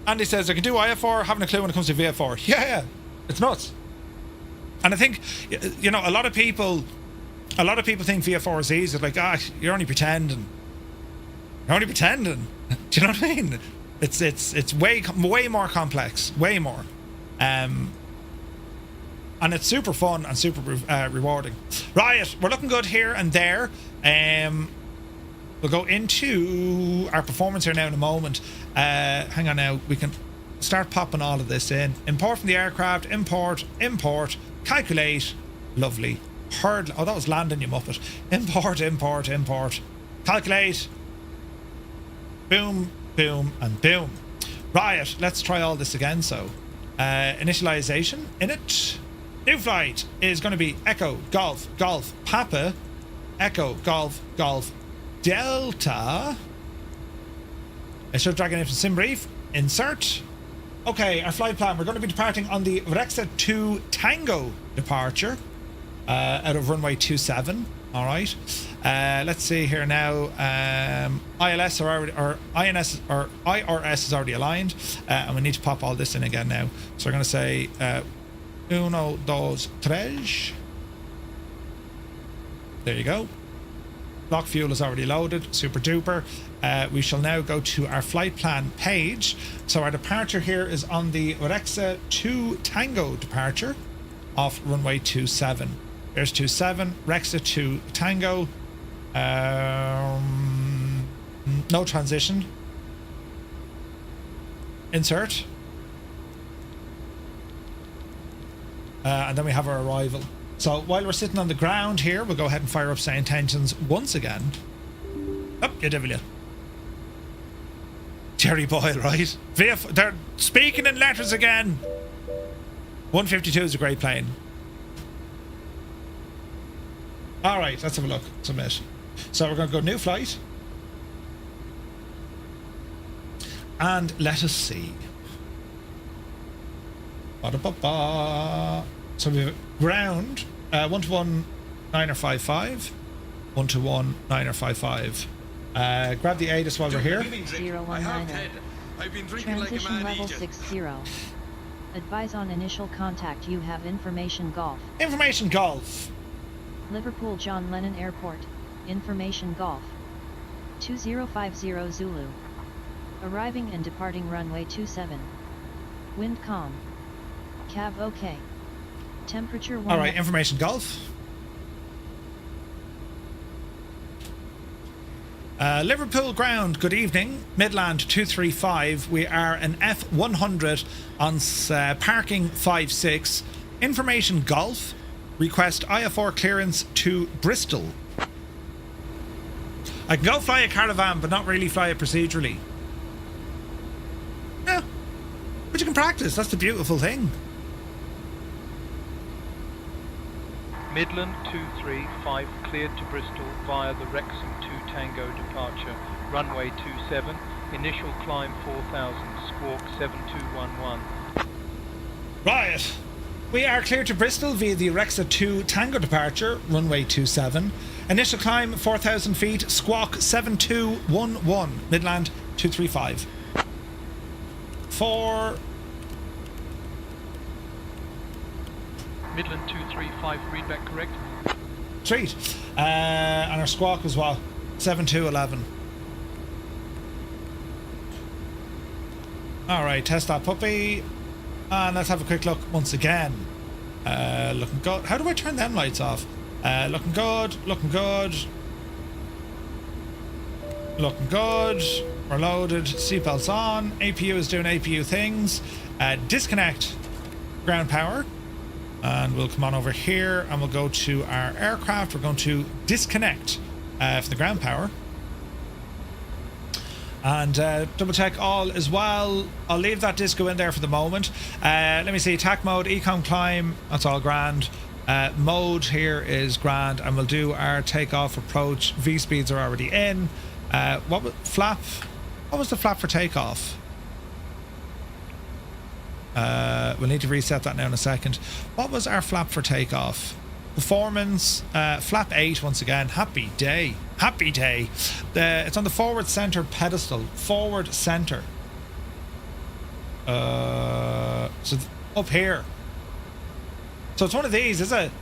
Andy says, I can do IF4, haven't a clue when it comes to VF4. Yeah, it's nuts. And I think, you know, a lot of people think VF4 is easy. Like, you're only pretending. You're only pretending. Do you know what I mean? It's way more complex. Way more. And it's super fun and super rewarding. Right, we're looking good here and there. We'll go into our performance here now in a moment. Hang on now. We can start popping all of this in. Import from the aircraft. Import. Calculate. Lovely. Hurdle. Oh, that was landing, you muppet. Import. Calculate. Boom, boom, and boom. Right, let's try all this again. So, initialization. In it. New flight is going to be Echo, Golf, Papa, Echo, Golf, Delta. I should drag it into sim brief. Insert. Okay, our flight plan. We're going to be departing on the Exeter 2 Tango departure out of runway 27. All right. Let's see here now. ILS are already, or INS or IRS is already aligned, and we need to pop all this in again now. So we're going to say uno, dos, tres. There you go. Block fuel is already loaded. Super duper. We shall now go to our flight plan page. So our departure here is on the Exeter 2 Tango departure off runway 27. There's 27, Exeter 2 Tango. No transition. Insert. And then we have our arrival. So while we're sitting on the ground here, we'll go ahead and fire up SayIntentions once again. Oh, you devil you. Jerry Boyle, right? They're speaking in letters again. 152 is a great plane. Alright, let's have a look. Submit. So we're going to go new flight. And let us see. Ba-da-ba-ba. So we have ground 121 955, 121 955. Grab the ATC while we're here. 019. Transition level 60. Advise on initial contact. You have information golf. Information golf. Liverpool John Lennon Airport. Information golf. 2050 Zulu. Arriving and departing runway 27. Wind calm. Cav OK. Temperature 1. Alright, information golf. Liverpool ground, good evening. Midland 235. We are an F100 on parking 56. Information golf. Request IF4 clearance to Bristol. I can go fly a caravan, but not really fly it procedurally. Yeah. But you can practice. That's the beautiful thing. Midland 235 cleared to Bristol via the Wrexham 2 Tango departure, runway 27, initial climb 4000, squawk 7211. Right. We are clear to Bristol via the Exeter 2 Tango departure, runway 27. Initial climb 4,000 feet, squawk 7211, Midland 235. Midland 235, readback correct. Street. And our squawk was what? 7211. Alright, test that puppy. And let's have a quick look once again. Looking good. How do I turn them lights off? Looking good, looking good. Looking good. We're loaded. Seatbelts on. APU is doing APU things. Disconnect ground power. And we'll come on over here and we'll go to our aircraft. We're going to disconnect for the ground power. And double check all as well. I'll leave that disco in there for the moment. Let me see. Attack mode, econ climb. That's all grand. Mode here is grand. And we'll do our takeoff approach. V speeds are already in. What was flap? What was the flap for takeoff? We'll need to reset that now in a second. What was our flap for takeoff? Performance, flap 8 once again. Happy day. Happy day. It's on the forward center pedestal. Forward center. So up here. So it's one of these, is it?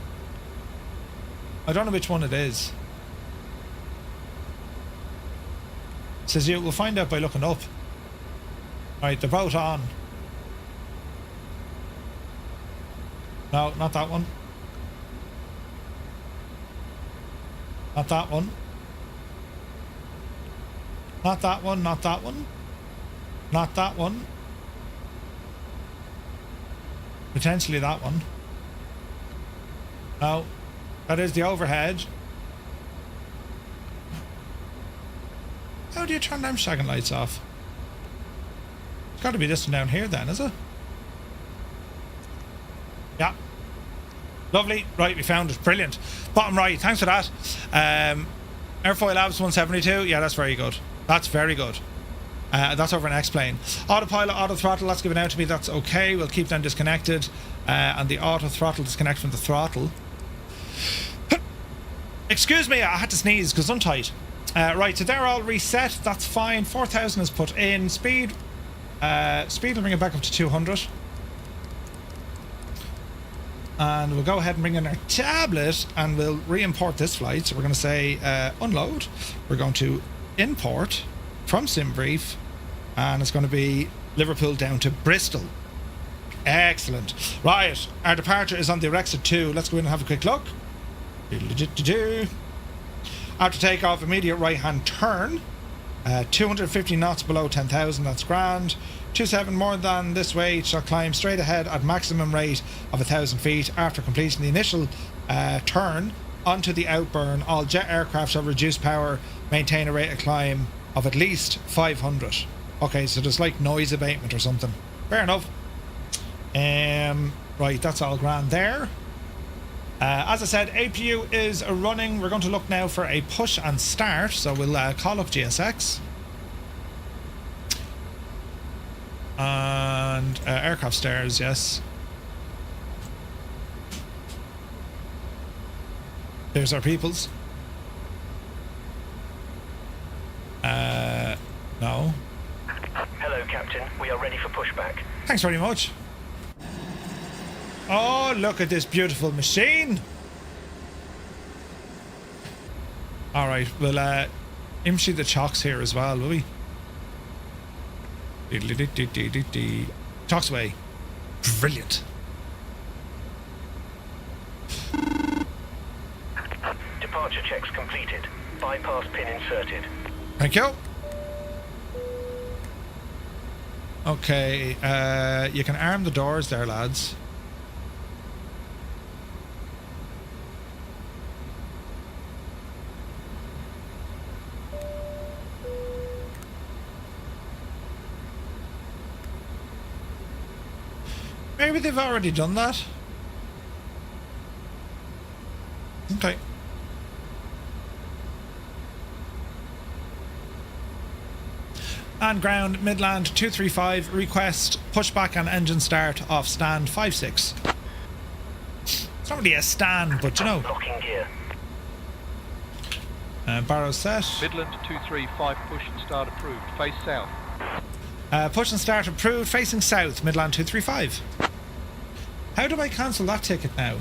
I don't know which one it is. It says you will find out by looking up. Right, they're both on. No, not that one. Not that one. Not that one, not that one. Not that one. Potentially that one. No. That is the overhead. How do you turn them shagging lights off? It's got to be this one down here then, is it? Yeah. Lovely. Right, we found it. Brilliant. Bottom right. Thanks for that. Airfoil Labs 172. Yeah, that's very good. That's very good. That's over an X-plane. Autopilot, auto throttle. That's given out to me. That's okay. We'll keep them disconnected. And the auto throttle disconnect from the throttle. Excuse me, I had to sneeze because I'm tight. Right, so they're all reset. That's fine. 4,000 is put in. Speed. Speed will bring it back up to 200. And we'll go ahead and bring in our tablet and we'll re-import this flight. So we're going to say unload. We're going to import from SimBrief and it's going to be Liverpool down to Bristol. Excellent. Right, our departure is on the Exeter 2. Let's go in and have a quick look. After takeoff, immediate right hand turn. 250 knots below 10,000, that's grand. 27 more than this way, shall climb straight ahead at maximum rate of 1,000 feet. After completing the initial turn onto the outburn, all jet aircraft shall reduce power, maintain a rate of climb of at least 500. Okay, so there's like noise abatement or something. Fair enough. Right, that's all grand there. As I said, APU is running. We're going to look now for a push and start. So we'll call up GSX. And aircraft stairs, yes. There's our peoples. No. Hello, Captain. We are ready for pushback. Thanks very much. Oh, look at this beautiful machine. Alright, we'll empty the chocks here as well, will we? Chocks away. Brilliant. Departure checks completed. Bypass pin inserted. Thank you. Okay, you can arm the doors there, lads. Maybe they've already done that. Okay. And ground, Midland 235, request pushback and engine start off stand 56. It's not really a stand, but you know. Locking gear. Barrow set. Midland 235, push and start approved. Face south. Push and start approved, facing south, Midland 235. How do I cancel that ticket now?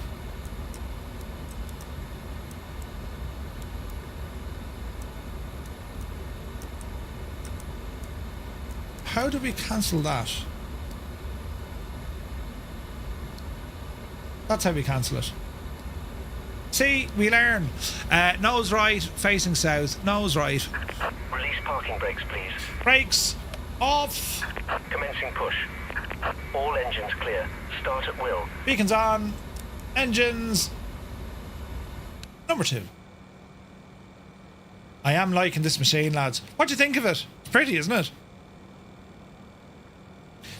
How do we cancel that? That's how we cancel it. See, we learn. Nose right, facing south. Nose right. Release parking brakes, please. Brakes off. Commencing push. All engines clear. Start at will. Beacons on. Engines. Number 2. I am liking this machine, lads. What do you think of it? It's pretty, isn't it?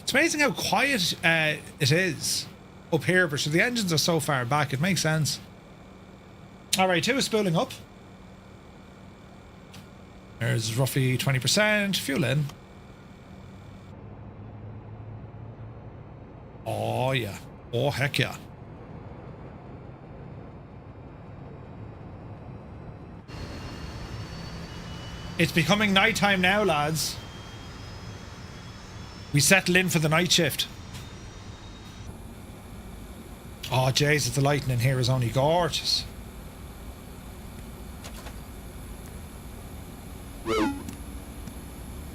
It's amazing how quiet it is up here, but the engines are so far back, it makes sense. Alright, 2 is spooling up. There's roughly 20%. Fuel in. Oh, yeah. Oh, heck yeah. It's becoming nighttime now, lads. We settle in for the night shift. Oh, Jesus, the lighting in here is only gorgeous.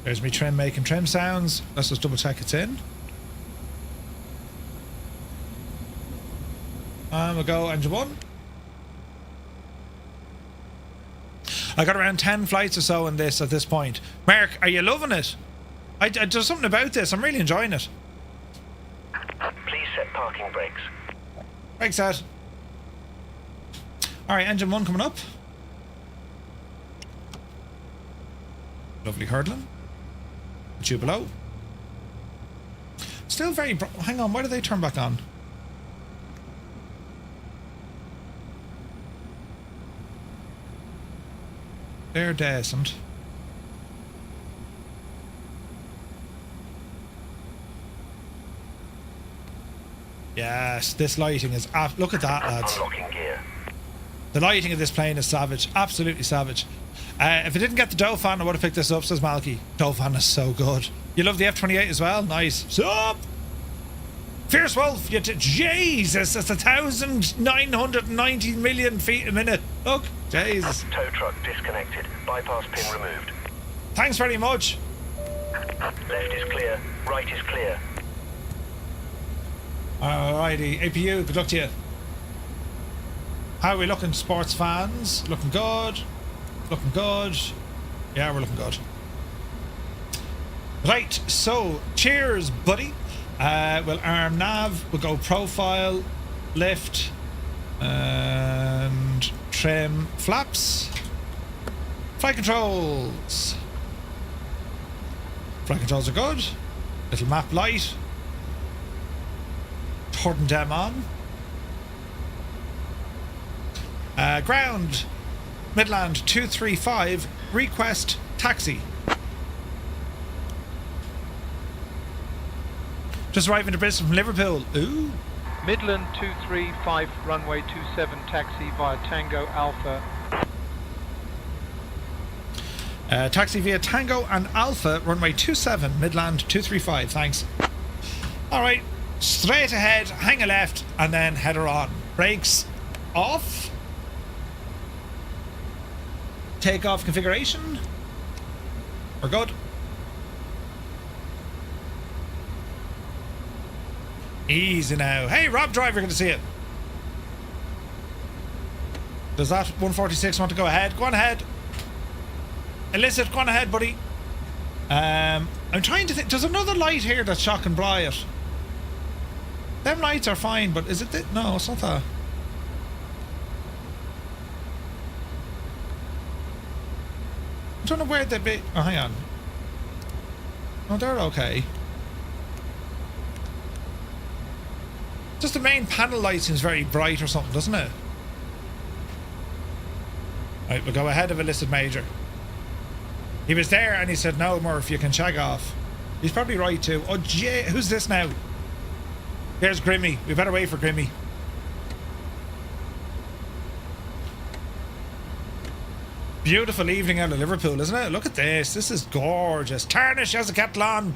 There's me trim making trim sounds. Let's just double check it's in. And we'll go engine 1. I got around 10 flights or so in this at this point. Mark, are you loving it? There's something about this. I'm really enjoying it. Please set parking brakes. Brakes set. Alright, engine 1 coming up. Lovely hurdling. 2 below. Still very... Hang on, why did they turn back on? They're decent. Yes, this lighting is... Look at that, lads. Unlocking gear. The lighting of this plane is savage. Absolutely savage. If I didn't get the Dauphin, I would have picked this up, says Malky. Dauphin is so good. You love the F-28 as well? Nice. Sup? Fierce Wolf, Jesus, that's 1,990 million feet a minute. Look, Jesus. Tow truck disconnected. Bypass pin removed. Thanks very much. Left is clear. Right is clear. Alrighty, APU, good luck to you. How are we looking, sports fans? Looking good. Looking good. Yeah, we're looking good. Right, so cheers, buddy. We'll arm nav, we'll go profile, lift, and trim flaps. Flight controls. Flight controls are good. Little map light. Turn them on. Ground, Midland 235, request taxi. Just arriving to Bristol from Liverpool. Ooh. Midland 235, runway 27, taxi via Tango Alpha. Taxi via Tango and Alpha, runway 27, Midland 235, thanks. Alright, straight ahead, hang a left, and then header on. Brakes off. Takeoff configuration. We're good. Easy now. Hey, Rob Driver, good to see you. Does that 146 want to go ahead? Go on ahead. Illicit, go on ahead, buddy. I'm trying to think. There's another light here that's shocking bright. Them lights are fine, but is it... No, it's not that. I don't know where they'd be... Oh, hang on. Oh, they're okay. Just the main panel light seems very bright or something, doesn't it? Right, we'll go ahead of illicit major. He was there and he said, no, Murph, you can shag off. He's probably right too. Oh, gee, who's this now? There's Grimmy. We better wait for Grimmy. Beautiful evening out of Liverpool, isn't it? Look at this. This is gorgeous. Tarnish has a kettle on.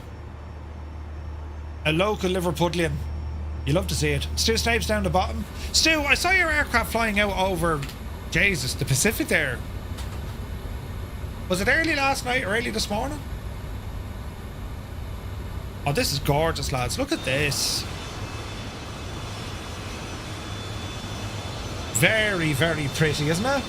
A local Liverpudlian. You love to see it. Stu Snape's down the bottom. Stu, I saw your aircraft flying out over, Jesus, the Pacific there. Was it early last night or early this morning? Oh, this is gorgeous, lads. Look at this. Very, very pretty, isn't it?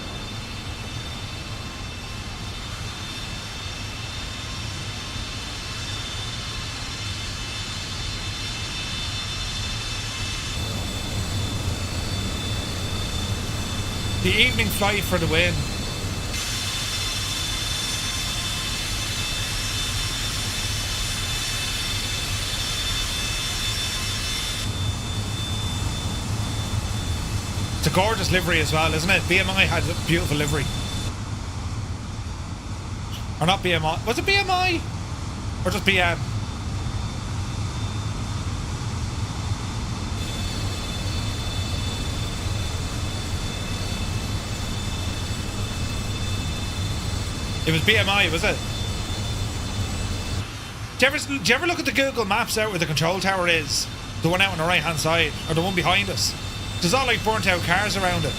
The evening flight for the win. It's a gorgeous livery as well, isn't it? BMI had a beautiful livery. Or not BMI. Was it BMI? Or just BM? It was BMI, was it? Do you ever look at the Google Maps out where the control tower is? The one out on the right hand side, or the one behind us? There's all like burnt out cars around it.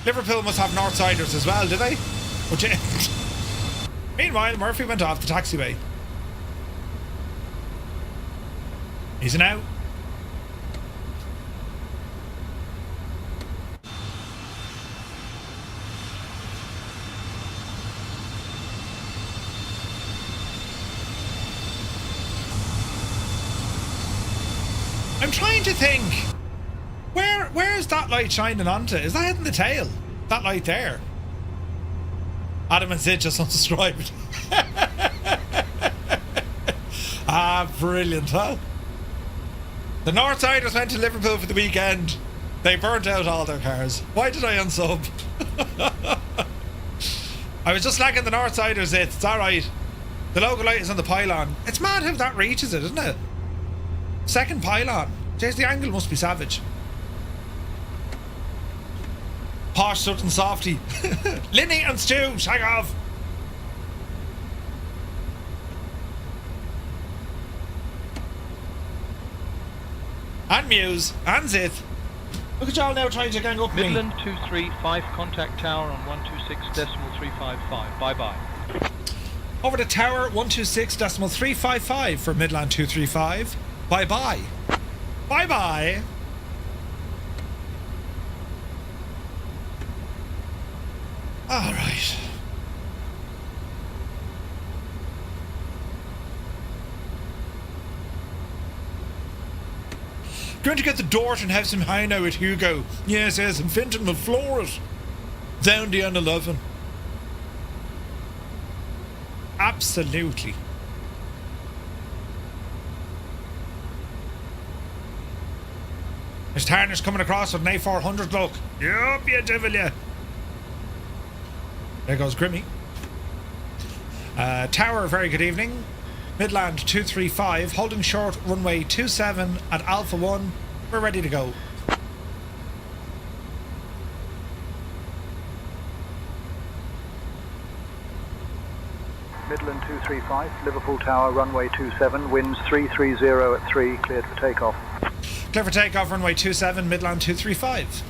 Liverpool must have Northsiders as well, do they? Meanwhile, Murphy went off the taxiway. He's an out. I'm trying to think. Where is that light shining onto? Is that hitting the tail? That light there? Adam and Sid just unsubscribed. Ah, brilliant, huh? The Northsiders went to Liverpool for the weekend. They burnt out all their cars. Why did I unsub? I was just slagging the Northsiders. It's alright. The logo light is on the pylon. It's mad how that reaches it, isn't it? Second pylon. Jeez, the angle must be savage. Posh Sutton Softy. Linny and Stu, shag off. And Muse, and Zith. Look at y'all now trying to gang up me. Midland 235, contact tower on 126.355. Bye-bye. Over to tower 126.355 for Midland 235. Bye-bye. Bye-bye. All right. Going to get the Dort and have some high now with Hugo. Yes, and Finton will floor it. Down the N11. Absolutely. There's Tarnish coming across with an A400 look. Yup, you devil, yeah. There goes Grimmy. Tower, very good evening. Midland 235, holding short runway 27 at Alpha 1. We're ready to go. Midland 235, Liverpool Tower, runway 27, winds 330 at 3, cleared for takeoff. Clear for takeoff, runway 27, Midland 235.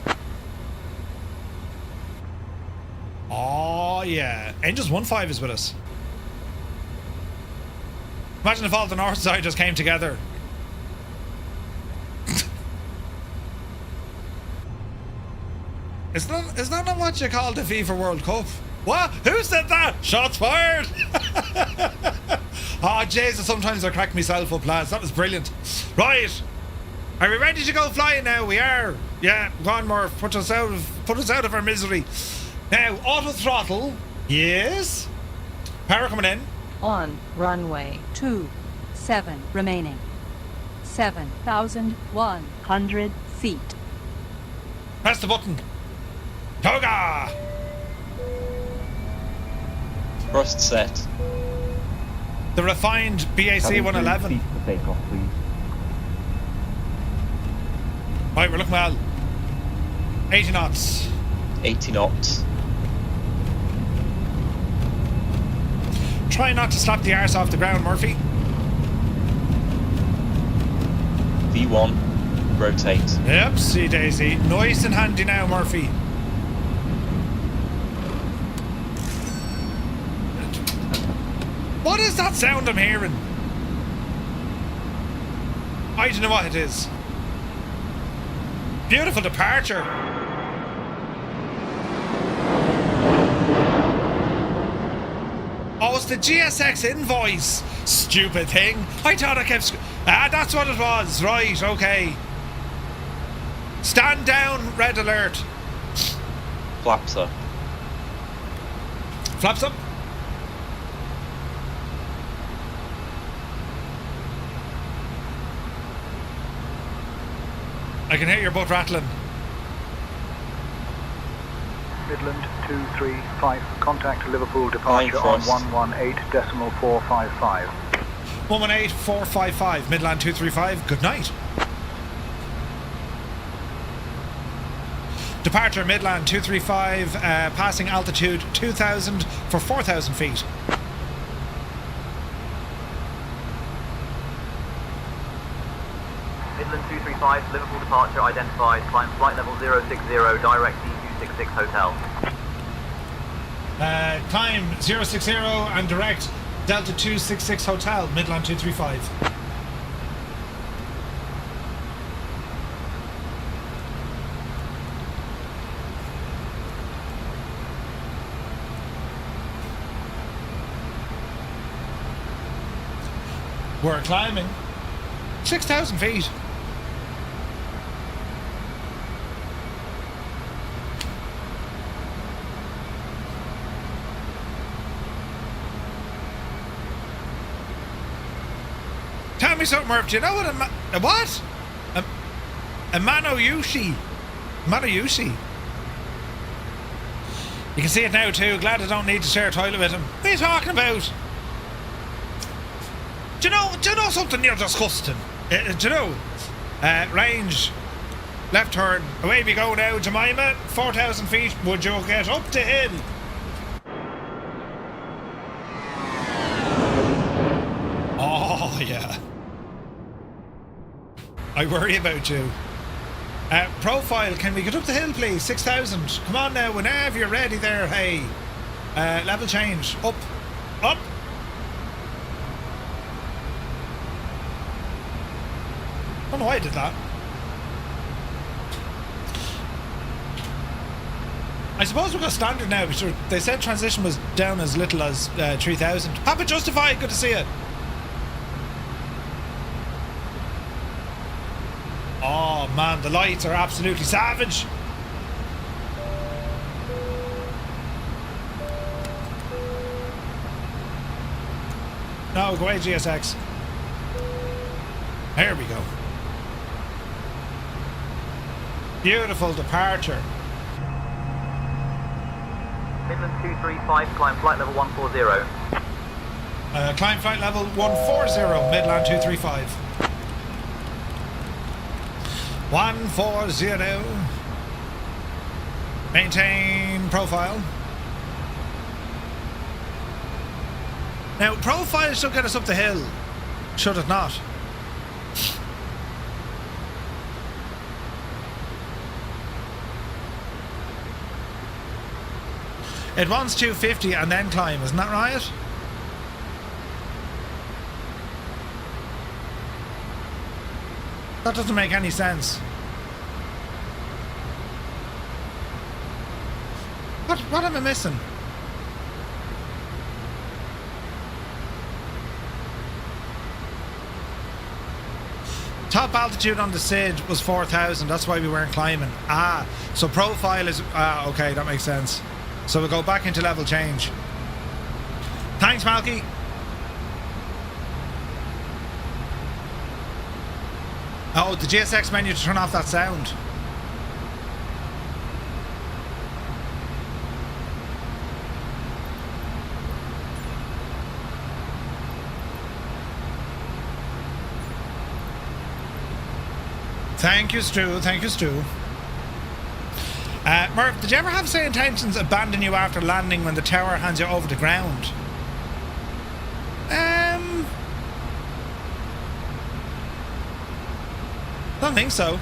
Oh yeah, Angels 15 is with us. Imagine if all the north side just came together. Is that not what you call the FIFA World Cup? What? Who said that? Shots fired! Oh Jesus, sometimes I crack myself up, lads. That was brilliant. Right. Are we ready to go flying now? We are. Yeah, go on, Murph. Put us out of our misery. Now, auto throttle. Yes. Power coming in. On runway 27 remaining. 7,100 feet. Press the button. Toga! Thrust set. The refined BAC 111. Cease for takeoff, please. Right, we're looking well. 80 knots. 80 knots. Try not to slap the arse off the ground, Murphy. V1. Rotate. Yep, see Daisy. Nice and handy now, Murphy. What is that sound I'm hearing? I don't know what it is. Beautiful departure. Oh, it's the GSX invoice. Stupid thing. I thought I kept... that's what it was. Right, okay. Stand down, red alert. Flaps up. Flaps up. I can hear your butt rattling. Midland 235, contact Liverpool departure on 118.455. 118.455, Midland 235, good night. Departure Midland 235, passing altitude 2,000 for 4,000 feet. Midland 235, Liverpool departure identified, climb flight level 060, direct D266 hotel. Climb 060 and direct Delta 266 Hotel, Midland 235. We're climbing 6,000 feet. Tell me something, Murph. Do you know what a what? A Manoyushi. Manoyushi. You can see it now too. Glad I don't need to share a toilet with him. What are you talking about? Do you know something? You're disgusting. Do you know? Range. Left turn. Away we go now, Jemima. 4,000 feet. Would you get up the hill? Oh, yeah. I worry about you. Profile, can we get up the hill, please? 6,000. Come on now, whenever you're ready there, hey. Level change. Up. Up. I don't know why I did that. I suppose we've got standard now, because they said transition was down as little as 3,000. Have it justified, good to see it. Oh man, the lights are absolutely savage. No, go away, GSX. There we go. Beautiful departure. Midland 235, climb flight level 140. Climb flight level 140, Midland 235. 140. Maintain profile. Now, profile should get us up the hill. Should it not? It wants 250 and then climb, isn't that right? That doesn't make any sense. What am I missing? Top altitude on the SID was 4,000. That's why we weren't climbing. Ah, so profile is... Ah, okay, that makes sense. So we'll go back into level change. Thanks, Malky. Oh, the GSX menu to turn off that sound. Thank you, Stu. Thank you, Stu. Murph, did you ever have SayIntentions abandon you after landing when the tower hands you over the ground? Don't think so.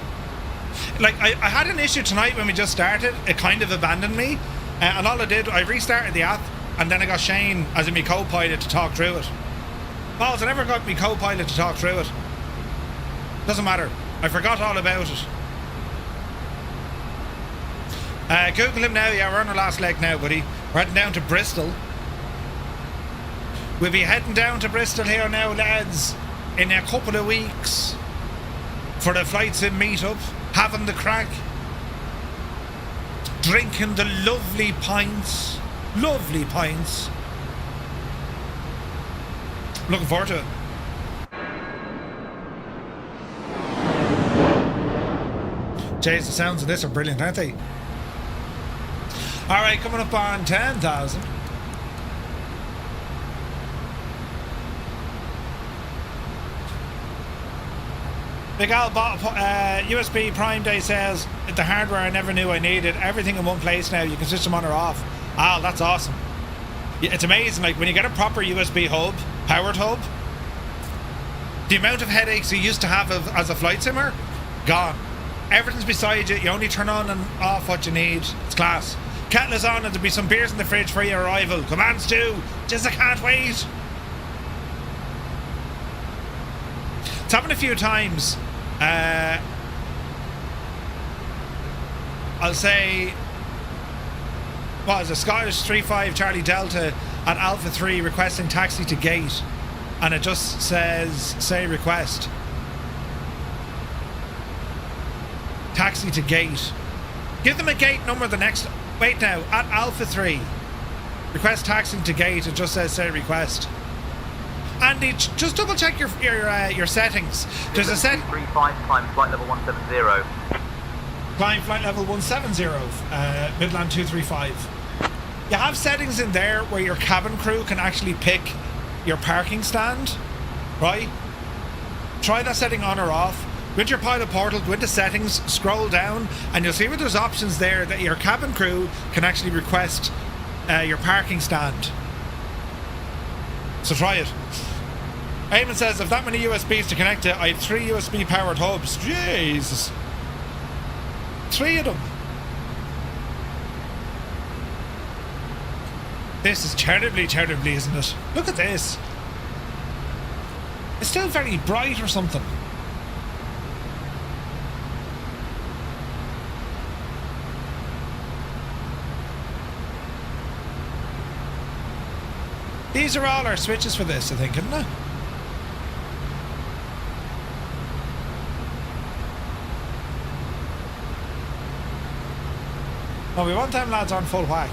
Like, I had an issue tonight when we just started. It kind of abandoned me. And all I did, I restarted the app, and then I got Shane, as in my co-pilot, to talk through it. Balls, I never got my co-pilot to talk through it. Doesn't matter. I forgot all about it. Google him now. Yeah, we're on our last leg now, buddy. We're heading down to Bristol. We'll be heading down to Bristol here now, lads, in a couple of weeks for the Flight Sim meetup, having the crack, drinking the lovely pints. Lovely pints. Looking forward to it. Jeez, the sounds of this are brilliant, aren't they? Alright, coming up on 10,000. Big Al bought USB Prime Day says the hardware I never knew I needed. Everything in one place now. You can switch them on or off. Al, that's awesome. It's amazing. Like when you get a proper USB hub, powered hub, the amount of headaches you used to have as a flight simmer, gone. Everything's beside you. You only turn on and off what you need. It's class. Kettle is on and there'll be some beers in the fridge for your arrival. Come on, Stu. Just I can't wait. It's happened a few times. I'll say, what is it, Scottish 35 Charlie Delta at Alpha 3 requesting taxi to gate, and it just says say request taxi to gate. Give them a gate number the next, wait now, at Alpha 3 request taxi to gate. It just says say request. Andy, just double check your settings. There's a set. 235, climb flight level 170. Climb flight level 170, Midland 235. You have settings in there where your cabin crew can actually pick your parking stand, right? Try that setting on or off. Go into your pilot portal, go into settings, scroll down, and you'll see where there's options there that your cabin crew can actually request your parking stand. So try it. Eamon says, if that many USBs to connect to, I have 3 USB powered hubs. Jesus. 3 of them. This is terribly, terribly, isn't it? Look at this. It's still very bright or something. These are all our switches for this, I think, isn't it? Oh, we want them lads on full whack.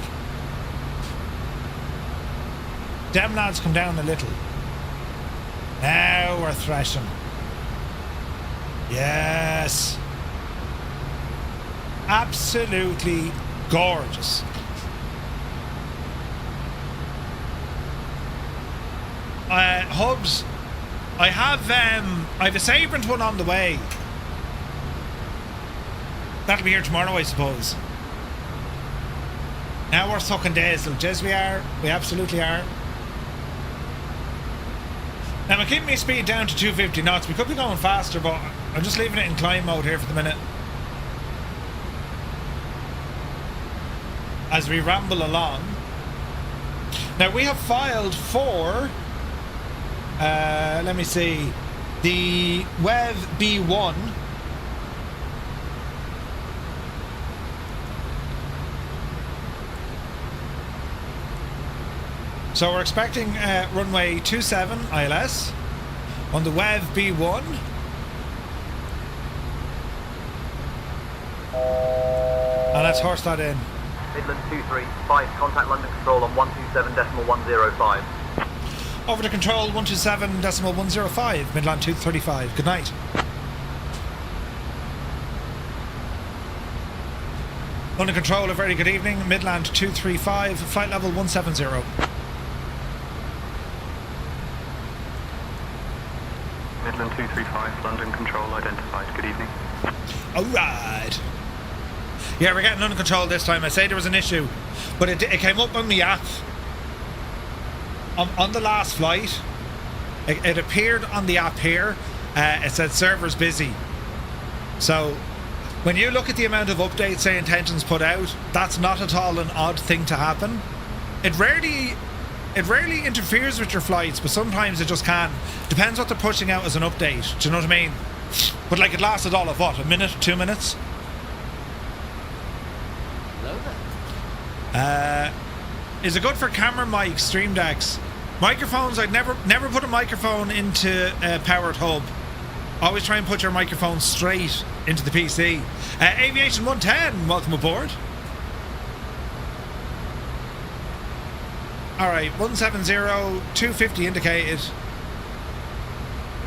Them lads come down a little. Now we're thrashing. Yes. Absolutely gorgeous. Hubs. I have a Sabrent one on the way. That'll be here tomorrow, I suppose. Now we're sucking diesel. Yes, we are. We absolutely are. Now I'm keeping my speed down to 250 knots. We could be going faster, but I'm just leaving it in climb mode here for the minute. As we ramble along. Now we have filed for, let me see, the WEV B1. So we're expecting runway 27 ILS on the WEV B1. And let's horse that in. Midland 235, contact London Control on 127.105. Over to Control 127.105, Midland 235. Good night. London Control, a very good evening. Midland 235, flight level 170. Midland 235, London Control identified. Good evening. Alright. Yeah, we're getting under control this time. I say there was an issue, but it came up on the app. On the last flight, it appeared on the app here. It said servers busy. So when you look at the amount of updates SayIntentions put out, that's not at all an odd thing to happen. It rarely interferes with your flights, but sometimes it just can. Depends what they're pushing out as an update. Do you know what I mean? But like, it lasted all of what, a minute, 2 minutes? Is it good for camera mics, stream decks? Microphones, I'd never put a microphone into a powered hub. Always try and put your microphone straight into the PC. Aviation 110, welcome aboard. Alright, 170, 250 indicated.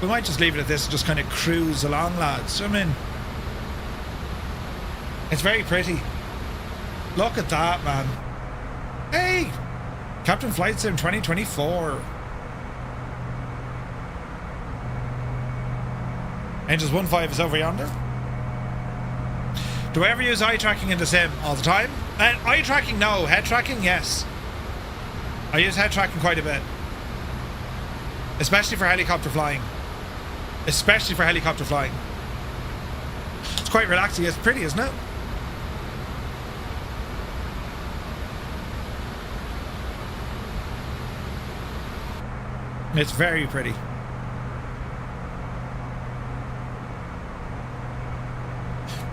We might just leave it at this and just kind of cruise along, lads. I mean, it's very pretty. Look at that, man. Hey! Captain Flight Sim 2024. Angels 1.5 is over yonder. Do I ever use eye tracking in the sim? All the time? Eye tracking, no. Head tracking, yes. I use head tracking quite a bit. Especially for helicopter flying. Especially for helicopter flying. It's quite relaxing. It's pretty, isn't it? It's very pretty.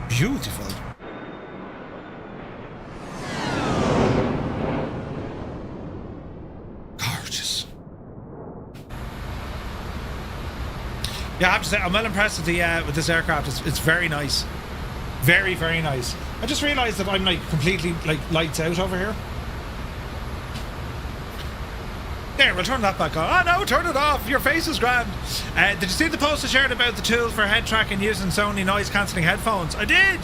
Beautiful. Gorgeous. Yeah, I have to say, I'm well impressed with this aircraft. It's very nice. Very, very nice. I just realised that I'm like completely like lights out over here. There, we'll turn that back on. Oh no, turn it off. Your face is grand. Did you see the post I shared about the tool for head tracking using Sony noise cancelling headphones? I did.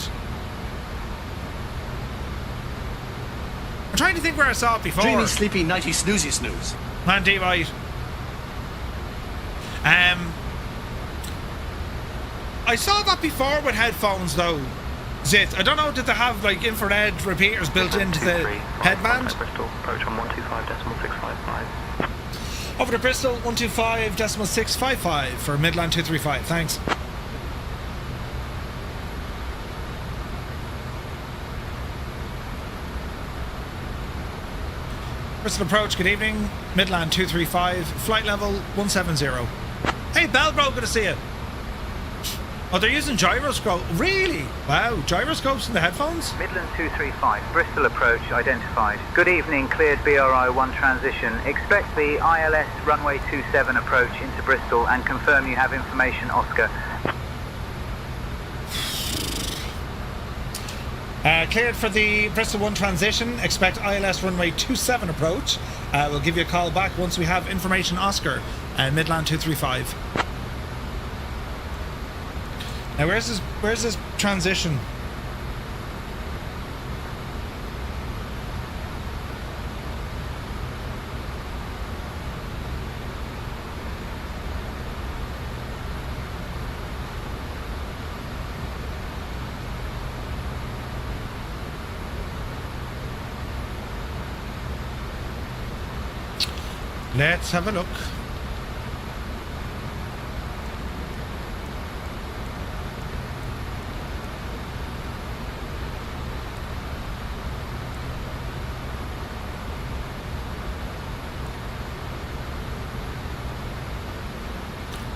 I'm trying to think where I saw it before. Dreamy, sleepy, nighty, snoozy, snooze. Man, D right. I saw that before with headphones though. Zit, I don't know, did they have like infrared repeaters built into the headband? Bristol, approach on 125.655. Over to Bristol, 125.655 for Midland 235, thanks. Bristol approach, good evening. Midland 235, flight level 170. Hey, Bellbro, good to see you. Oh, they're using gyroscope. Really? Wow, gyroscopes in the headphones? Midland 235, Bristol approach identified. Good evening, cleared BRI-1 transition. Expect the ILS runway 27 approach into Bristol and confirm you have information, Oscar. Cleared for the Bristol 1 transition. Expect ILS runway 27 approach. We'll give you a call back once we have information, Oscar. Midland 235. Now where's this transition? Let's have a look.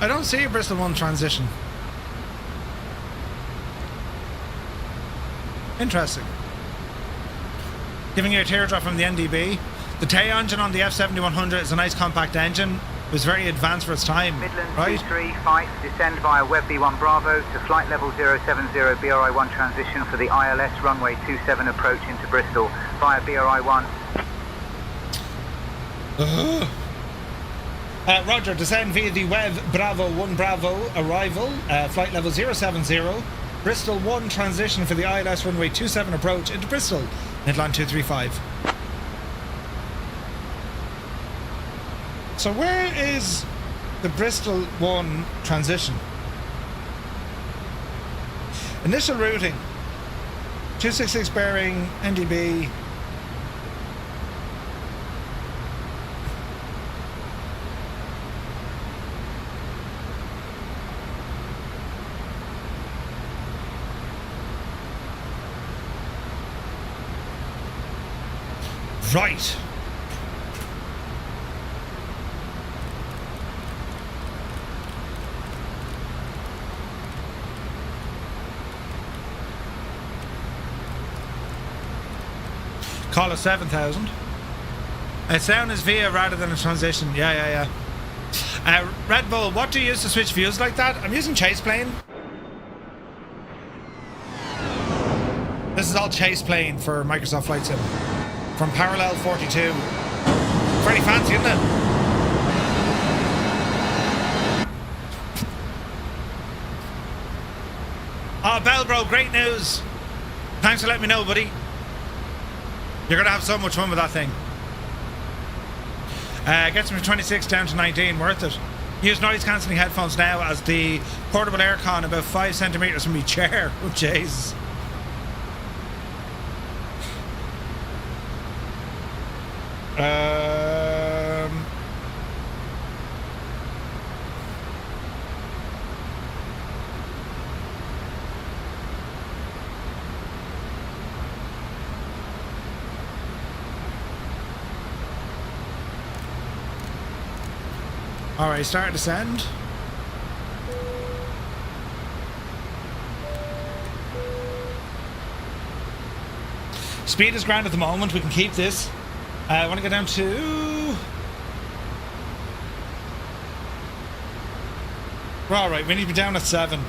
I don't see a Bristol 1 transition. Interesting. Giving you a teardrop from the NDB. The TAE engine on the F70-100 is a nice compact engine. It was very advanced for its time, Midland right? 235, descend via WebB1 Bravo to flight level 070 BRI-1 transition for the ILS runway 27 approach into Bristol via BRI-1. Roger, descend via the Web Bravo 1 Bravo arrival, flight level 070, Bristol 1 transition for the ILS runway 27 approach into Bristol, Midland 235. So where is the Bristol 1 transition? Initial routing. 266 bearing, NDB. Right. Call it 7,000. Sound is via rather than a transition. Yeah. Red Bull, what do you use to switch views like that? I'm using Chase Plane. This is all Chase Plane for Microsoft Flight Sim. From Parallel 42. Pretty fancy, isn't it? Oh, Bellbro, great news. Thanks for letting me know, buddy. You're going to have so much fun with that thing. Gets me from 26 down to 19. Worth it. Use noise cancelling headphones now as the portable aircon about 5 centimetres from my chair. Oh, jeez. Alright, start to descend. Speed is grand at the moment. We can keep this. I want to go down to... Alright, we need to be down at 7.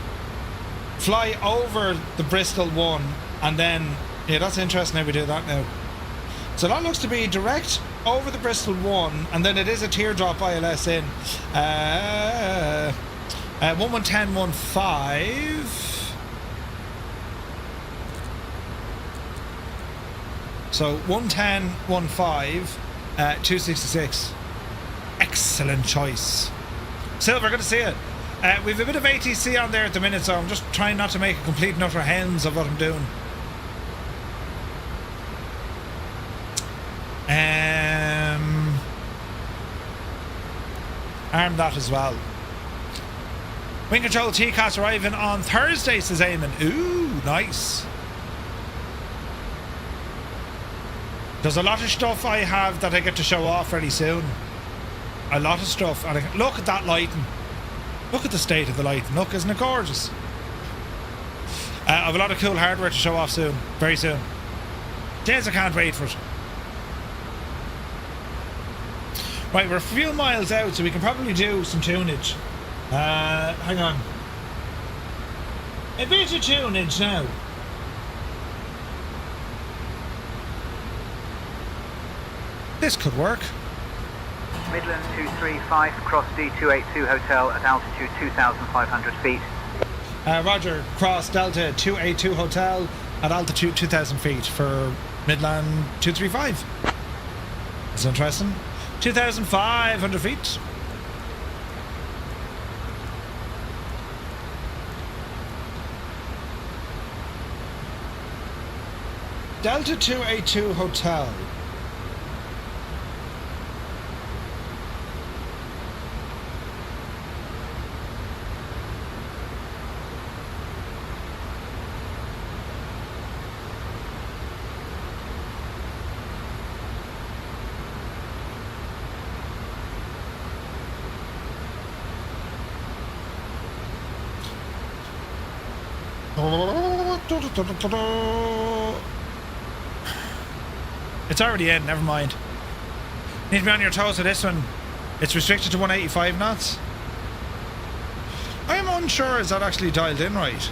Fly over the Bristol one and then... Yeah, that's interesting how we do that now. So that looks to be direct over the Bristol one, and then it is a teardrop ILS in. 111015. So 111015, 266. Excellent choice. Silver, good to see it. We've a bit of ATC on there at the minute, so I'm just trying not to make a complete and utter hens of what I'm doing. Arm that as well. Wing control TCAS arriving on Thursday, says Eamon. Ooh, nice. There's a lot of stuff I have that I get to show off very soon. A lot of stuff. And look at that lighting. Look at the state of the lighting. Look, isn't it gorgeous? I have a lot of cool hardware to show off soon. Very soon. Days I can't wait for it. Right, we're a few miles out, so we can probably do some tunage. Hang on. A bit of tunage now. This could work. Midland 235, cross D282 Hotel at altitude 2,500 feet. Roger, cross Delta 282 Hotel at altitude 2,000 feet for Midland 235. That's interesting. 2,500 feet. Delta 282 Hotel. It's already in, never mind. Need to be on your toes for this one. It's restricted to 185 knots. I am unsure, is that actually dialed in right?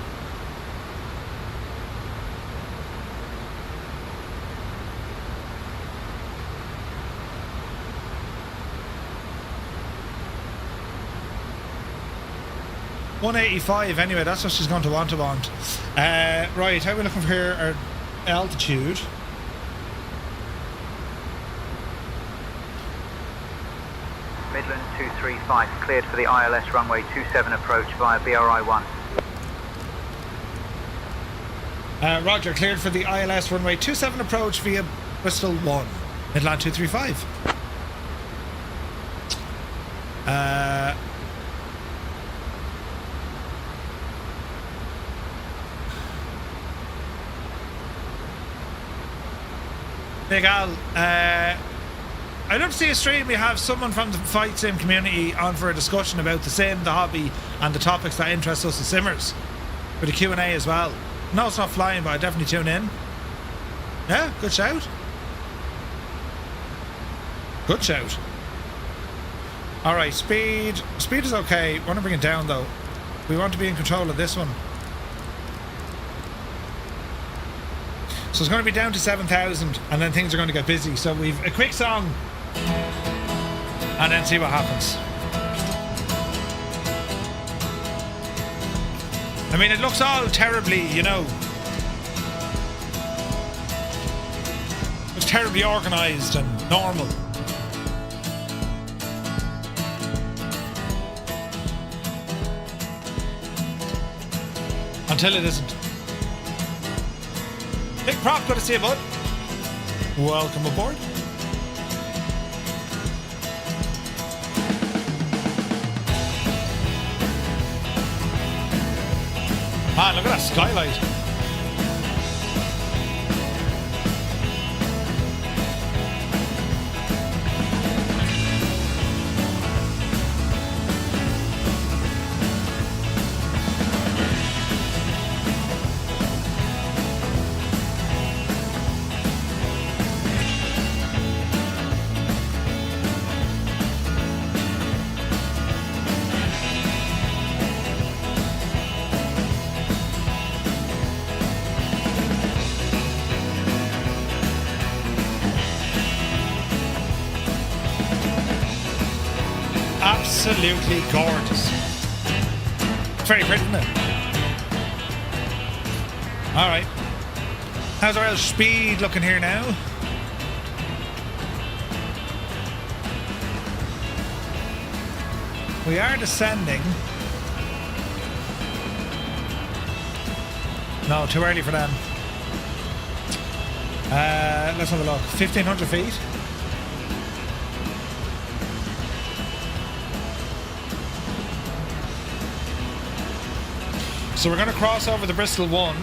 .185 anyway, that's what she's going to want. Right, how are we looking for here? Our altitude. Midland 235, cleared for the ILS runway 27 approach via BRI 1. Roger, cleared for the ILS runway 27 approach via Bristol 1. Midland 235. Big Al, I'd love to see a stream. We have someone from the Flight Sim community on for a discussion about the sim, the hobby, and the topics that interest us as simmers. For the Q&A as well. No, it's not flying, but I definitely tune in. Yeah, good shout. Good shout. Alright, speed. Speed is okay. We want to bring it down though. We want to be in control of this one. So it's going to be down to 7,000 and then things are going to get busy. So we've a quick song and then see what happens. I mean, it looks all terribly, you know, it's terribly organised and normal. Until it isn't. Big prop, good to see you, bud. Welcome aboard. Man, look at that skylight. Absolutely gorgeous. Very pretty, isn't it? Alright. How's our speed looking here now? We are descending. No, too early for them. Let's have a look. 1,500 feet. So we're going to cross over the Bristol 1.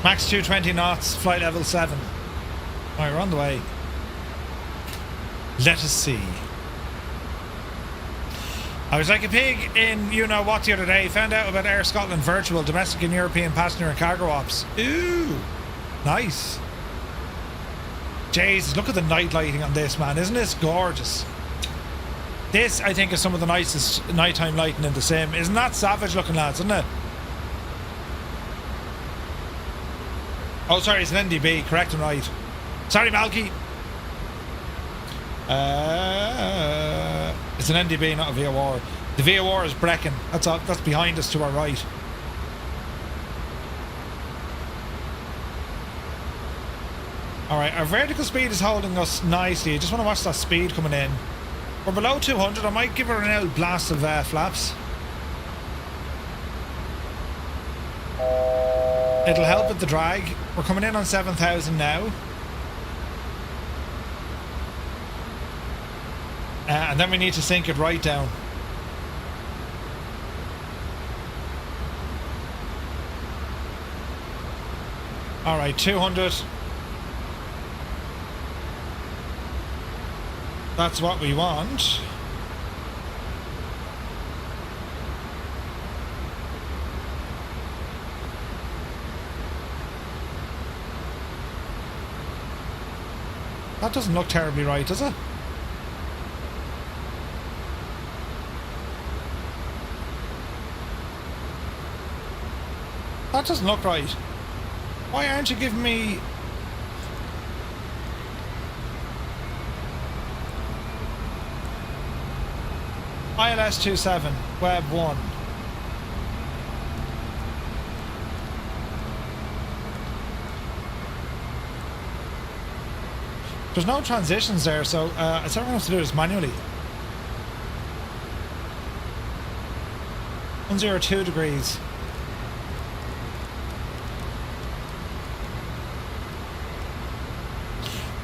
Max 220 knots, flight level 7. Alright, we're on the way. Let us see. I was like a pig in you know what the other day. Found out about Air Scotland virtual domestic and European passenger and cargo ops. Ooh, nice. Jesus, look at the night lighting on this, man. Isn't this gorgeous? This, I think, is some of the nicest nighttime lighting in the sim. Isn't that savage looking, lads, isn't it? Oh, sorry, it's an NDB. Correct and right. Sorry, Malky. It's an NDB, not a VOR. The VOR is Brecon. That's behind us to our right. Alright, our vertical speed is holding us nicely. I just want to watch that speed coming in. We're below 200. I might give her an old blast of flaps. It'll help with the drag. We're coming in on 7,000 now. And then we need to sink it right down. Alright, 200. That's what we want. That doesn't look terribly right, does it? That doesn't look right. Why aren't you giving me... ILS 27, Web 1. There's no transitions there, so it's everyone has to do this manually. 102 degrees.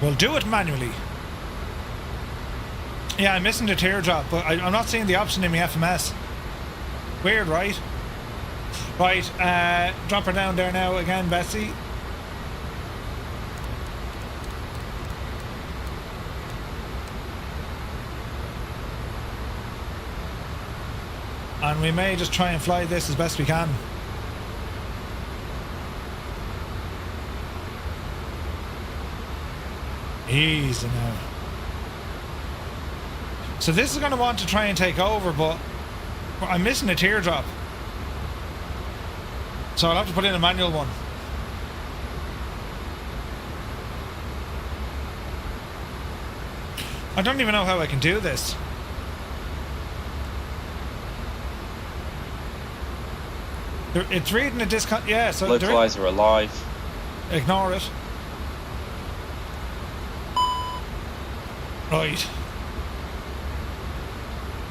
We'll do it manually. Yeah, I'm missing the teardrop, but I'm not seeing the option in my FMS. Weird, right? Right, drop her down there now again, Betsy. And we may just try and fly this as best we can. Easy now. So this is going to want to try and take over, but I'm missing a teardrop. So I'll have to put in a manual one. I don't even know how I can do this. It's reading a discount. Yeah, so localizer alive. Ignore it. Right.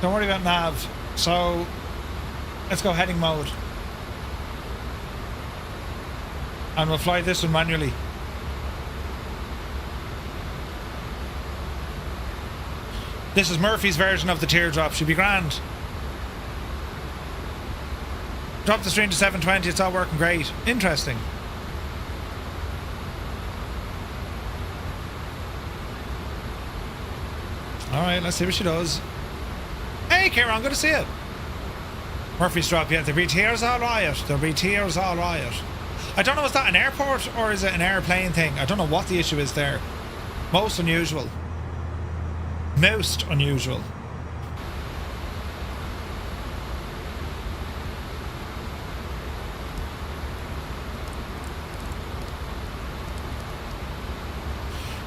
Don't worry about nav. So let's go heading mode. And we'll fly this one manually. This is Murphy's version of the teardrop. Should be grand. Drop the stream to 720. It's all working great. Interesting. Alright, let's see what she does. Hey, Kieran, good to see you. Murphy's drop, yeah. The BTR's alright. The BTR's alright. I don't know, is that an airport or is it an airplane thing? I don't know what the issue is there. Most unusual. Most unusual.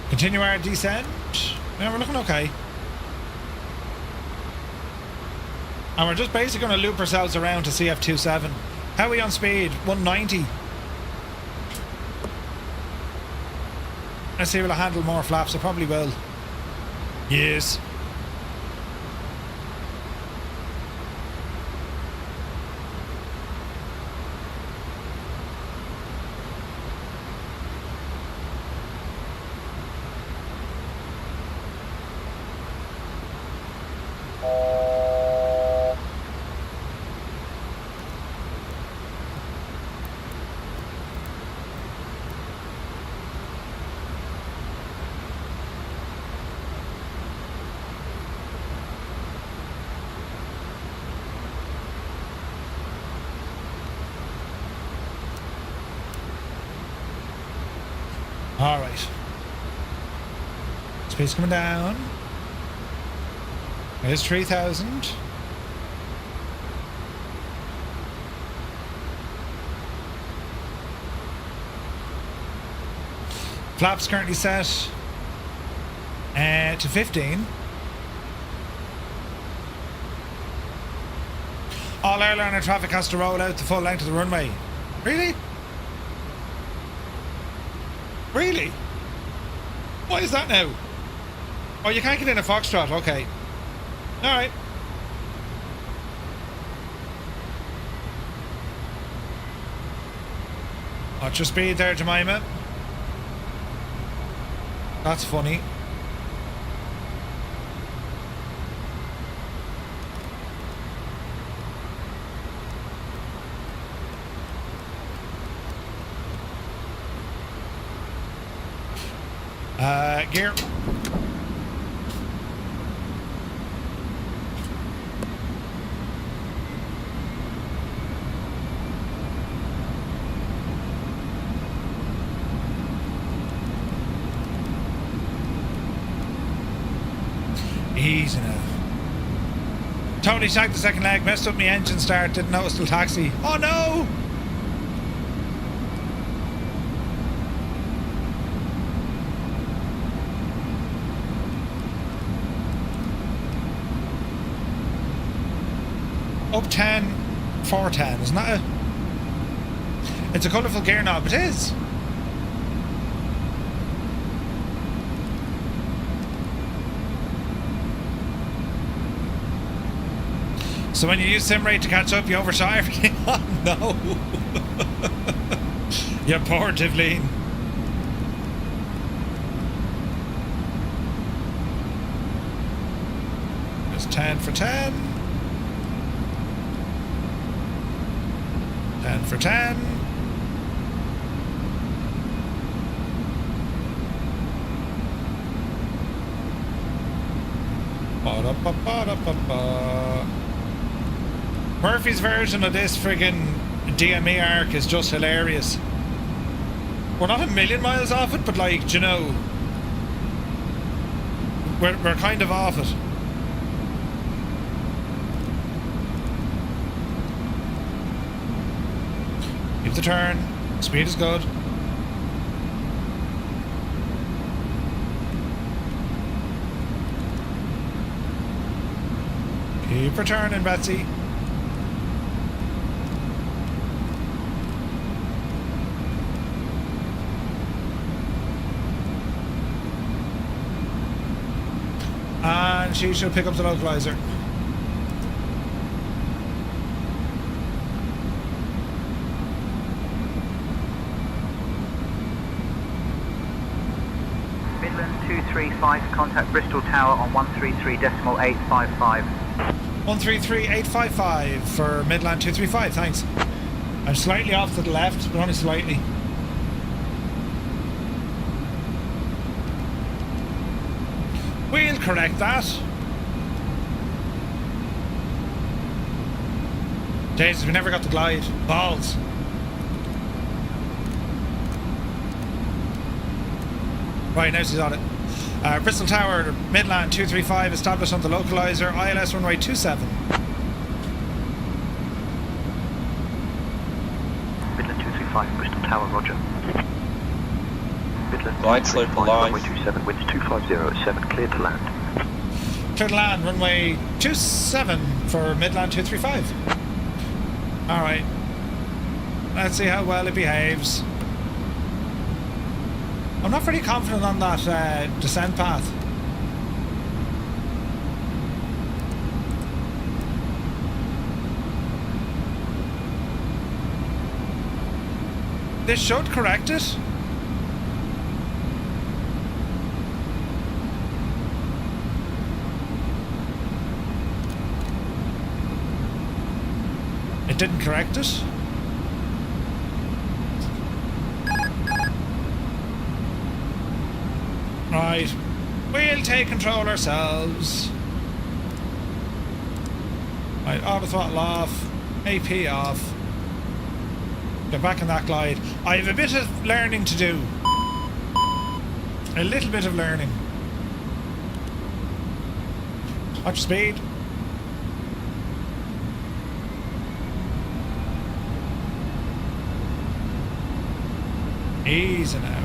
Continue our descent. Yeah, we're looking okay. And we're just basically going to loop ourselves around to CF27. How are we on speed? 190. Let's see, will I handle more flaps? I probably will. Yes. Alright. Speed's coming down. There's 3,000. Flaps currently set to 15. All airliner traffic has to roll out the full length of the runway. Really? Really? What is that now? Oh, you can't get in a Foxtrot, okay. Alright. Watch your speed there, Jemima. That's funny. Gear. Easy now. Tony shagged the second leg, messed up my engine start, didn't notice till taxi. Oh no! Up 10, 410, isn't that it? It's a colourful gear knob, it is. So when you use sim rate to catch up, you overshot everything. Oh no! You poor Tivleen. 10 for 10. 10 for 10. Ba-da-ba-ba-da-ba-ba. Murphy's version of this friggin' DME arc is just hilarious. We're not a million miles off it, but like, you know, we're kind of off it. Keep the turn. Speed is good. Keep returning, Betsy. And she should pick up the localizer. Midland 235, contact Bristol Tower on 133.855. 133.855 for Midland 235, thanks. I'm slightly off to the left, but only slightly. We'll correct that. Jesus, we never got the glide. Balls. Right, now she's on it. Bristol Tower, Midland 235, established on the localizer, ILS runway 27. Midland 235, Bristol Tower, roger. Midland Glide slope alive. Runway 27, winds 250 at 7, cleared to land. Clear to land, runway 27 for Midland 235. Alright. Let's see how well it behaves. I'm not very confident on that descent path. This should correct it. It didn't correct it. Right, we'll take control ourselves. Right, auto throttle off, AP off. Get back in that glide. I have a bit of learning to do. A little bit of learning. Watch speed. Easy now.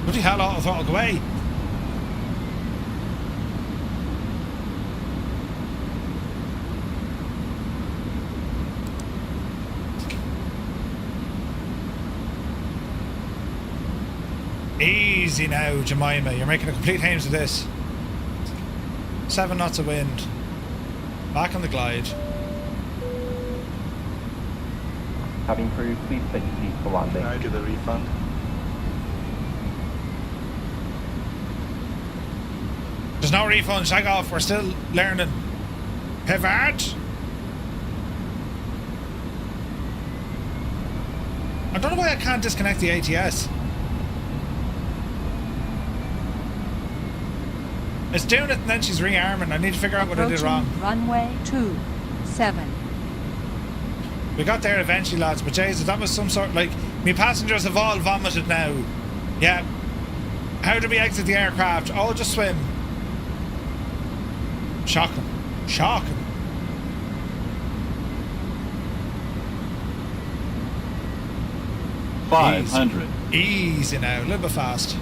Bloody hell, auto throttle, go away. Easy now, Jemima. You're making a complete hames of this. 7 knots of wind. Back on the glide. Cabin crew, please take your seats for landing. Now do the refund. There's no refund, shag off, we're still learning. Pivot! I don't know why I can't disconnect the ATS. It's doing it and then she's rearming. I need to figure out what I did wrong. Runway 27. We got there eventually, lads, but Jesus, that was some sort, like, me passengers have all vomited now. Yeah. How do we exit the aircraft? Oh, just swim. Shocking. Shocking. $500. Easy now, a little bit fast.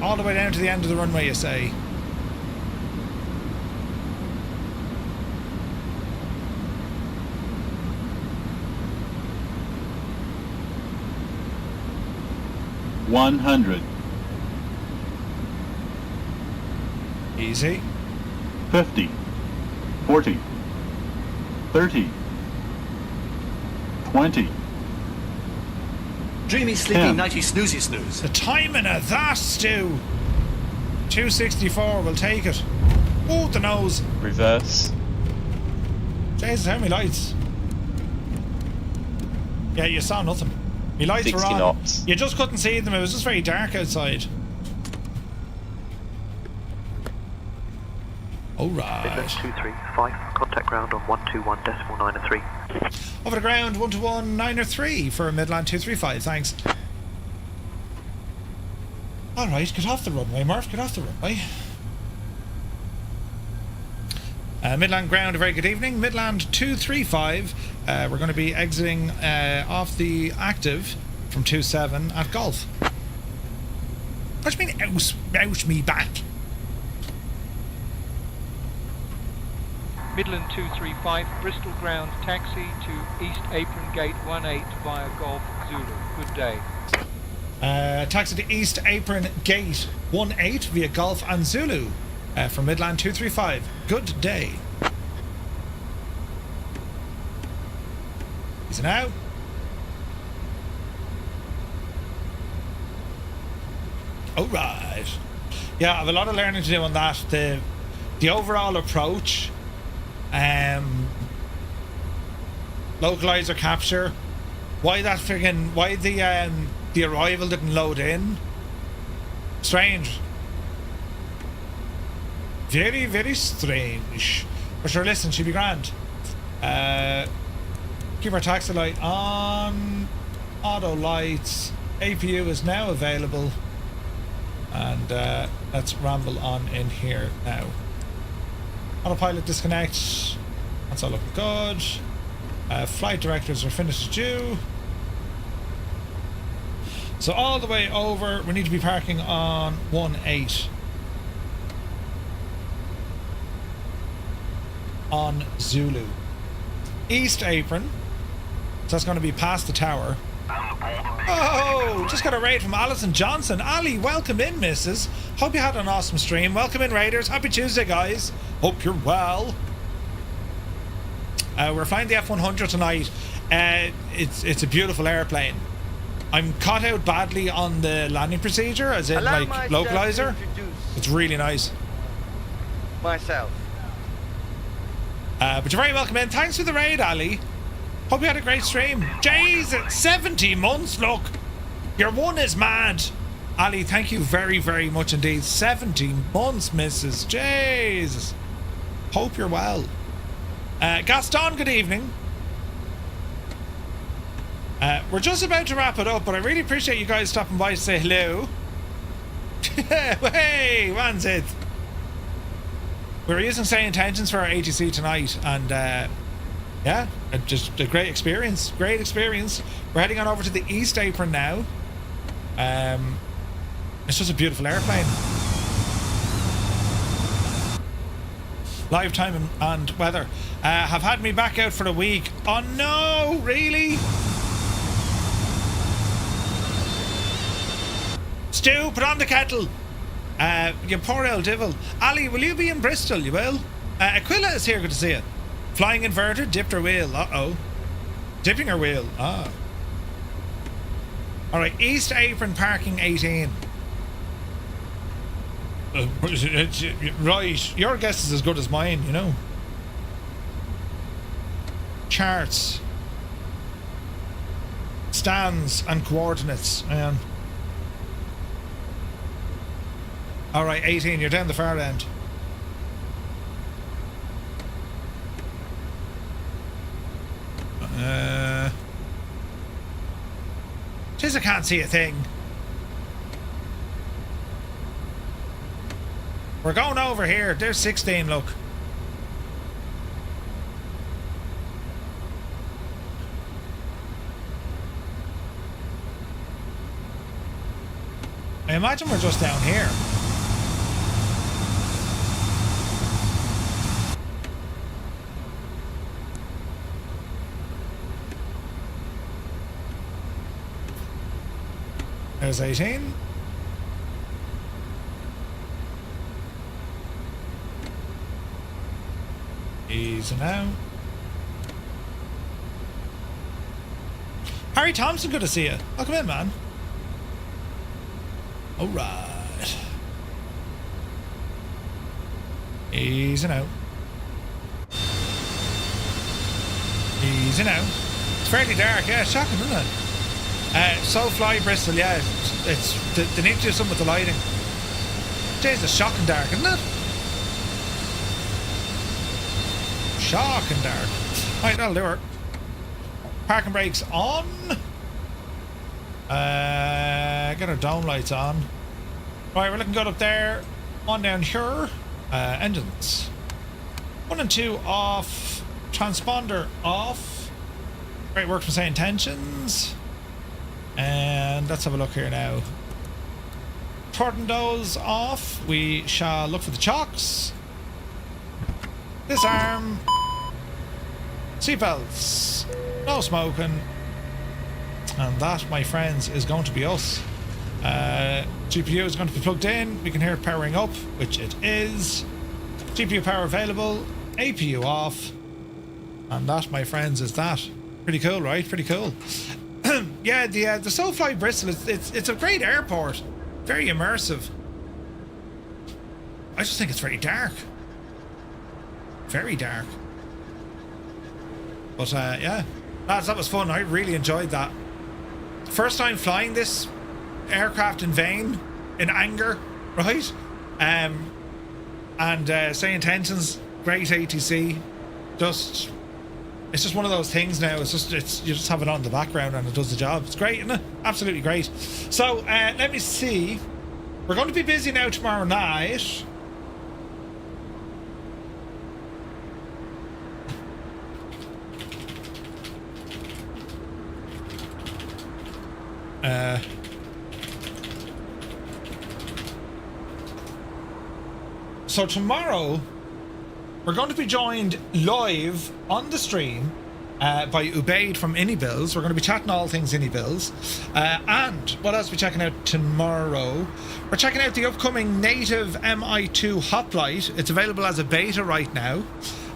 All the way down to the end of the runway, you say. $100. Easy. 50. 40. 30. 20. Dreamy, sleepy, nighty, snoozy, snooze. The timing of that, Stu. 264, we'll take it. Oh, the nose. Reverse. Jesus, how many lights? Yeah, you saw nothing. Your lights were 60 on. knots. You just couldn't see them. It was just very dark outside. Alright. Midland 235, contact ground on 121.903. Over the ground, 121.903 for Midland 235, thanks. Alright, get off the runway, Murph, get off the runway. Midland ground, a very good evening. Midland 235, we're going to be exiting off the active from 27 at Golf. What do you mean, ouch me back? Midland 235, Bristol ground, taxi to East Apron Gate 18 via Golf Zulu. Good day. Taxi to East Apron Gate 18 via Golf and Zulu from Midland 235. Good day. Easy now. Alright. Yeah, I have a lot of learning to do on that. The overall approach, localizer capture, why the arrival didn't load in. Strange. Very, very strange. But sure, listen, she'll be grand. Keep our taxi light on. Auto lights. APU is now available. And let's ramble on in here now. Autopilot disconnect. That's all looking good. Flight directives are finished due. So all the way over, we need to be parking on 18 on Zulu. East Apron. So that's going to be past the tower. Oh, just got a raid from Alison Johnson. Ali, welcome in, missus. Hope you had an awesome stream. Welcome in, Raiders. Happy Tuesday, guys. Hope you're well. We're flying the F100 tonight. It's a beautiful airplane. I'm caught out badly on the landing procedure, as in like localizer. It's really nice. Myself. But you're very welcome in. Thanks for the raid, Ali. Hope you had a great stream. Jeez, it's 70 months, look. Your one is mad. Ali, thank you very, very much indeed. 70 months, missus. Jesus. Hope you're well. Gaston, good evening. We're just about to wrap it up, but I really appreciate you guys stopping by to say hello. Hey, what's it? We're using SayIntentions for our ATC tonight, and yeah, just a great experience. Great experience. We're heading on over to the East Apron now. It's just a beautiful airplane. Live time and weather. Have had me back out for a week. Oh no, really? Stu, put on the kettle. You poor old devil. Ali, will you be in Bristol? You will. Aquila is here. Good to see you. Flying inverted, dipped her wheel. Uh-oh. Dipping her wheel. Ah. Alright, East Apron parking 18. Right, your guess is as good as mine, you know. Charts. Stands and coordinates. Alright, 18, you're down the far end. Jeez, I can't see a thing. We're going over here. There's 16, look. I imagine we're just down here. There's 18. Easy now. Harry Thompson, good to see you. Welcome in, man. All right. Easing out. Easing out. It's fairly dark, yeah, shocking, isn't it? So fly Bristol, yeah. They need to do something with the lighting. Jeez, it's shocking dark, isn't it? Shocking dark. Right, that'll do it. Parking brakes on. Get our dome lights on. Right, we're looking good up there. On down here. Engines. 1 and 2 off. Transponder off. Great work from SayIntentions. And let's have a look here now. Turning those off. We shall look for the chocks. Disarm. Seatbelts. No smoking. And that, my friends, is going to be us. GPU is going to be plugged in. We can hear it powering up, which it is. GPU power available. APU off. And that, my friends, is that. Pretty cool, right? Pretty cool. Yeah, the So Fly Bristol, it's a great airport. Very immersive. I just think it's very dark. Very dark. But yeah, lads, that was fun. I really enjoyed that. First time flying this aircraft in vain, in anger, right? And SayIntentions, great ATC. It's just one of those things now. You just have it on in the background and it does the job. It's great, isn't it? Absolutely great. So let me see. We're going to be busy now tomorrow night. So tomorrow we're going to be joined live on the stream by Ubaid from Inibills. We're going to be chatting all things Inibills. And what else are we checking out tomorrow? We're checking out the upcoming native Mi2 hoplite. It's available as a beta right now.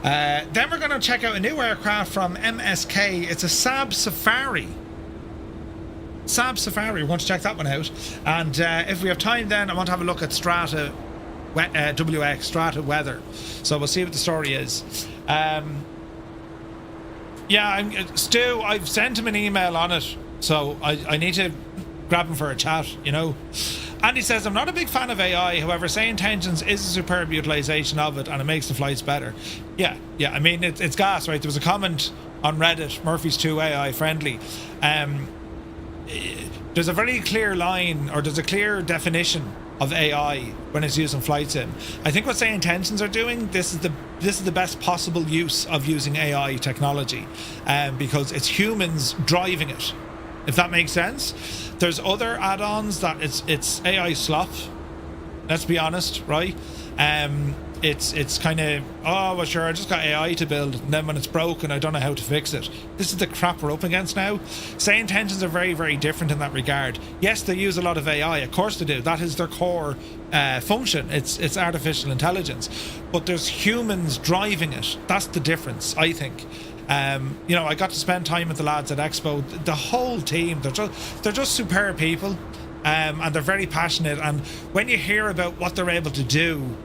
Then we're going to check out a new aircraft from MSK. It's a Saab Safari. Saab Safari. We want to check that one out. And if we have time then, I want to have a look at Strata WX, Strata Weather. So we'll see what the story is. Yeah, Stu, I've sent him an email on it. So I need to grab him for a chat, you know. Andy says, I'm not a big fan of AI. However, SayIntentions is a superb utilization of it and it makes the flights better. Yeah, I mean, it's gas, right? There was a comment on Reddit, Murphy's 2 AI friendly. There's a very clear line, or there's a clear definition of AI when it's used in flight sim. I think what SayIntentions are doing, this is the best possible use of using AI technology, because it's humans driving it, if that makes sense. There's other add-ons that it's AI slop. Let's be honest, right? It's kind of, oh well, sure, I just got AI to build, and then when it's broken, I don't know how to fix it. This is the crap we're up against now. SayIntentions are very, very different in that regard. Yes, they use a lot of AI, of course they do. That is their core function. It's artificial intelligence, but there's humans driving it. That's the difference, I think. You know, I got to spend time with the lads at Expo. The whole team, they're just superb people, and they're very passionate. And when you hear about what they're able to do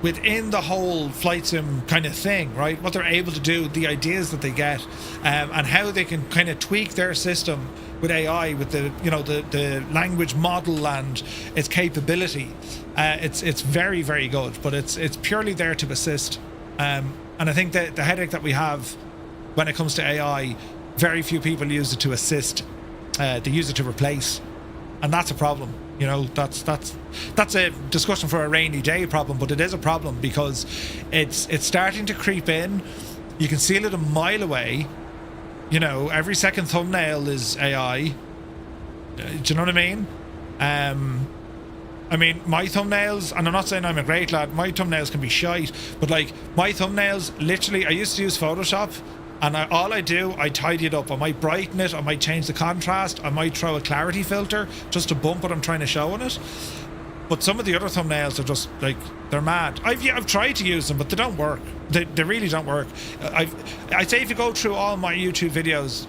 within the whole flight sim kind of thing, right? What they're able to do, the ideas that they get, and how they can kind of tweak their system with AI, with the, you know, the language model and its capability. It's very, very good, but it's purely there to assist. And I think that the headache that we have when it comes to AI, very few people use it to assist. They use it to replace, and that's a problem. You know, that's a discussion for a rainy day problem, but it is a problem because it's starting to creep in. You can see it a mile away. You know, every second thumbnail is AI. Do you know what I mean? I mean, my thumbnails, and I'm not saying I'm a great lad, my thumbnails can be shite, but like my thumbnails, literally, I used to use Photoshop, and all I do, I tidy it up. I might brighten it, I might change the contrast, I might throw a clarity filter just to bump what I'm trying to show on it. But some of the other thumbnails are just like, they're mad. I've tried to use them, but they don't work. They really don't work. I'd say if you go through all my YouTube videos,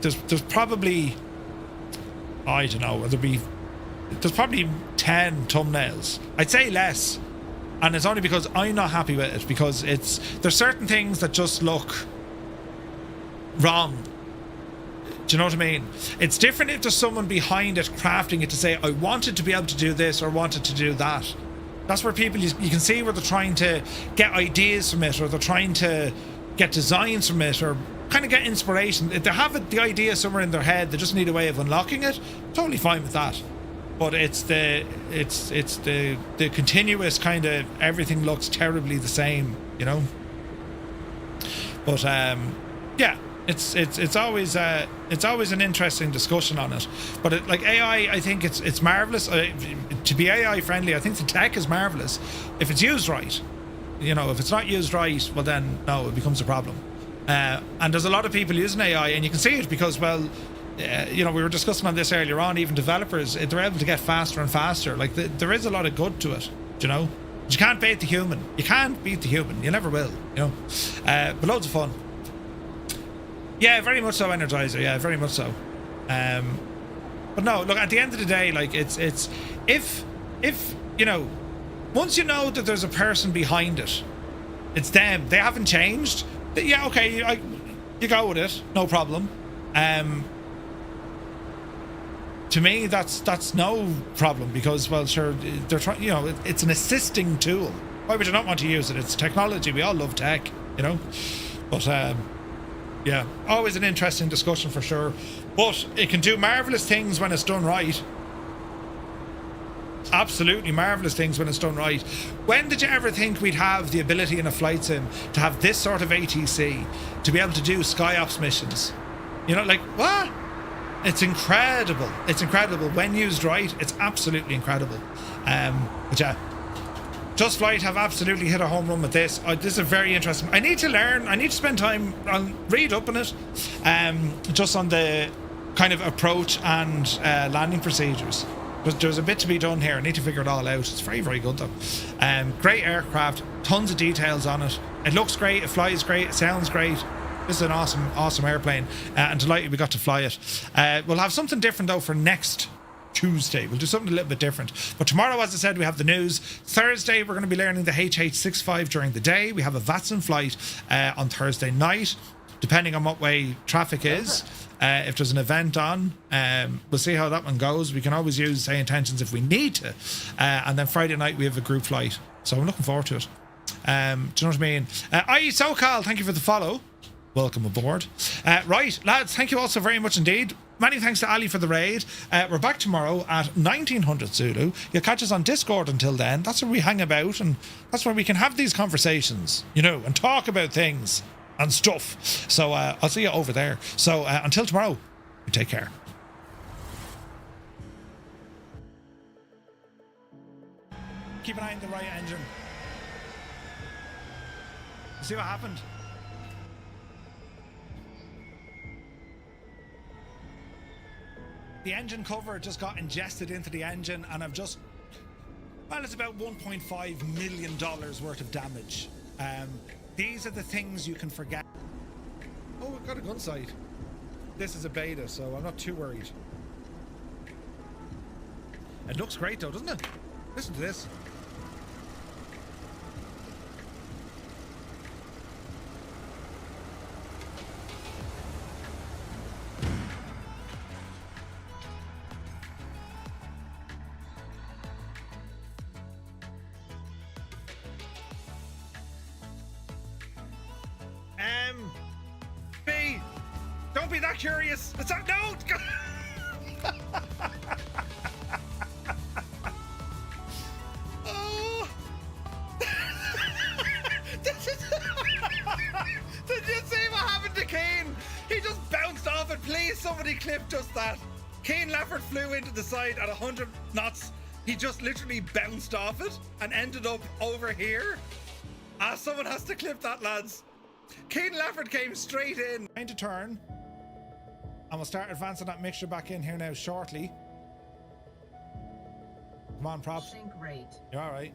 there's probably, I don't know, there's probably 10 thumbnails. I'd say less. And it's only because I'm not happy with it, because there's certain things that just look wrong. Do you know what I mean? It's different if there's someone behind it crafting it to say, I wanted to be able to do this or wanted to do that. That's where people, you can see where they're trying to get ideas from it, or they're trying to get designs from it, or kind of get inspiration. If they have the idea somewhere in their head, they just need a way of unlocking it. Totally fine with that. But it's the continuous kind of everything looks terribly the same, you know. But yeah. It's always an interesting discussion on it, but like AI, I think it's marvelous. To be AI friendly, I think the tech is marvelous if it's used right. You know, if it's not used right, well then no, it becomes a problem. And there's a lot of people using AI, and you can see it because, well, you know, we were discussing on this earlier on. Even developers, they're able to get faster and faster. Like there is a lot of good to it, you know. But you can't beat the human. You can't beat the human. You never will. You know, but loads of fun. Yeah, very much so, Energizer. Yeah, very much so. But no, look, at the end of the day, like it's if you know, once you know that there's a person behind it, it's them. They haven't changed. Yeah, okay, you go with it, no problem. To me, that's no problem, because, well, sure, they're trying. You know, it's an assisting tool. Why would you not want to use it? It's technology. We all love tech, you know. But yeah, always an interesting discussion for sure. But it can do marvelous things when it's done right. Absolutely marvelous things when it's done right. When did you ever think we'd have the ability in a flight sim to have this sort of ATC, to be able to do SkyOps missions? You know, like, what? It's incredible. It's incredible. When used right, it's absolutely incredible. But yeah, Just Flight have absolutely hit a home run with this. This is very interesting. I need to learn. I need to spend time. I'll read up on it, just on the kind of approach and landing procedures. There's a bit to be done here. I need to figure it all out. It's very, very good though. Great aircraft. Tons of details on it. It looks great. It flies great. It sounds great. This is an awesome airplane, and delighted we got to fly it. We'll have something different though for next Tuesday. We'll do something a little bit different. But tomorrow, as I said, we have the news. Thursday, we're going to be learning the HH65 during the day. We have a VATSIM flight on Thursday night, depending on what way traffic is. If there's an event on, we'll see how that one goes. We can always use SayIntentions if we need to. And then Friday night, we have a group flight. So I'm looking forward to it. Do you know what I mean? SoCal, thank you for the follow. Welcome aboard. Right, lads, thank you all so very much indeed. Many thanks to Ali for the raid. We're back tomorrow at 1900 Zulu. You'll catch us on Discord until then. That's where we hang about, and that's where we can have these conversations, you know, and talk about things and stuff. So I'll see you over there. So until tomorrow, you take care. Keep an eye on the right engine. See what happened? The engine cover just got ingested into the engine, and I've just, well, it's about $1.5 million worth of damage. These are the things you can forget. Oh, we've got a gun sight. This is a beta, so I'm not too worried. It looks great though, doesn't it? Listen to this. B, don't be that curious. It's not, no. Oh. Did you see what happened to Kane? He just bounced off it. Please, somebody clip just that. Kane Lafford flew into the side at 100 knots. He just literally bounced off it and ended up over here. Someone has to clip that, lads. Kane Lafford came straight in. Trying to turn. And we'll start advancing that mixture back in here now shortly. Come on, prop. Sync rate. You're all right.